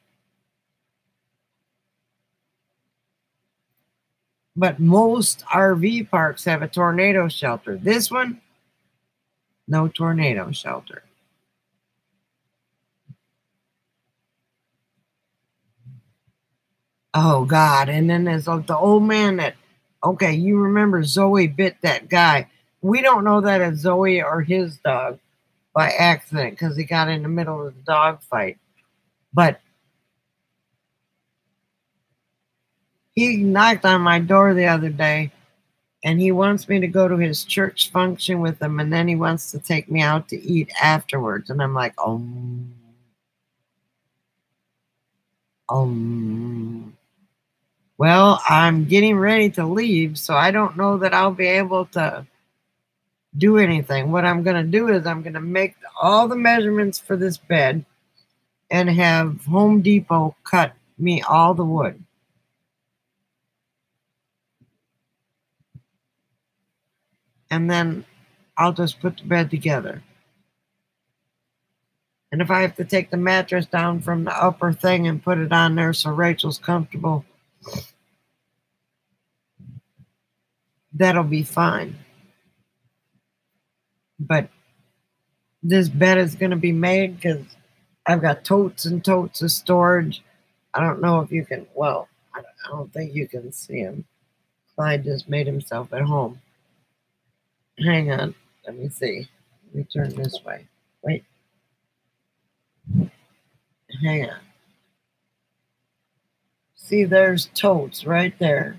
But most RV parks have a tornado shelter. This one, no tornado shelter. Oh, God. And then there's the old man that, okay, you remember Zoe bit that guy. We don't know that it's Zoe or his dog by accident because he got in the middle of the dog fight. But he knocked on my door the other day, and he wants me to go to his church function with him, and then he wants to take me out to eat afterwards. And I'm like, well, I'm getting ready to leave, so I don't know that I'll be able to do anything. What I'm going to do is I'm going to make all the measurements for this bed and have Home Depot cut me all the wood. And then I'll just put the bed together. And if I have to take the mattress down from the upper thing and put it on there so Rachel's comfortable, that'll be fine. But this bed is going to be made because I've got totes and totes of storage. I don't know if you can, well, I don't think you can see him. Clyde just made himself at home. Hang on. Let me see. Let me turn this way. Wait. Hang on. See, there's totes right there.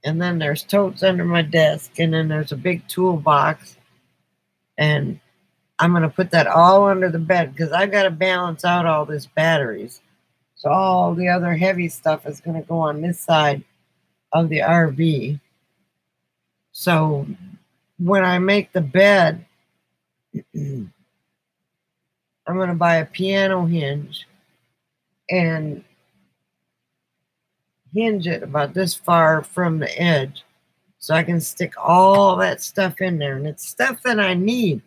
And then there's totes under my desk. And then there's a big toolbox. And I'm going to put that all under the bed because I've got to balance out all these batteries. So all the other heavy stuff is going to go on this side of the RV. So when I make the bed, I'm going to buy a piano hinge and hinge it about this far from the edge so I can stick all that stuff in there. And it's stuff that I need.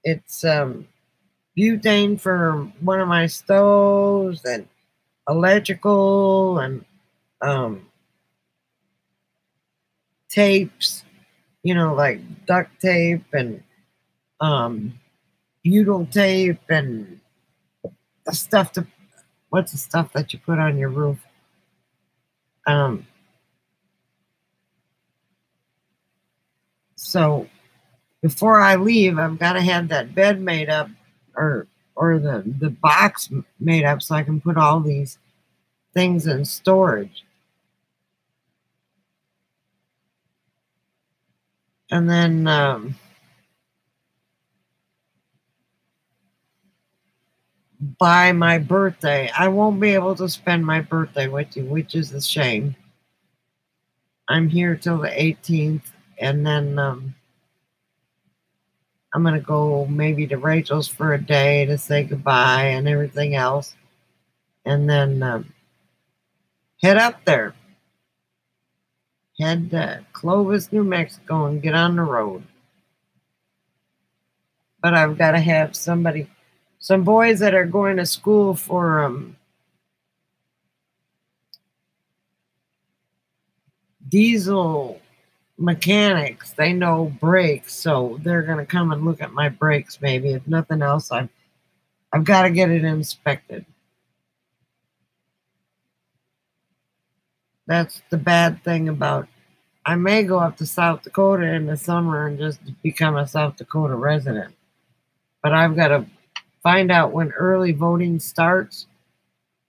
It's butane for one of my stoves and electrical and tapes, you know, like duct tape and butyl tape and the stuff to, what's the stuff that you put on your roof? So before I leave, I've got to have that bed made up or the box made up so I can put all these things in storage. And then by my birthday, I won't be able to spend my birthday with you, which is a shame. I'm here till the 18th, and then I'm going to go maybe to Rachel's for a day to say goodbye and everything else. And then head up there. Head to Clovis, New Mexico and get on the road. But I've got to have somebody, some boys that are going to school for diesel mechanics. They know brakes, so they're going to come and look at my brakes maybe. If nothing else, I've got to get it inspected. That's the bad thing about, I may go up to South Dakota in the summer and just become a South Dakota resident. But I've got to find out when early voting starts.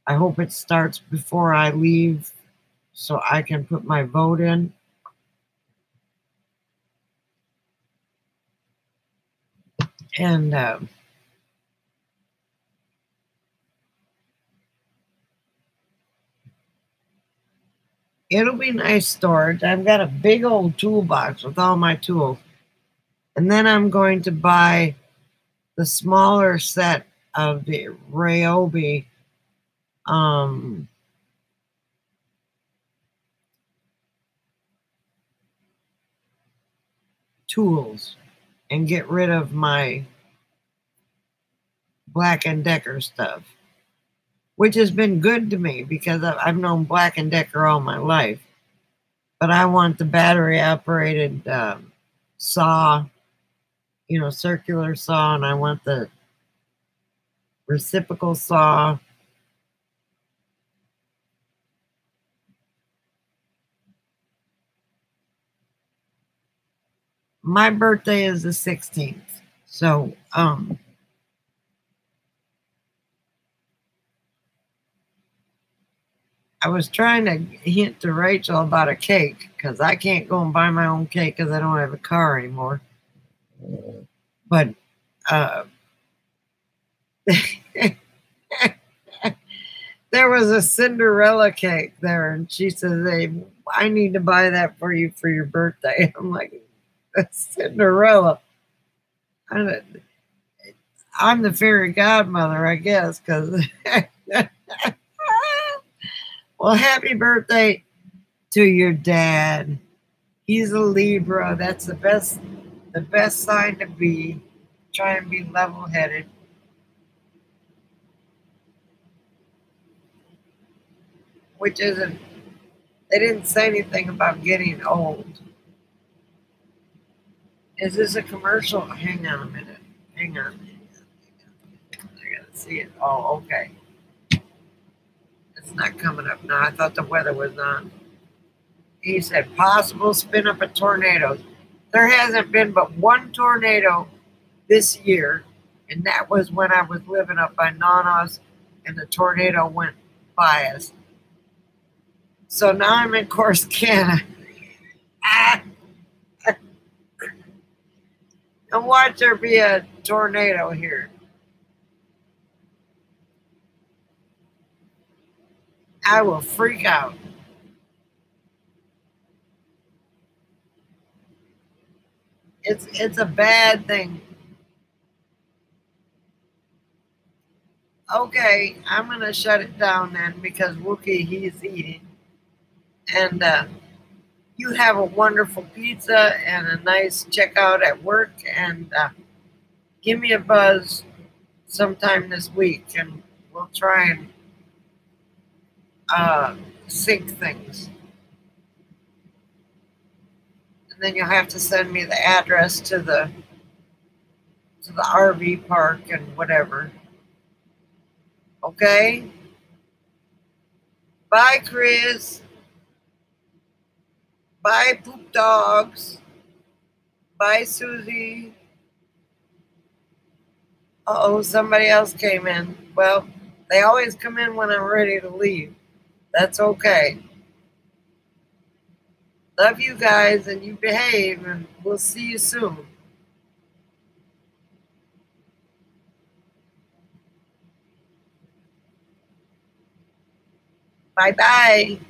I hope it starts before I leave so I can put my vote in. And it'll be nice storage. I've got a big old toolbox with all my tools. And then I'm going to buy the smaller set of the Ryobi tools and get rid of my Black & Decker stuff, which has been good to me because I've known Black & Decker all my life. But I want the battery operated saw, you know, circular saw, and I want the reciprocal saw. My birthday is the 16th. So, I was trying to hint to Rachel about a cake because I can't go and buy my own cake because I don't have a car anymore. But there was a Cinderella cake there, and she says, "Hey, I need to buy that for you for your birthday." I'm like, "That's Cinderella." I'm the fairy godmother, I guess, because well, happy birthday to your dad. He's a Libra. That's the best sign to be. Try and be level-headed. Which isn't, they didn't say anything about getting old. Is this a commercial? Hang on a minute. Hang on. I gotta see it. Oh, okay. It's not coming up now. I thought the weather was on. He said possible spin up a tornado. There hasn't been but one tornado this year, and that was when I was living up by Nanos, and the tornado went by us. So now I'm in Corsicana. And watch there be a tornado here. I will freak out. It's a bad thing. Okay, I'm gonna shut it down then because Wookie, he's eating. And you have a wonderful pizza and a nice checkout at work, and give me a buzz sometime this week and we'll try and sync things. And then you'll have to send me the address to the RV park and whatever. Okay? Bye, Chris. Bye, Poop Dogs. Bye, Susie. Uh-oh, somebody else came in. Well, they always come in when I'm ready to leave. That's okay. Love you guys, and you behave, and we'll see you soon. Bye-bye.